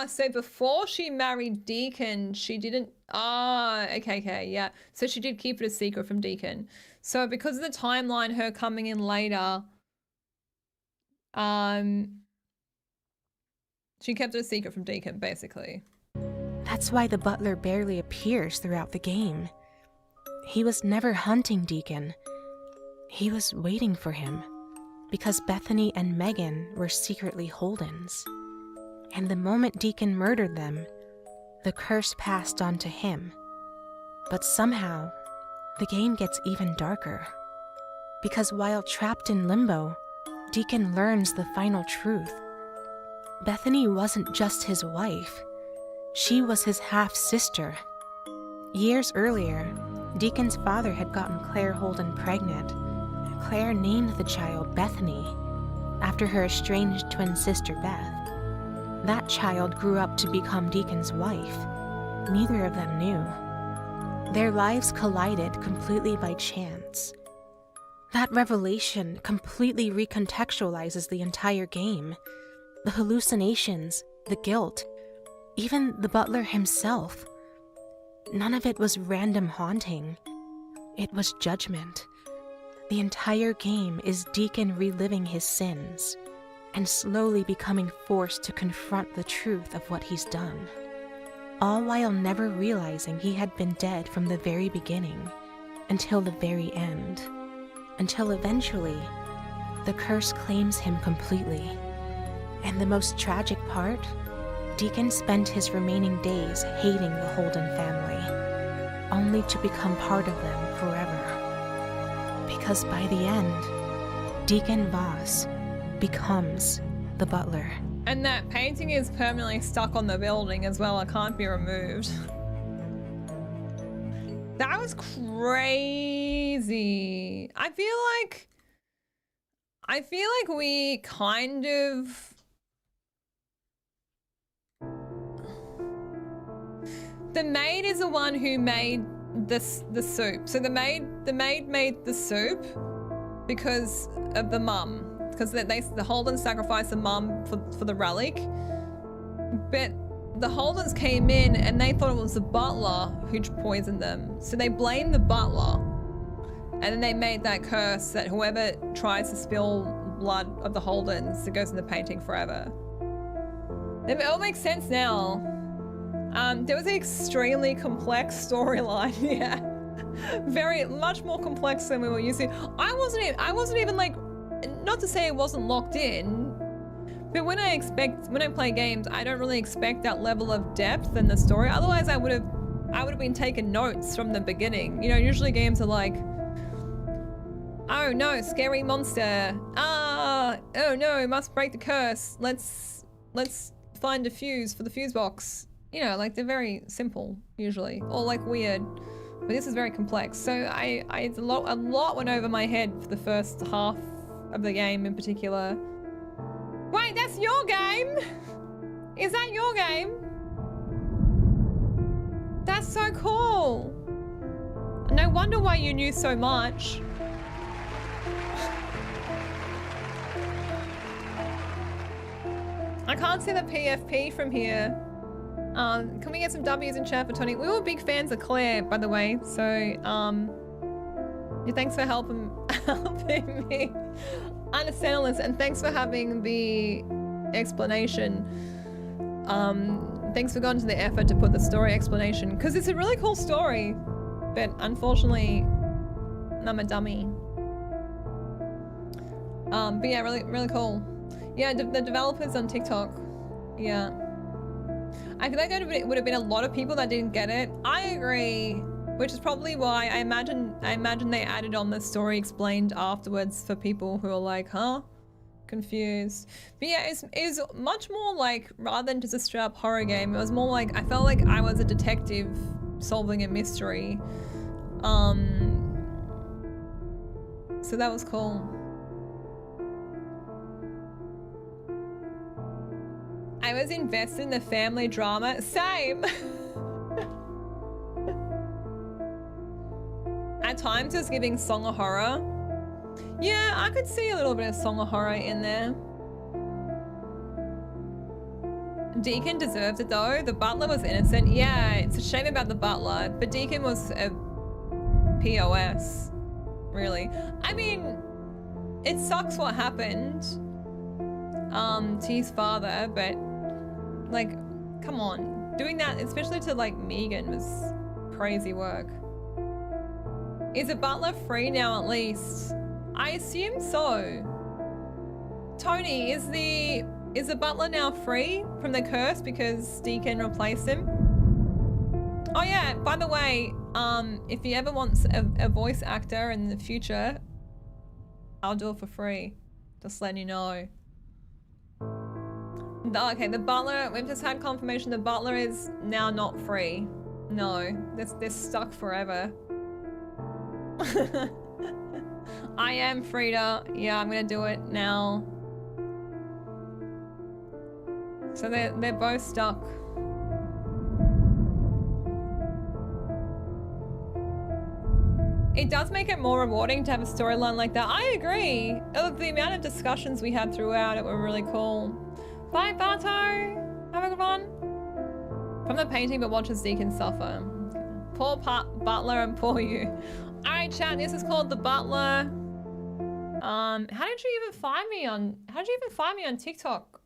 So before she married Deacon, she didn't, okay, yeah. So she did keep it a secret from Deacon. So because of the timeline, her coming in later, she kept it a secret from Deacon, basically. That's why the butler barely appears throughout the game. He was never hunting Deacon. He was waiting for him, because Bethany and Megan were secretly Holdens. And the moment Deacon murdered them, the curse passed on to him. But somehow, the game gets even darker. Because while trapped in limbo, Deacon learns the final truth. Bethany wasn't just his wife. She was his half-sister. Years earlier, Deacon's father had gotten Claire Holden pregnant. Claire named the child Bethany, after her estranged twin sister Beth. That child grew up to become Deacon's wife. Neither of them knew. Their lives collided completely by chance. That revelation completely recontextualizes the entire game. The hallucinations, the guilt, even the butler himself. None of it was random haunting. It was judgment. The entire game is Deacon reliving his sins and slowly becoming forced to confront the truth of what he's done, all while never realizing he had been dead from the very beginning until the very end, until eventually the curse claims him completely. And the most tragic part, Deacon spent his remaining days hating the Holden family, only to become part of them forever. Because by the end, Deacon Voss becomes the butler. And that painting is permanently stuck on the building as well. It can't be removed. That was crazy. I feel like we kind of... The maid is the one who made the soup. So the maid made the soup because of the mum. Because the Holdens sacrificed the mum for the relic. But the Holdens came in and they thought it was the butler who poisoned them. So they blamed the butler. And then they made that curse that whoever tries to spill blood of the Holdens, it goes in the painting forever. It all makes sense now. There was an extremely complex storyline, yeah. Much more complex than we were used to. I wasn't even like, not to say it wasn't locked in, but when I play games, I don't really expect that level of depth in the story. Otherwise, I would have been taking notes from the beginning. You know, usually games are like, oh no, scary monster. Oh no, must break the curse. Let's find a fuse for the fuse box. You know, like they're very simple usually, or like weird. But this is very complex. So a lot went over my head for the first half of the game in particular. Wait, that's your game? Is that your game? That's so cool. No wonder why you knew so much. I can't see the PFP from here. Can we get some W's in chat for Tony? We were big fans of Claire, by the way. So, yeah, thanks for helping me understand all this, and thanks for having the explanation. Thanks for going to the effort to put the story explanation, because it's a really cool story, but unfortunately, I'm a dummy. But yeah, really cool. Yeah, the developers on TikTok. Yeah. I feel like there would have been a lot of people that didn't get it. I agree, which is probably why I imagine they added on the story explained afterwards for people who are like, huh? Confused. But yeah, it's much more like, rather than just a straight up horror game, it was more like, I felt like I was a detective solving a mystery. So that was cool. I was invested in the family drama. Same. At times it was giving Song of Horror. Yeah, I could see a little bit of Song of Horror in there. Deacon deserved it though. The butler was innocent. Yeah, it's a shame about the butler, but Deacon was a POS, really. I mean, it sucks what happened to his father, but like, come on. Doing that, especially to like Megan, was crazy work. Is the butler free now at least? I assume so. Tony, is the butler now free from the curse because Deacon replaced him? Oh yeah, by the way, if he ever wants a voice actor in the future, I'll do it for free. Just letting you know. Okay, the butler, we've just had confirmation the butler is now not free. No, they're stuck forever. I am Frida. Yeah, I'm gonna do it now. So they're both stuck. It does make it more rewarding to have a storyline like that. I agree. The amount of discussions we had throughout it were really cool. Bye, Barto. Have a good one. From the painting, but watches Deacon suffer. Poor butler and poor you. All right, chat. This is called The Butler. How did you even find me on? How did you even find me on TikTok?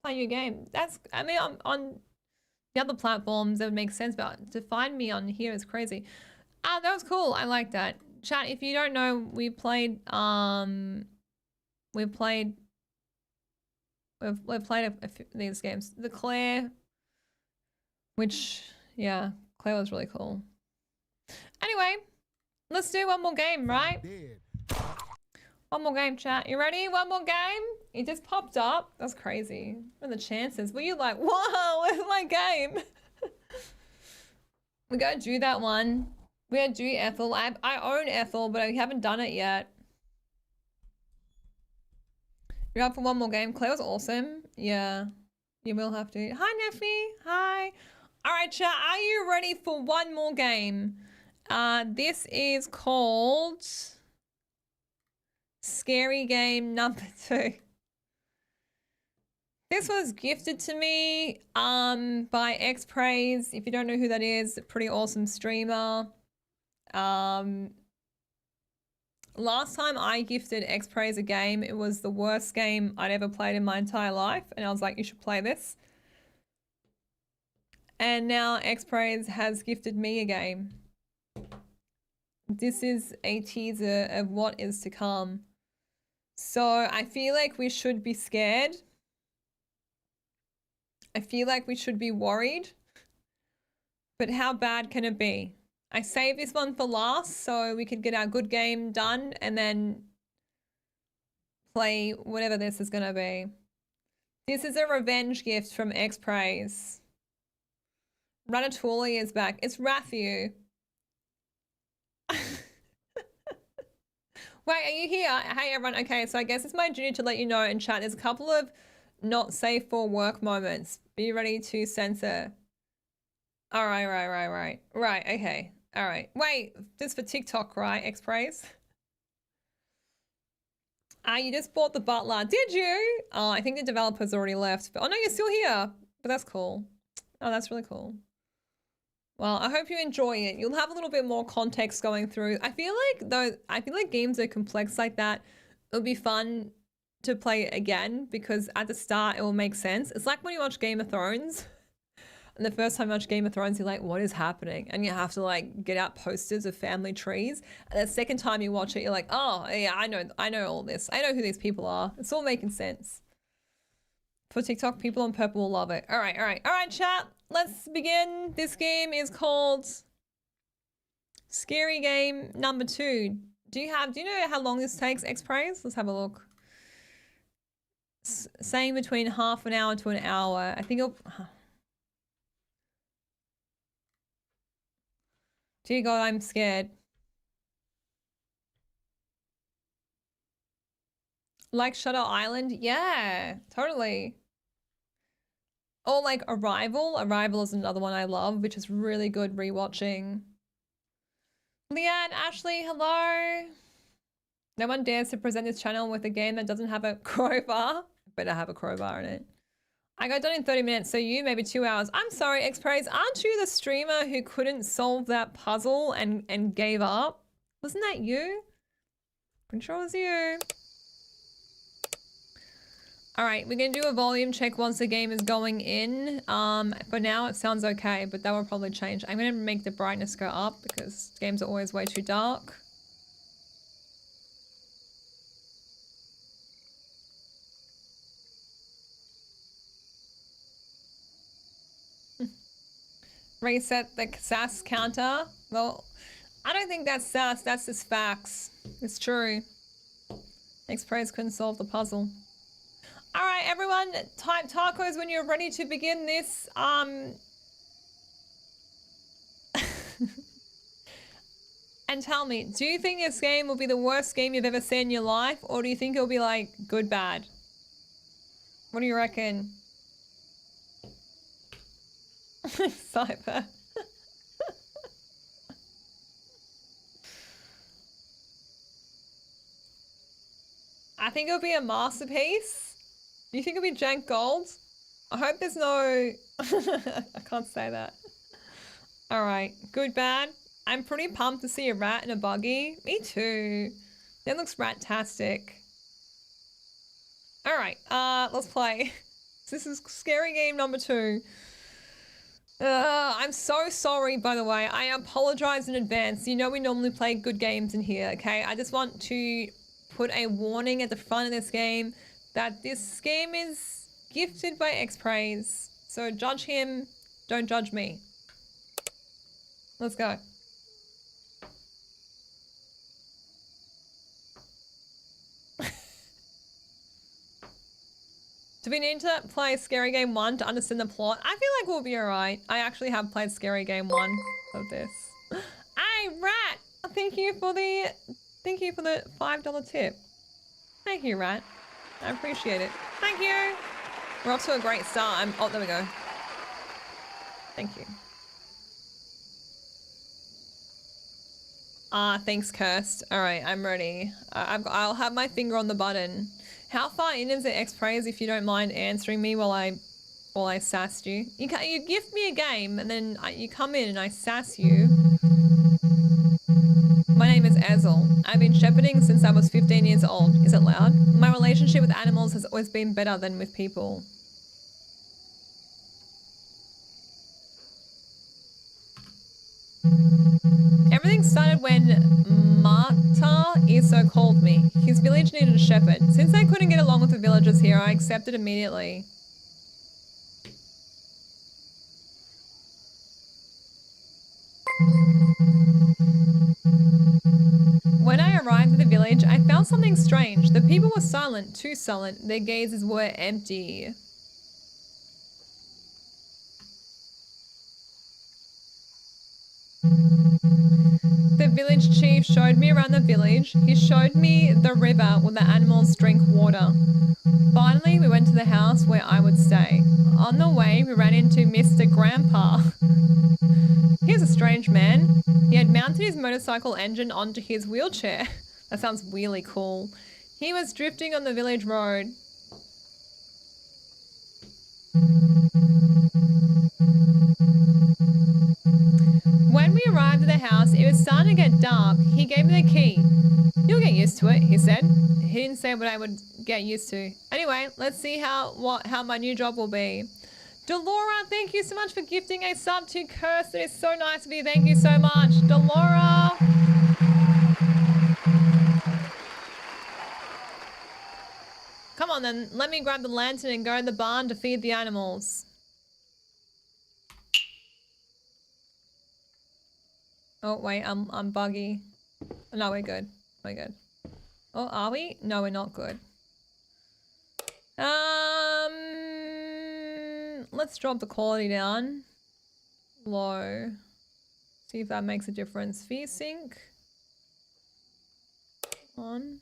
Playing your game. That's. I mean, on the other platforms that would make sense, but to find me on here is crazy. That was cool. I like that. Chat. If you don't know, we played. We've played a few of these games. The Claire, which, yeah, Claire was really cool. Anyway, let's do one more game, right? One more game, chat. You ready? One more game? It just popped up. That's crazy. What are the chances? Were you like, whoa, where's my game? We gotta do that one. We gotta do Ethel. I own Ethel, but I haven't done it yet. You're up for one more game. Claire was awesome. Yeah, you will have to. Hi, Neffy. Hi. All right, chat. Are you ready for one more game? This is called Scary Game number 2. This was gifted to me by Xpraise. If you don't know who that is, pretty awesome streamer. Last time I gifted Xpraise a game, it was the worst game I'd ever played in my entire life. And I was like, you should play this. And now Xpraise has gifted me a game. This is a teaser of what is to come. So I feel like we should be scared. I feel like we should be worried. But how bad can it be? I saved this one for last so we could get our good game done and then play whatever this is going to be. This is a revenge gift from Xpraise. Ratatouille is back. It's Rathu. Wait, are you here? Hey, everyone. Okay, so I guess it's my duty to let you know in chat. There's a couple of not safe for work moments. Be ready to censor. All right. Right, okay. All right. Wait, this is for TikTok, right? Xpraise? You just bought the Butler. Did you? Oh, I think the developer's already left. But, oh, no, you're still here. But that's cool. Oh, that's really cool. Well, I hope you enjoy it. You'll have a little bit more context going through. I feel like games are complex like that. It'll be fun to play again because at the start it will make sense. It's like when you watch Game of Thrones. And the first time you watch Game of Thrones, you're like, what is happening? And you have to like get out posters of family trees. And the second time you watch it, you're like, oh yeah, I know all this. I know who these people are. It's all making sense. For TikTok, people on purple will love it. All right, chat. Let's begin. This game is called Scary Game number 2. Do you know how long this takes, Xpraise? Let's have a look. Saying between half an hour to an hour. I think it'll... Dear God, I'm scared. Like Shutter Island? Yeah, totally. Or like Arrival. Arrival is another one I love, which is really good rewatching. Leanne, Ashley, hello. No one dares to present this channel with a game that doesn't have a crowbar. Better have a crowbar in it. I got done in 30 minutes, so you maybe 2 hours. I'm sorry, Xpraise. Aren't you the streamer who couldn't solve that puzzle and gave up? Wasn't that you? Pretty sure it was you. All right, we're gonna do a volume check once the game is going in. For now, it sounds okay, but that will probably change. I'm gonna make the brightness go up because games are always way too dark. Reset the sass counter. Well, I don't think that's sass, that's just facts. It's true. Xpraise couldn't solve the puzzle. All right, everyone, type tacos when you're ready to begin this. And tell me, do you think this game will be the worst game you've ever seen in your life, or do you think it'll be like good, bad? What do you reckon? Cypher. I think it'll be a masterpiece. Do you think it'll be jank gold? I hope there's no... I can't say that. Alright, good, bad. I'm pretty pumped to see a rat in a buggy. Me too. That looks rat-tastic. Alright, let's play. This is Scary Game number 2. I'm so sorry, by the way. I apologize in advance. You know we normally play good games in here, okay? I just want to put a warning at the front of this game that this game is gifted by Xpraise. So judge him, don't judge me. Let's go. Do we need to play Scary Game 1 to understand the plot? I feel like we'll be alright. I actually have played Scary Game 1 of this. Hey, Rat! Thank you for the $5 tip. Thank you, Rat. I appreciate it. Thank you! We're off to a great start. Oh, there we go. Thank you. Thanks, Cursed. Alright, I'm ready. I'll have my finger on the button. How far in is the X-Praise if you don't mind answering me while I sassed you? You gift me a game and then you come in and I sass you. My name is Azel. I've been shepherding since I was 15 years old. Is it loud? My relationship with animals has always been better than with people. Everything started when Marta Iso called me. His village needed a shepherd. Since I couldn't get along with the villagers here, I accepted immediately. When I arrived at the village, I found something strange. The people were silent, too silent. Their gazes were empty. The village chief showed me around the village. He showed me the river where the animals drink water. Finally, we went to the house where I would stay. On the way, we ran into Mr. Grandpa. He was a strange man. He had mounted his motorcycle engine onto his wheelchair. That sounds really cool. He was drifting on the village road. When we arrived at the house, it was starting to get dark. He gave me the key. You'll get used to it, he said. He didn't say what I would get used to. Anyway, let's see how my new job will be. Delora, thank you so much for gifting a sub to Curse. It is so nice of you. Thank you so much. Delora. Come on then, let me grab the lantern and go to the barn to feed the animals. Oh wait, I'm buggy. No, we're good. We're good. Oh, are we? No, we're not good. Let's drop the quality down. Low. See if that makes a difference. VSync. On.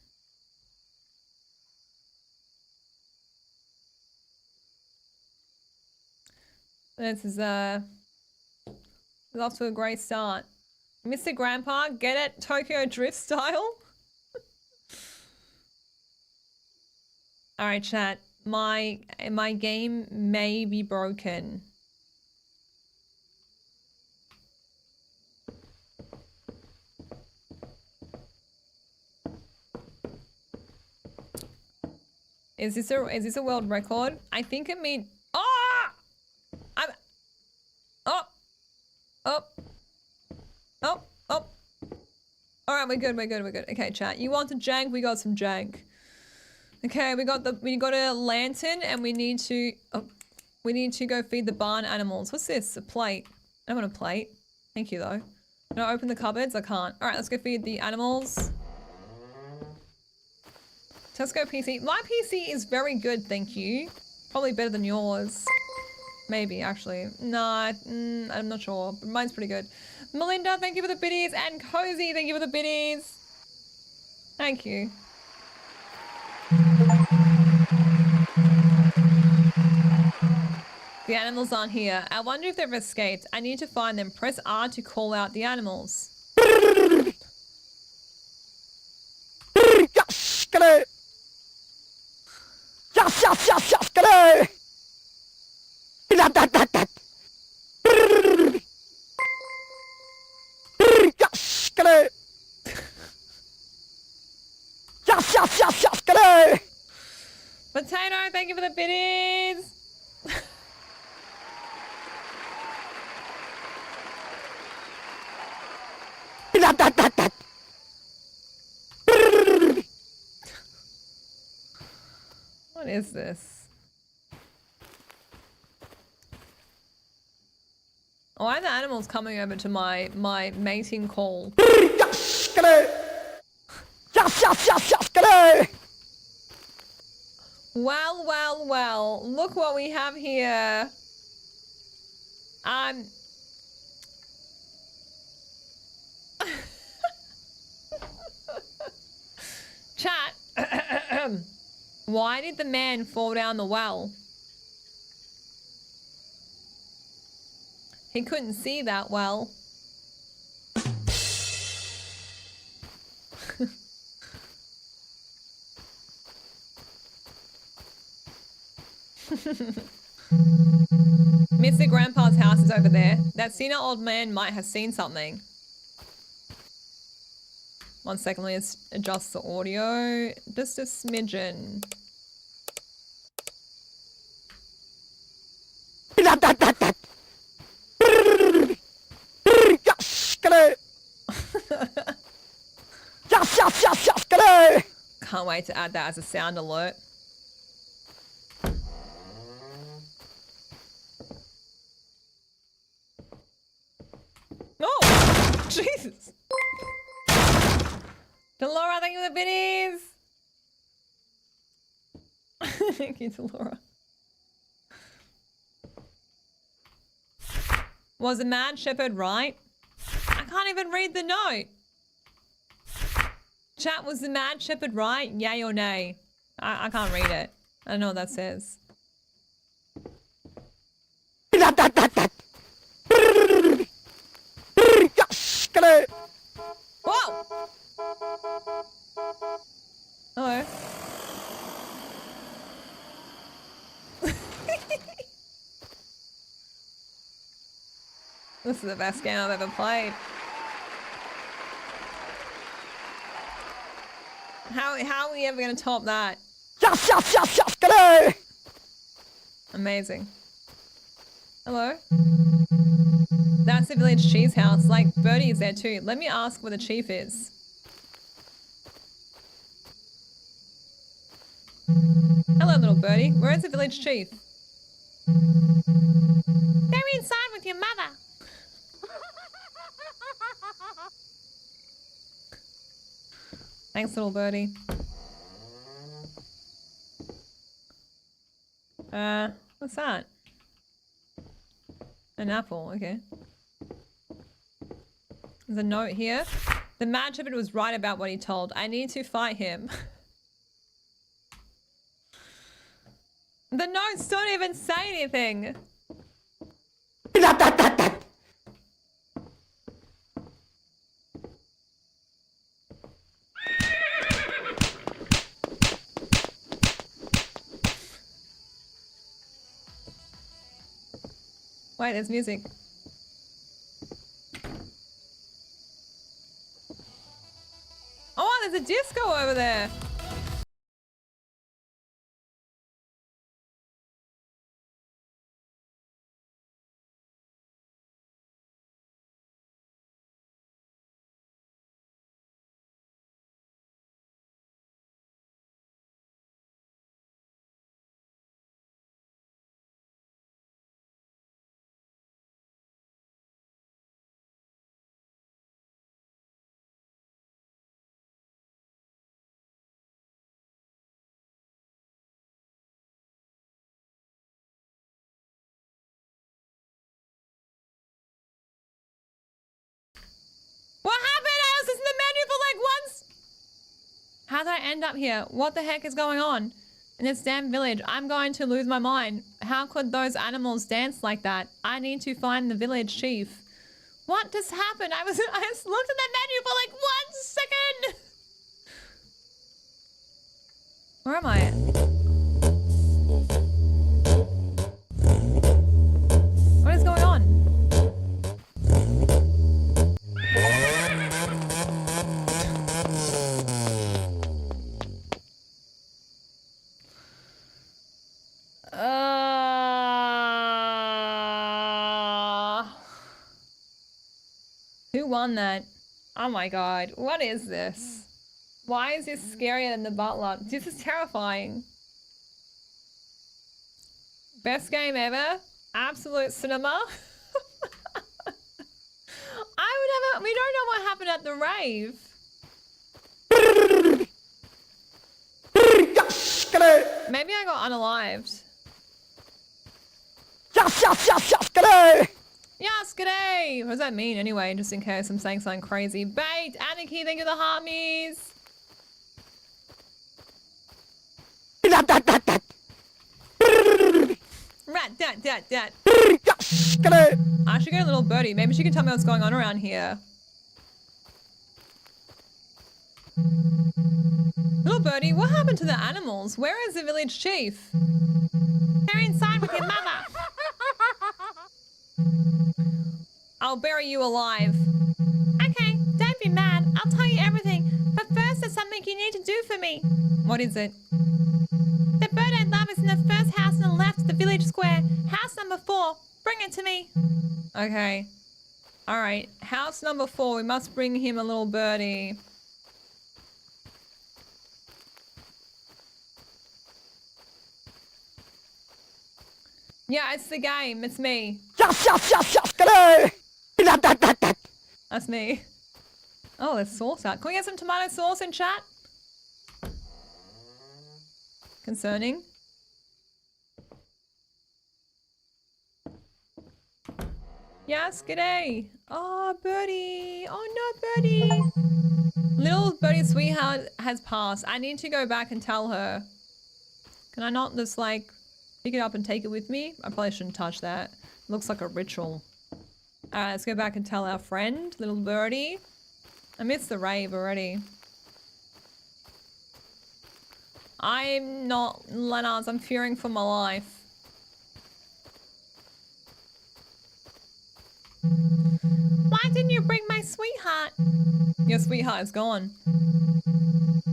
This is off to a great start. Mr. Grandpa, get it? Tokyo Drift style? Alright, chat. My game may be broken. Is this a world record? I think it means Alright, we're good. Okay, chat. You wanted jank, we got some jank. Okay, we got a lantern and we need to go feed the barn animals. What's this? A plate. I don't want a plate. Thank you though. Can I open the cupboards? I can't. Alright, let's go feed the animals. Tesco PC. My PC is very good, thank you. Probably better than yours. Maybe, actually. Nah, I'm not sure. But mine's pretty good. Melinda, thank you for the biddies. And Cozy, thank you for the biddies. Thank you. The animals aren't here. I wonder if they've escaped. I need to find them. Press R to call out the animals. Potato, thank you for the biddies. What is this? Why are the animals coming over to my mating call? Well, well, well. Look what we have here. Chat. Why did the man fall down the well? He couldn't see that well. Mr. Grandpa's house is over there. That senile old man might have seen something. 1 second, let's adjust the audio. Just a smidgen. Can't wait to add that as a sound alert. Oh, Jesus. Delora, thank you for the biddies. Thank you, Delora. Was the mad shepherd right? I can't even read the note. Chat, was the mad shepherd right? Yay or nay? I can't read it. I don't know what that says. Whoa! Hello. This is the best game I've ever played. How are we ever gonna top that? Amazing. Hello? That's the village chief's house. Like, Birdie is there too. Let me ask where the chief is. Hello, little birdie. Where is the village chief? They're inside with your mother. Thanks, little birdie. What's that? An apple, okay. There's a note here. The mad shepherd was right about what he told. I need to fight him. The notes don't even say anything. Wait, there's music. Oh, there's a disco over there. What happened? I was in the menu for like once. How did I end up here? What the heck is going on? In this damn village, I'm going to lose my mind. How could those animals dance like that? I need to find the village chief. What just happened? I just looked at the menu for like 1 second. Where am I? What is going on? Who won that? Oh my god, what is this? Why is this scarier than the Butler? This is terrifying. Best game ever. Absolute cinema. We don't know what happened at the rave. Maybe I got unalived. Yes, g'day! What does that mean anyway, just in case I'm saying something crazy? Bait! Anarchy, thank you for the heartmies! Rat, dat, dat, dat. I should get a little birdie. Maybe she can tell me what's going on around here. Little birdie, what happened to the animals? Where is the village chief? They're inside with your mother. I'll bury you alive. Okay, don't be mad. I'll tell you everything. But first there's something you need to do for me. What is it? The bird I love is in the first house on the left of the village square. House number 4. Bring it to me. Okay. Alright. House number 4. We must bring him a little birdie. Yeah, it's the game. It's me. That's me. Oh, there's sauce out. Can we get some tomato sauce in chat? Concerning. Yes, g'day. Oh, birdie. Oh, no, birdie. Little birdie sweetheart has passed. I need to go back and tell her. Can I not just, like, pick it up and take it with me? I probably shouldn't touch that. It looks like a ritual. Alright, let's go back and tell our friend, little birdie. I missed the rave already. I'm not Lennart's. I'm fearing for my life. Why didn't you bring my sweetheart? Your sweetheart is gone.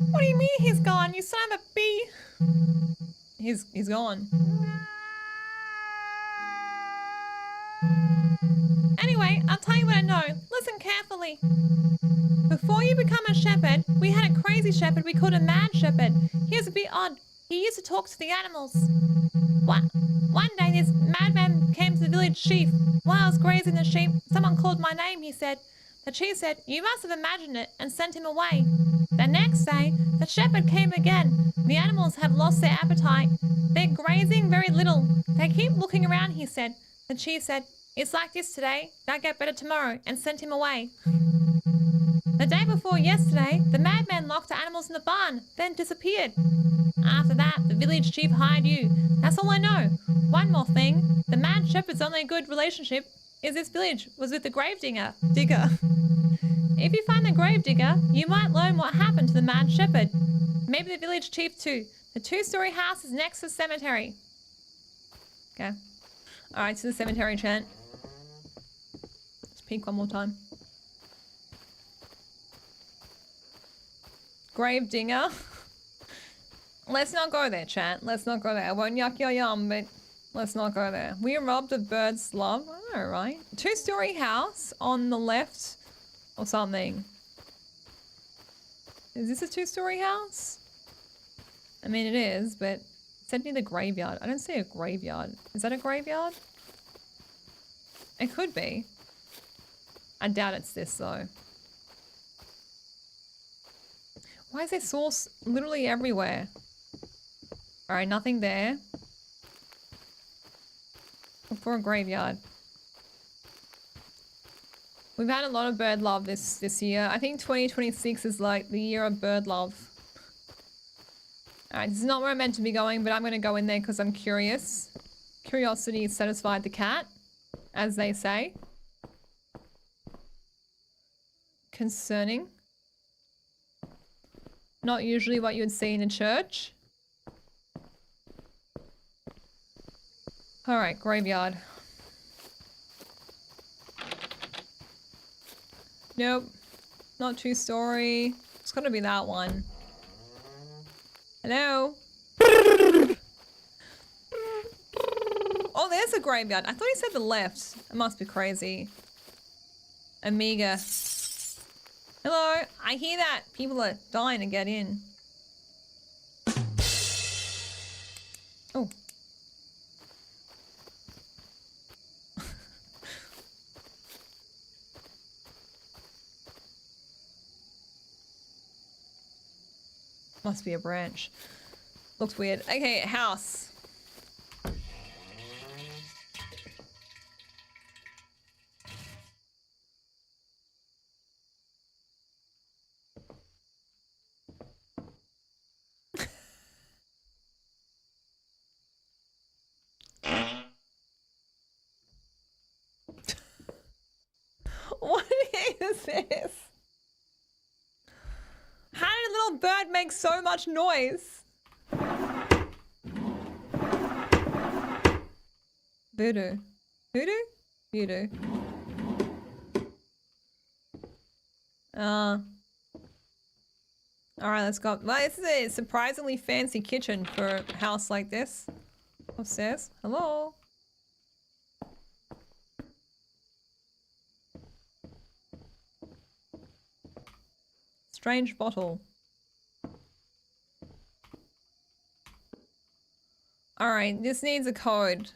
What do you mean he's gone? You son of a bee. He's gone. Anyway, I'll tell you what I know. Listen carefully. Before you become a shepherd, we had a crazy shepherd we called a mad shepherd. He was a bit odd. He used to talk to the animals. One day this madman came to the village chief. While I was grazing the sheep, someone called my name, he said. The chief said, you must have imagined it, and sent him away. The next day, the shepherd came again. The animals have lost their appetite. They're grazing very little. They keep looking around, he said. The chief said, it's like this today, they'll get better tomorrow, and sent him away. The day before yesterday, the madman locked the animals in the barn, then disappeared. After that, the village chief hired you. That's all I know. One more thing, the mad shepherd's only good relationship is this village was with the digger. If you find the gravedigger, you might learn what happened to the mad shepherd. Maybe the village chief too. The 2-story house is next to the cemetery. Okay. Alright, to the cemetery, chant. Let's peek one more time. Gravedigger. Let's not go there, chat. Let's not go there. I won't yuck your yum, but let's not go there. We are robbed of bird's love. I know, right? 2-story house on the left or something. Is this a 2-story house? I mean, it is, but send me the graveyard. I don't see a graveyard. Is that a graveyard? It could be. I doubt it's this, though. Why is there sauce literally everywhere? Alright, nothing there. Look for a graveyard. We've had a lot of bird love this year. I think 2026 is like the year of bird love. Alright, this is not where I'm meant to be going, but I'm going to go in there because I'm curious. Curiosity satisfied the cat, as they say. Concerning. Not usually what you would see in a church. Alright, graveyard. Nope. Not 2-story. It's gotta be that one. Hello? Oh, there's a graveyard. I thought he said the left. It must be crazy. Amiga. Hello? I hear that people are dying to get in. Oh. Must be a branch. Looks weird. Okay, house. What is this? How did a little bird make so much noise? Voodoo. Voodoo? Voodoo. Alright, let's go. Well, this is a surprisingly fancy kitchen for a house like this. Upstairs. Hello? Strange bottle. Alright, this needs a code.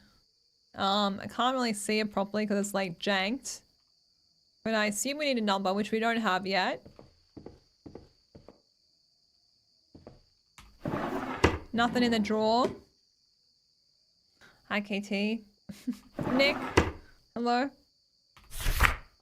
I can't really see it properly because it's like janked. But I assume we need a number, which we don't have yet. Nothing in the drawer. Hi, KT. Nick. Hello.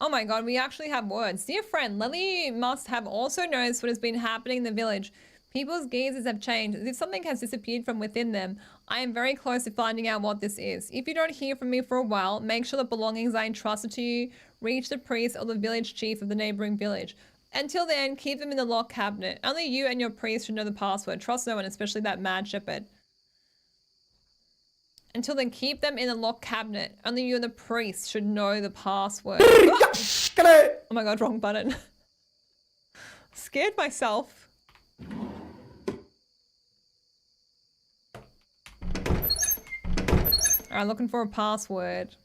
Oh my god, we actually have words. Dear friend, Lily must have also noticed what has been happening in the village. People's gazes have changed, as if something has disappeared from within them. I am very close to finding out what this is. If you don't hear from me for a while, make sure the belongings I entrusted to you reach the priest or the village chief of the neighboring village. Until then, keep them in the locked cabinet. Only you and your priest should know the password. Trust no one, especially that mad shepherd. Until then, keep them in the locked cabinet. Only you and the priest should know the password. Oh my god, wrong button. Scared myself. Alright, looking for a password.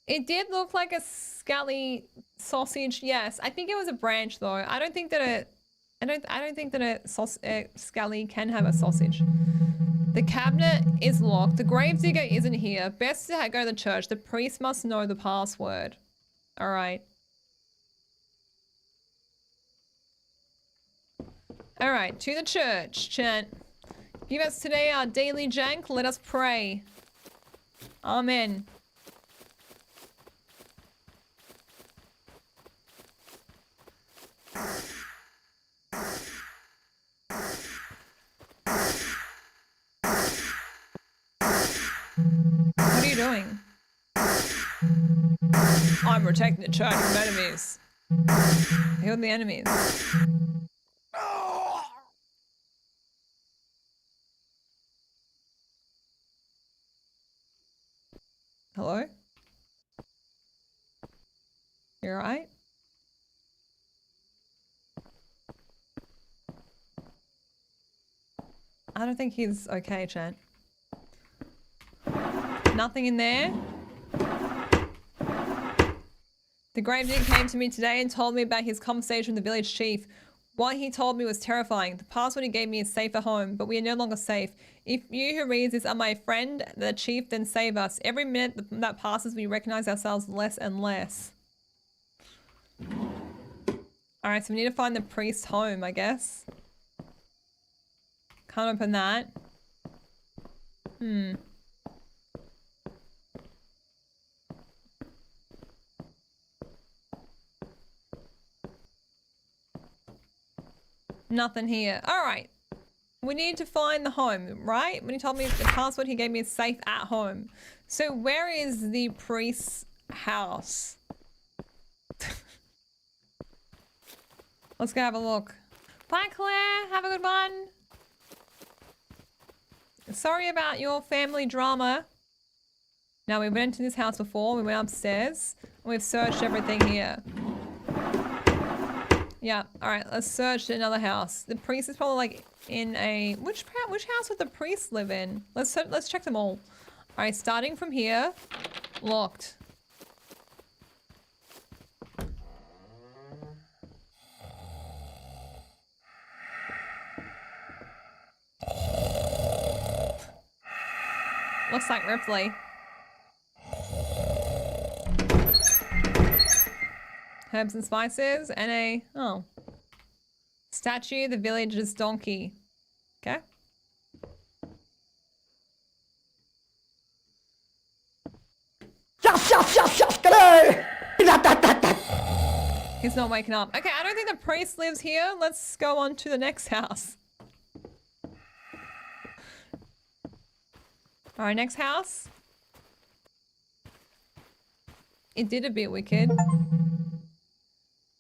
It did look like a scally sausage. Yes, I think it was a branch though. I don't think that a scally can have a sausage. The cabinet is locked. The gravedigger isn't here. Best to go to the church. The priest must know the password. All right. All right, to the church, chant. Give us today our daily jank. Let us pray. Amen. What are you doing? I'm protecting the church from enemies. Who are the enemies? Hello? You alright? I don't think he's okay, Chan. Nothing in there. The gravedigger came to me today and told me about his conversation with the village chief. What he told me was terrifying. The password he gave me is safe at home, but we are no longer safe. If you who reads this are my friend, the chief, then save us. Every minute that passes, we recognize ourselves less and less. Alright, so we need to find the priest's home, I guess. Can't open that. Nothing here. Alright. We need to find the home, right? When he told me the password he gave me is safe at home. So where is the priest's house? Let's go have a look. Bye, Claire. Have a good one. Sorry about your family drama. Now, we went into this house before. We went upstairs. And we've searched everything here. Yeah, alright, let's search another house. The priest is probably like in a... Which house would the priest live in? Let's check them all. Alright, starting from here. Locked. Looks like Ripley. Herbs and spices and a... Oh. Statue, the village's donkey. Okay. He's not waking up. Okay, I don't think the priest lives here. Let's go on to the next house. Alright, next house. It did a bit wicked.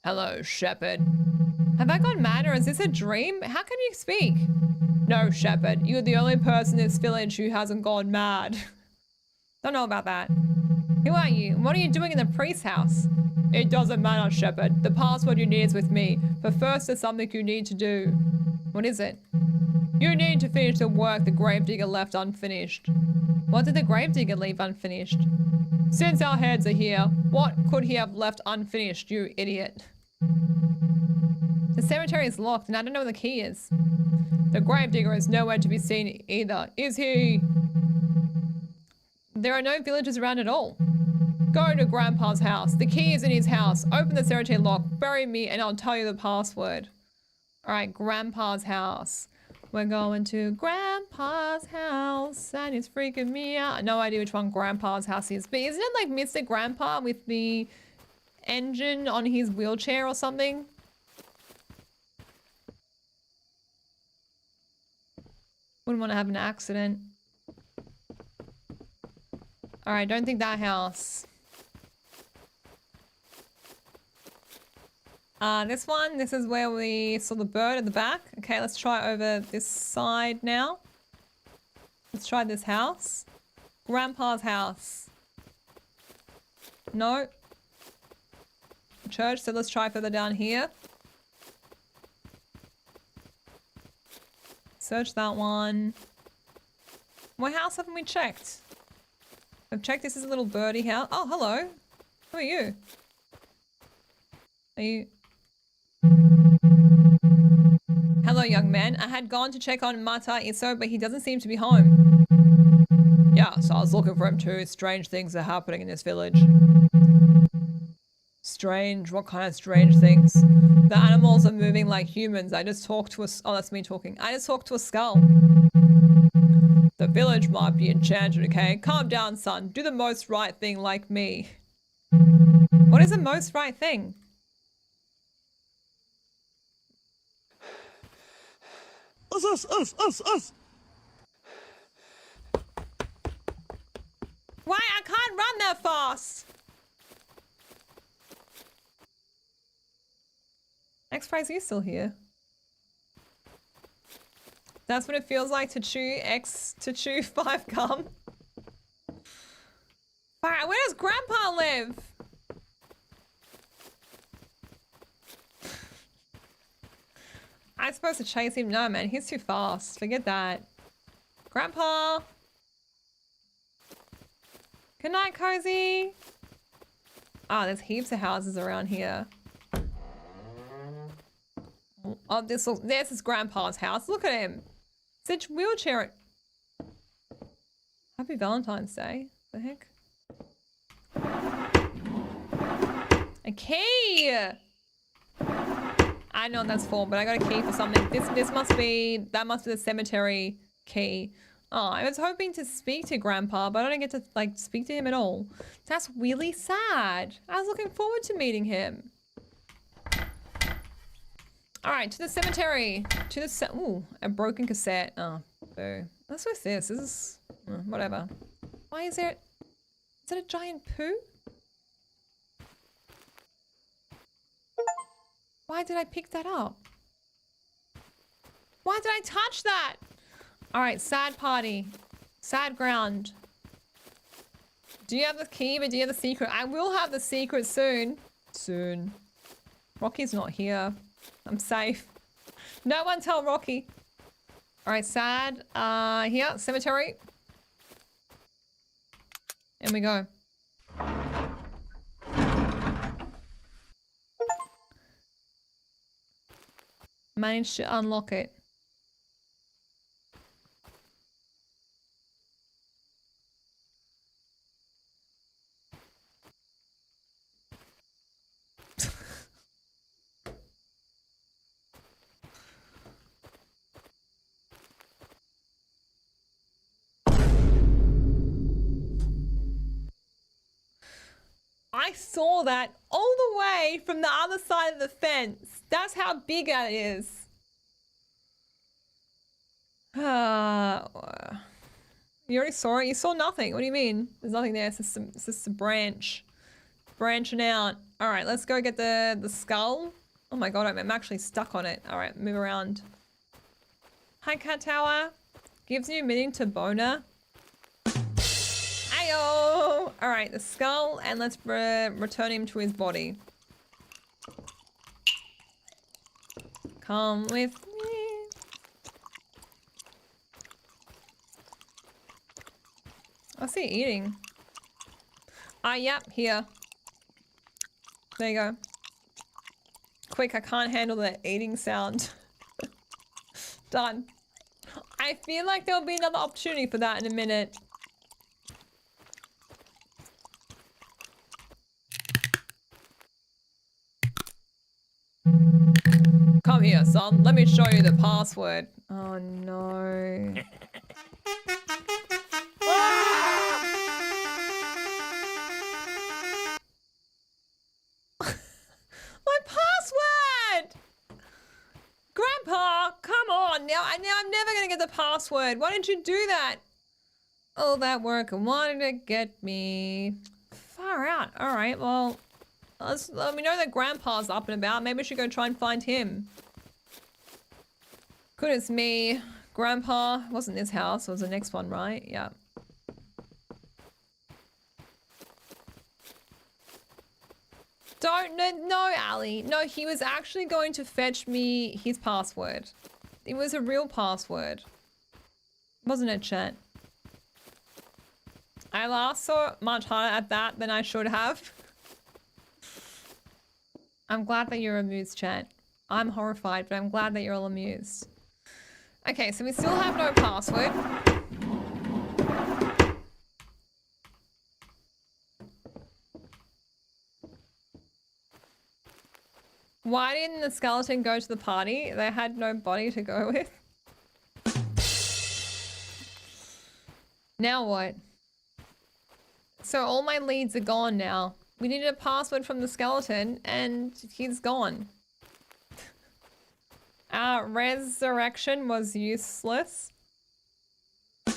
Hello, shepherd. Have I gone mad or is this a dream? How can you speak? No, shepherd. You're the only person in this village who hasn't gone mad. Don't know about that. Who are you? What are you doing in the priest's house? It doesn't matter, shepherd. The password you need is with me. But first there's something you need to do. What is it? You need to finish the work the gravedigger left unfinished. What did the gravedigger leave unfinished? Since our heads are here, what could he have left unfinished, you idiot? The cemetery is locked and I don't know where the key is. The gravedigger is nowhere to be seen either, is he? There are no villagers around at all. Go to Grandpa's house. The key is in his house. Open the cemetery lock, bury me, and I'll tell you the password. Alright, Grandpa's house. We're going to Grandpa's house, and it's freaking me out. No idea which one Grandpa's house is. But isn't it like Mr. Grandpa with the engine on his wheelchair or something? Wouldn't want to have an accident. Alright, don't think that house. This one, this is where we saw the bird at the back. Okay, let's try over this side now. Let's try this house. Grandpa's house. No. Church, so let's try further down here. Search that one. What house haven't we checked? I've checked this is a little birdie house. Oh, hello. Who are you? Are you... Hello, young man. I had gone to check on Mata Iso, but he doesn't seem to be home. Yeah, so I was looking for him too. Strange things are happening in this village. Strange? What kind of strange things? The animals are moving like humans. I just talked to a... Oh, that's me talking. I just talked to a skull. The village might be enchanted, okay? Calm down, son. Do the most right thing like me. What is the most right thing? Us. Why? I can't run that fast. X-Prize, are you still here? That's what it feels like to chew 5 gum. Alright, where does Grandpa live? I'm supposed to chase him? No, man, he's too fast. Forget that. Grandpa! Good night, Cozy! Ah, there's heaps of houses around here. Oh, this is Grandpa's house. Look at him. Such wheelchair. Happy Valentine's Day. The heck? A key! I know what that's for, but I got a key for something. This must be, that must be the cemetery key. Oh, I was hoping to speak to Grandpa, but I don't get to, like, speak to him at all. That's really sad. I was looking forward to meeting him. Alright, to the cemetery. To the ooh, a broken cassette. Oh, boo. What's with this? This is... whatever. Why is there... Is that a giant poo? Why did I pick that up? Why did I touch that? Alright, sad party. Sad ground. Do you have the key, but do you have the secret? I will have the secret soon. Soon. Rocky's not here. I'm safe. No one tell Rocky. Alright, sad. Here, cemetery. And we go. Managed to unlock it. I saw that all the way from the other side of the fence. That's how big that is. You already saw it? You saw nothing. What do you mean? There's nothing there. It's just a branch. Branching out. All right, let's go get the skull. Oh my god, I'm actually stuck on it. All right, move around. Hi, Cat Tower. Gives you meaning to boner. Ayo! All right, the skull, and let's return him to his body. Come with me. I see it eating. Ah, yep, here. There you go. Quick, I can't handle the eating sound. Done. I feel like there'll be another opportunity for that in a minute. Come here, son. Let me show you the password. Oh, no. My password! Grandpa, come on. Now I'm never going to get the password. Why didn't you do that? All that work and wanted to get me. Far out. All right, well, let me know that Grandpa's up and about. Maybe we should go try and find him. Goodness me. Grandpa, wasn't this house. It was the next one, right? Yeah. No, Ali. No, he was actually going to fetch me his password. It was a real password. Wasn't it, chat? I laughed so much harder at that than I should have. I'm glad that you're amused, chat. I'm horrified, but I'm glad that you're all amused. Okay, so we still have no password. Why didn't the skeleton go to the party? They had no body to go with. Now what? So all my leads are gone now. We needed a password from the skeleton and he's gone. Resurrection was useless. I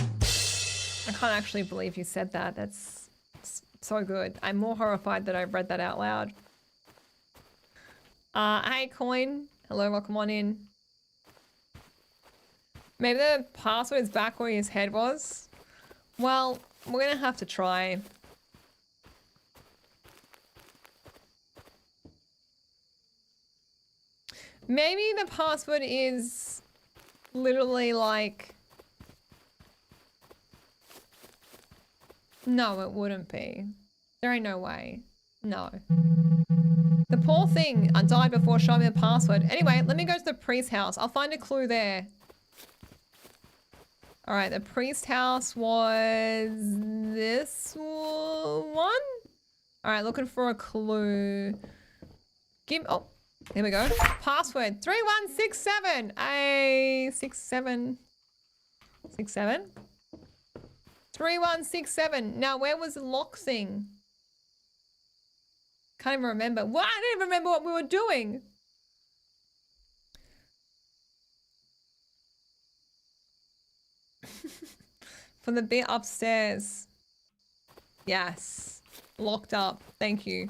can't actually believe you said that. That's so good. I'm more horrified that I read that out loud. Hey, Coin. Hello, welcome on in. Maybe the password is back where his head was. Well, we're gonna have to try. Maybe the password is literally like... No, it wouldn't be. There ain't no way. No. The poor thing died before showing me the password. Anyway, let me go to the priest's house. I'll find a clue there. Alright, the priest house was this one? Alright, looking for a clue. Oh, here we go. Password 3167. 67. 67? 3167. Now, where was the lock thing? Can't even remember. Well, I didn't even remember what we were doing. For the bit upstairs. Yes. Locked up. Thank you.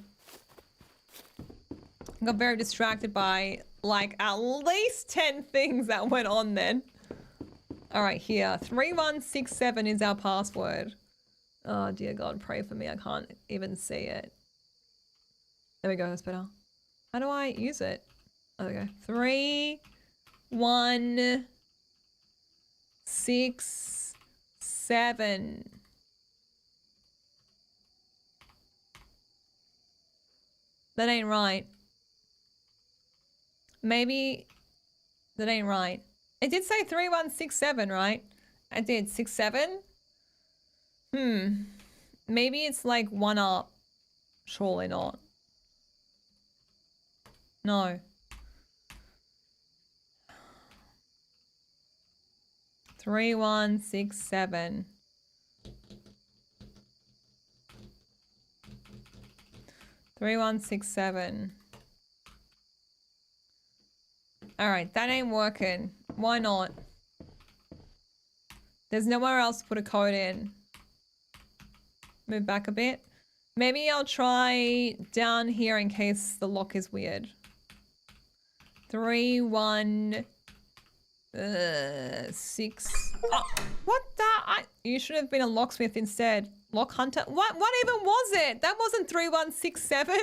I got very distracted by like at least 10 things that went on then. All right, here. 3167 is our password. Oh, dear God, pray for me. I can't even see it. There we go, that's better. How do I use it? Oh, there we go. 3, 1, 6, 7. That ain't right. Maybe that ain't right. It did say 3167, right? I did 67. Maybe it's like one up. Surely not. No. Three, 1, 6, 7. 3167. Alright, that ain't working. Why not? There's nowhere else to put a code in. Move back a bit. Maybe I'll try down here in case the lock is weird. 3, 1, 6. Oh, what the? You should have been a locksmith instead. Lock hunter. What even was it? That wasn't 3167.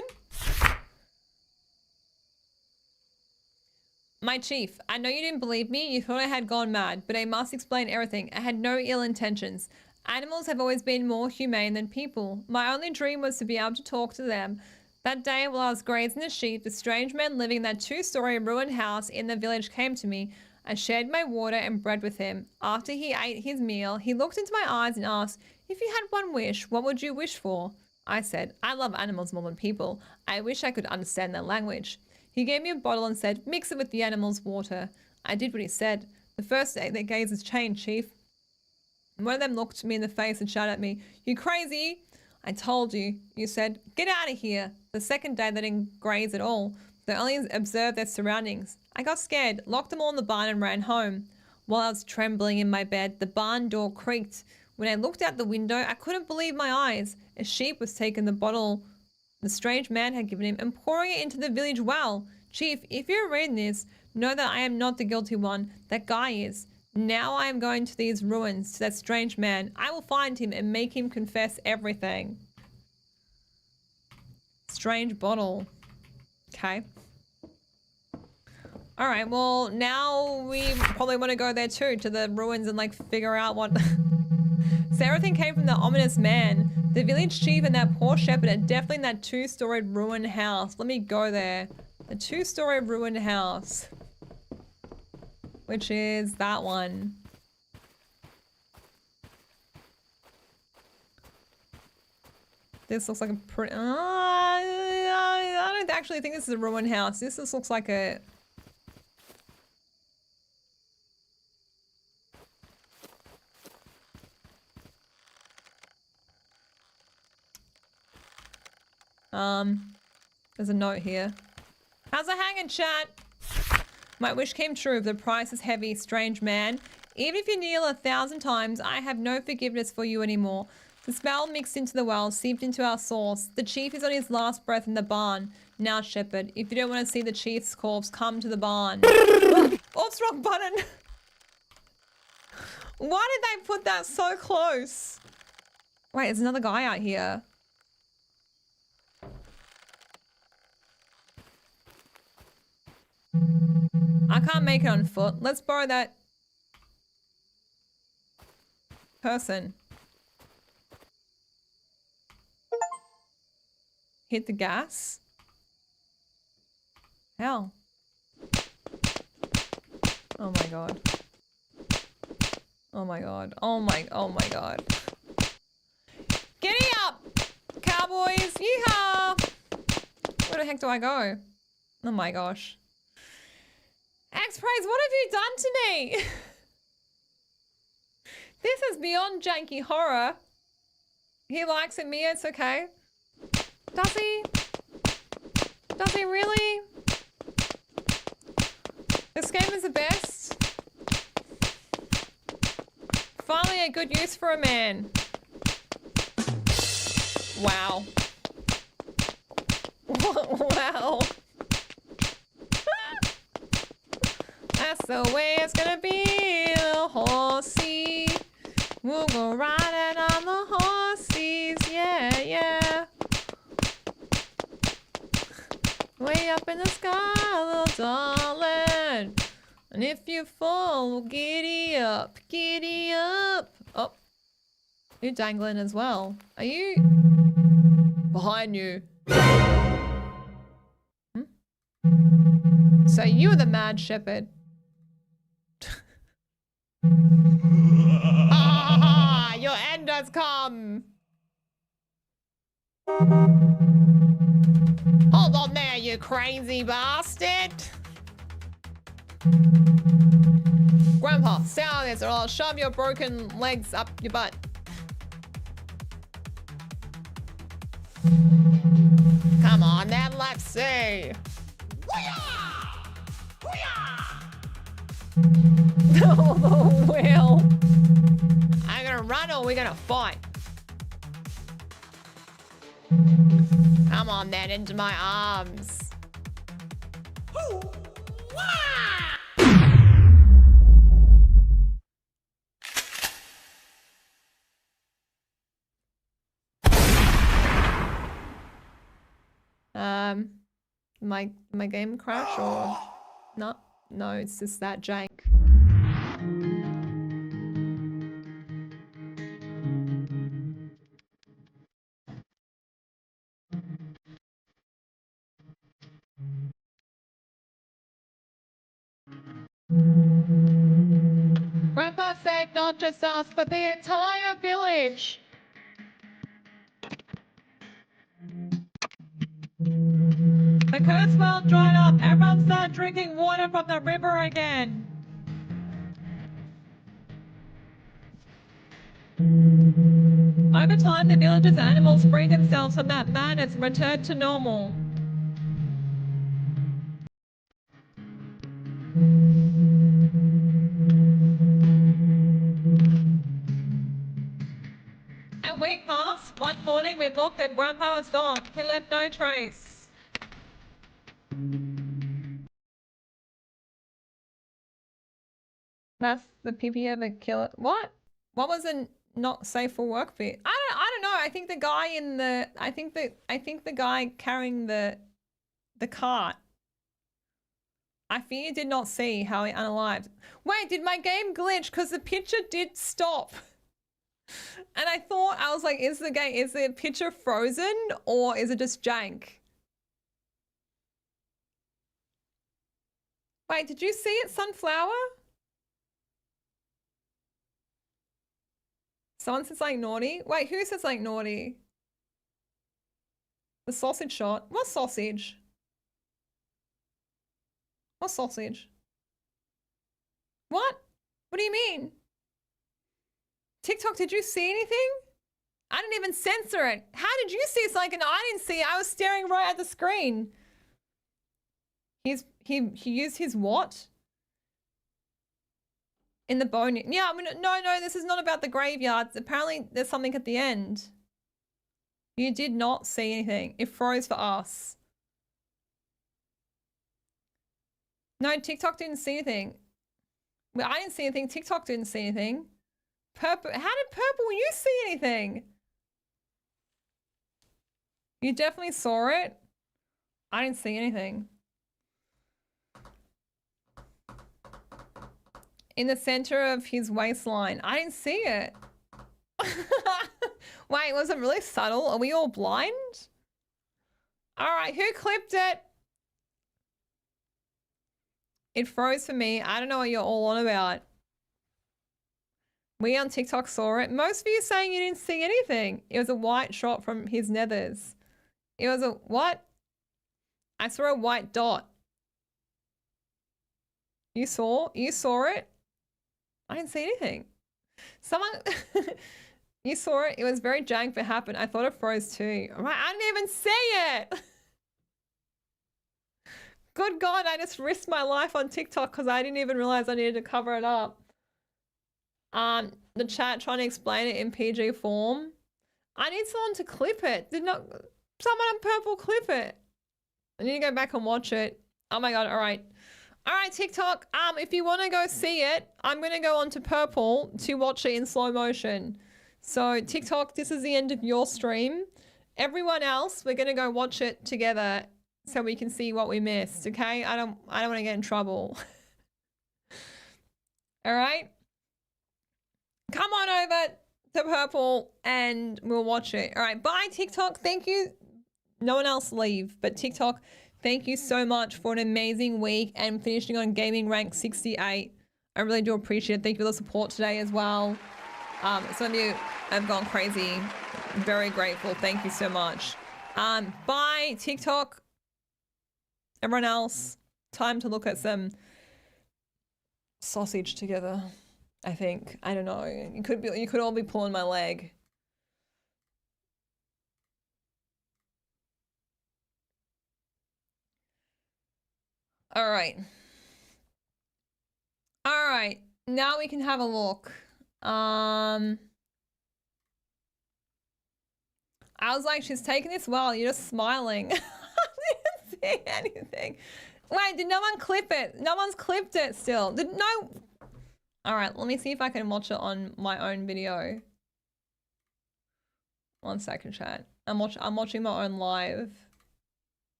My chief, I know you didn't believe me. You thought I had gone mad, but I must explain everything. I had no ill intentions. Animals have always been more humane than people. My only dream was to be able to talk to them. That day while I was grazing the sheep, a strange man living in that 2-story ruined house in the village came to me. I shared my water and bread with him. After he ate his meal, he looked into my eyes and asked, "If you had one wish, what would you wish for?" I said, "I love animals more than people. I wish I could understand their language." He gave me a bottle and said, "Mix it with the animal's water." I did what he said. The first day their gazes changed, Chief. One of them looked me in the face and shouted at me, "You crazy?" I told you. You said, "Get out of here." The second day they didn't graze at all. They only observed their surroundings. I got scared, locked them all in the barn and ran home. While I was trembling in my bed, the barn door creaked. When I looked out the window, I couldn't believe my eyes. A sheep was taking the bottle the strange man had given him and pouring it into the village well. Chief, if you're reading this, know that I am not the guilty one. That guy is. Now I am going to these ruins, to that strange man. I will find him and make him confess everything. Strange bottle. Okay. Alright, well, now we probably want to go there too, to the ruins and like figure out what... So everything came from the ominous man. The village chief and that poor shepherd are definitely in that 2-storied ruined house. Let me go there. The 2-story ruined house. Which is that one. This looks like a pretty... I don't actually think this is a ruined house. This just looks like a... There's a note here. How's it hanging, chat? My wish came true. The price is heavy, strange man. Even if you kneel 1,000 times, I have no forgiveness for you anymore. The smell mixed into the well, seeped into our sauce. The chief is on his last breath in the barn. Now, shepherd, if you don't want to see the chief's corpse, come to the barn. Oops, wrong button. Why did they put that so close? Wait, there's another guy out here. I can't make it on foot. Let's borrow that person. Hit the gas. Hell. Oh my god. Oh my god. Oh my god. Giddy up, cowboys! Yeehaw! Where the heck do I go? Oh my gosh. X-Praise, what have you done to me? This is beyond janky horror. He likes it, Mia, it's okay. Does he? Does he really? This game is the best. Finally a good use for a man. Wow. Wow. That's the way it's gonna be, little horsey. We'll go riding on the horses, yeah, yeah. Way up in the sky, little darling. And if you fall, we'll giddy up, giddy up. Oh, you're dangling as well. Are you? Behind you. So you're the mad shepherd. Ah, your end has come. Hold on there, you crazy bastard. Grandpa, stay out of this or I'll shove your broken legs up your butt. Come Come on then, let's see. Oh, the wheel. Are you gonna run or are we gonna fight? Come on then, into my arms. My game crash or no? No, it's just that jank. Grandpa saved not just us, but the entire village. The cursed well dried up. Everyone started drinking water from the river again. Over time, the village's animals free themselves from that madness and returned to normal. A week passed. One morning we looked and Grandpa was gone. He left no trace. That's the PP of a killer. What? What was a not safe for work bit? I don't know. I think the guy in the I think the guy carrying the cart. I fear you did not see how he unalived. Wait, did my game glitch? Because the picture did stop. And I thought, I was like, is the picture frozen or is it just jank? Wait, did you see it, Sunflower? Someone says like naughty. Wait, who says like naughty? The sausage shot. What sausage? What sausage? What? What do you mean? TikTok, did you see anything? I didn't even censor it. How did you see something and I didn't see it? I was staring right at the screen. He used his what? In the bone. Yeah, I mean, no, this is not about the graveyards. Apparently there's something at the end. You did not see anything. It froze for us. No, TikTok didn't see anything. Well, I didn't see anything. TikTok didn't see anything. Purple. How did Purple you see anything? You definitely saw it. I didn't see anything. In the center of his waistline. I didn't see it. Wait, was it really subtle? Are we all blind? All right, who clipped it? It froze for me. I don't know what you're all on about. We on TikTok saw it. Most of you saying you didn't see anything. It was a white shot from his nethers. It was a what? I saw a white dot. You saw it? I didn't see anything. Someone, you saw it. It was very jank but happened. I thought it froze too. I didn't even see it. Good God, I just risked my life on TikTok because I didn't even realize I needed to cover it up. The chat trying to explain it in PG form. I need someone to clip it. Did not someone on Purple clip it? I need to go back and watch it. Oh my God, all right. All right, TikTok, if you want to go see it, I'm going to go on to Purple to watch it in slow motion. So TikTok, this is the end of your stream. Everyone else, we're going to go watch it together so we can see what we missed, okay? I don't want to get in trouble. All right? Come on over to Purple and we'll watch it. All right, bye TikTok. Thank you. No one else leave, but TikTok, thank you so much for an amazing week and finishing on gaming rank 68. I really do appreciate it. Thank you for the support today as well. Some of you have gone crazy. Very grateful. Thank you so much. Bye TikTok. Everyone else, time to look at some sausage together. I think. I don't know. You could all be pulling my leg. All right. All right. Now we can have a look. I was like, she's taking this well. You're just smiling. I didn't see anything. Wait, did no one clip it? No one's clipped it still. No. All right, let me see if I can watch it on my own video. 1 second, chat. I'm watching my own live.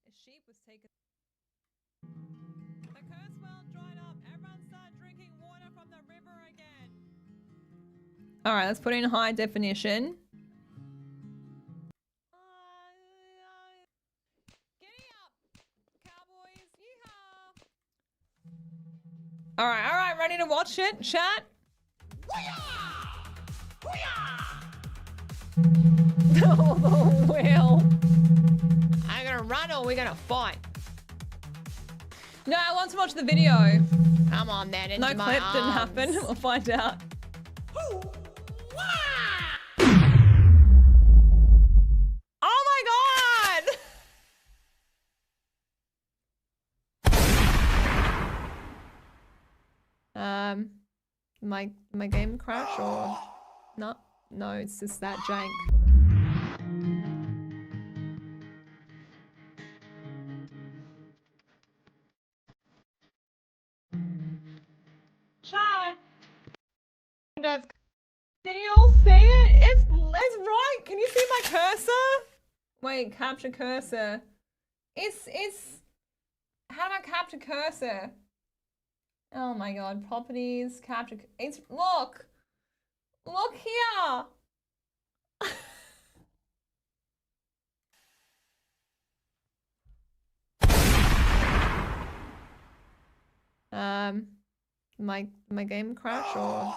A sheep was taken. The curse well dried up. Everyone started drinking water from the river again. All right, let's put it in high definition. Giddy up, cowboys! Yeehaw! All right, ready to watch it, chat? Oh, the wheel. I'm gonna run or we're gonna fight. No, I want to watch the video. Come on, then. Into No my clip arms. didn't happen. We'll find out. Oh my god! My game crash or no? No, it's just that jank. Chat. Did you all see it? It's right. Can you see my cursor? Wait, capture cursor. It's how do I capture cursor? Oh my god, properties, capture. It's look here. My game crash or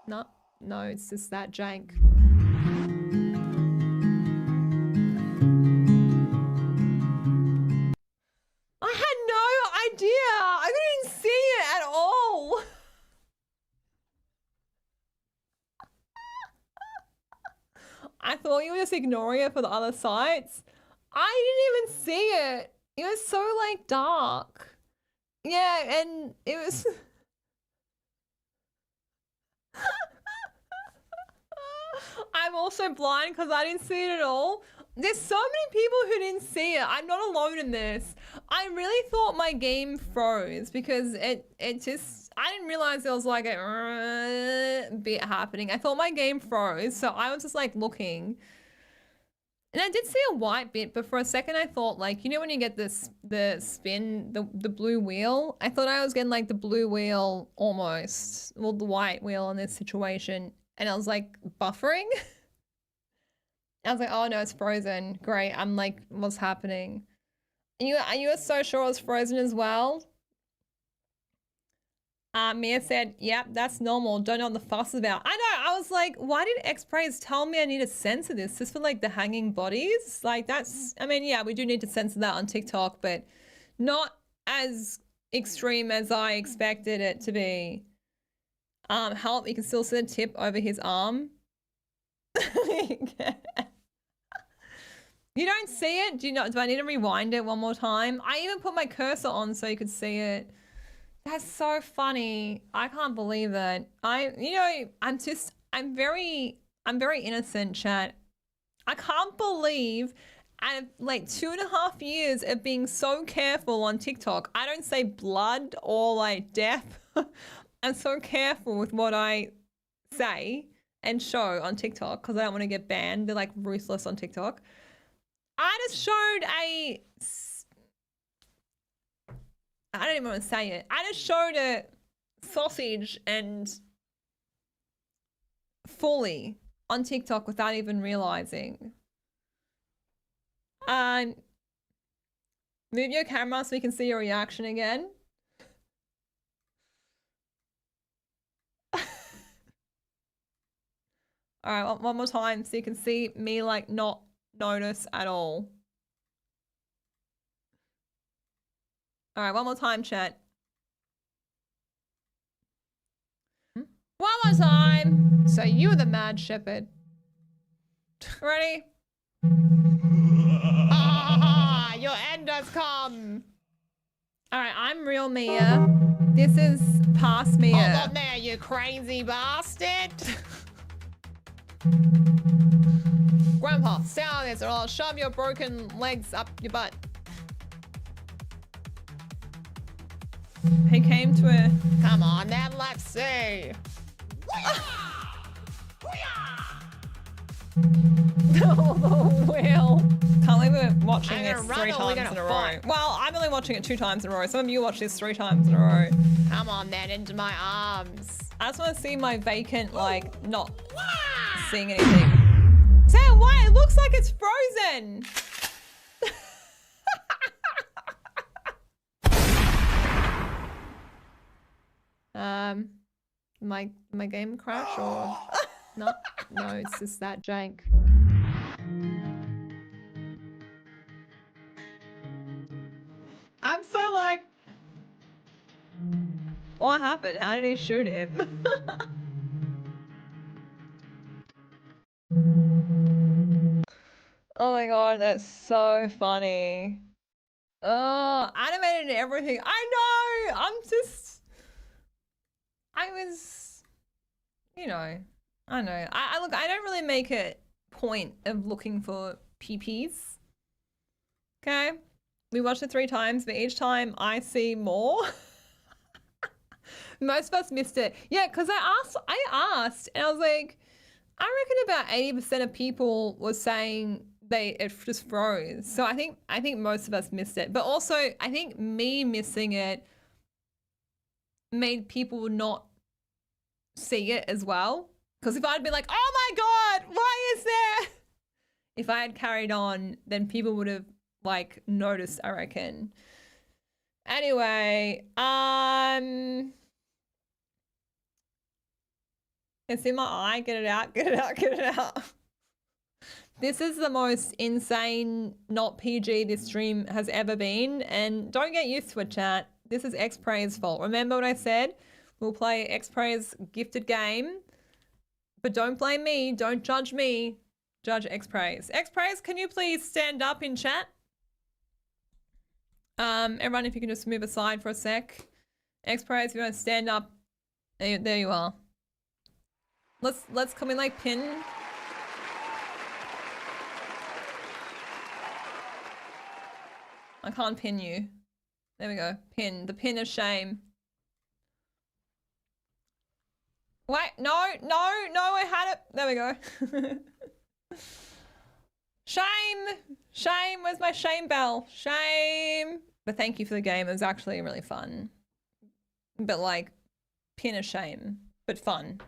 no? No, it's just that jank. I had no idea. I didn't see it at all. I thought you were just ignoring it for the other sites. I didn't even see it. It was so like dark. Yeah, and it was. I'm also blind because I didn't see it at all. There's so many people who didn't see it. I'm not alone in this. I really thought my game froze because it just, I didn't realize there was like a bit happening. I thought my game froze, so I was just like looking. And I did see a white bit, but for a second I thought like, you know when you get this, the spin, the blue wheel? I thought I was getting like the blue wheel almost, well the white wheel in this situation. And I was like buffering. I was like, oh no, it's frozen. Great. I'm like, what's happening? And you were so sure it was frozen as well? Mia said, yep, that's normal. Don't know what the fuss is about. I know. I was like, why did X-Praise tell me I need to censor this? Just for like the hanging bodies? Like that's, I mean, yeah, we do need to censor that on TikTok, but not as extreme as I expected it to be. Help, you can still see the tip over his arm. You don't see it? Do I need to rewind it one more time? I even put my cursor on so you could see it. That's so funny. I can't believe it. I'm very innocent, chat. I can't believe out of like 2.5 years of being so careful on TikTok, I don't say blood or like death. I'm so careful with what I say and show on TikTok because I don't want to get banned. They're like ruthless on TikTok. I just showed I don't even want to say it. I just showed a sausage and fully on TikTok without even realizing. Move your camera so we can see your reaction again. All right, one more time so you can see me like not notice at all. All right, one more time, chat. One more time. So you're the mad shepherd. Ready? your end has come. All right, I'm real Mia. This is past Mia. Hold on there, you crazy bastard. Grandpa, stay on this or I'll shove your broken legs up your butt. He came to a... Come on then, let's see. Oh, Will. Can't believe we're watching this 3 times in a row. Well, I'm only watching it 2 times in a row. Some of you watch this 3 times in a row. Come on then, into my arms. I just want to see my vacant, like, not seeing anything. Sam, why? It looks like it's frozen. My game crash or no? No, it's just that jank. I'm so like, what happened? How did he shoot him? Oh my god, that's so funny. Oh, animated and everything. I know. I was, you know, I know. I look, I don't really make a point of looking for PPs. Okay? We watched it 3 times, but each time I see more. Most of us missed it. Yeah, because I asked, and I was like, I reckon about 80% of people were saying it just froze. So I think most of us missed it. But also, I think me missing it made people not see it as well. Because if I'd been like, oh my god, why is there? If I had carried on, then people would have like noticed, I reckon. Anyway, it's in my eye. Get it out, get it out, get it out. This is the most insane, not PG this stream has ever been. And don't get used to it, chat. This is X-Prey's fault. Remember what I said? We'll play X-Prey's gifted game. But don't blame me. Don't judge me. Judge X-Prey's. X-Prey's, can you please stand up in chat? Everyone, if you can just move aside for a sec. X-Prey's, if you want to stand up. There you are. Let's come in like pin. I can't pin you. There we go. Pin. The pin of shame. Wait, no, I had it. There we go. Shame. Shame. Where's my shame bell? Shame. But thank you for the game. It was actually really fun. But like, pin of shame. But fun.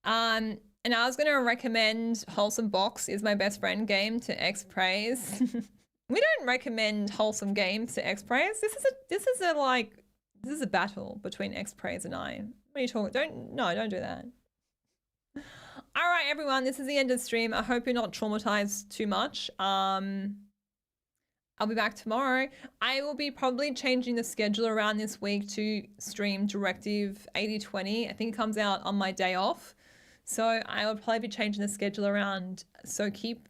And I was going to recommend Wholesome Box is My Best Friend game to X-Praise. We don't recommend wholesome games to X-Praise. This is a battle between X-Praise and I. What are you talking? Don't do that. All right, everyone, this is the end of the stream. I hope you're not traumatized too much. I'll be back tomorrow. I will be probably changing the schedule around this week to stream Directive 8020. I think it comes out on my day off. So I will probably be changing the schedule around. So keep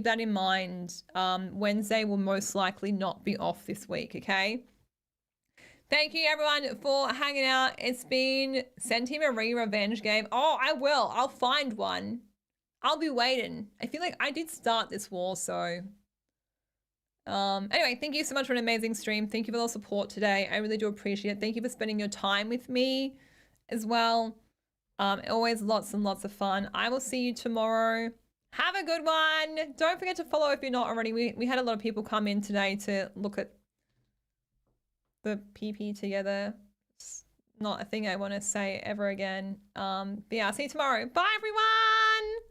that in mind. Wednesday will most likely not be off this week, okay? Thank you, everyone, for hanging out. It's been Senti Marie Revenge game. Oh, I will. I'll find one. I'll be waiting. I feel like I did start this war, so... Anyway, thank you so much for an amazing stream. Thank you for all the support today. I really do appreciate it. Thank you for spending your time with me as well. Always lots and lots of fun. I will see you tomorrow. Have a good one. Don't forget to follow if you're not already. We had a lot of people come in today to look at the PP together. It's not a thing I want to say ever again. But yeah, I'll see you tomorrow. Bye, everyone.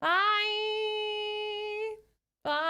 Bye.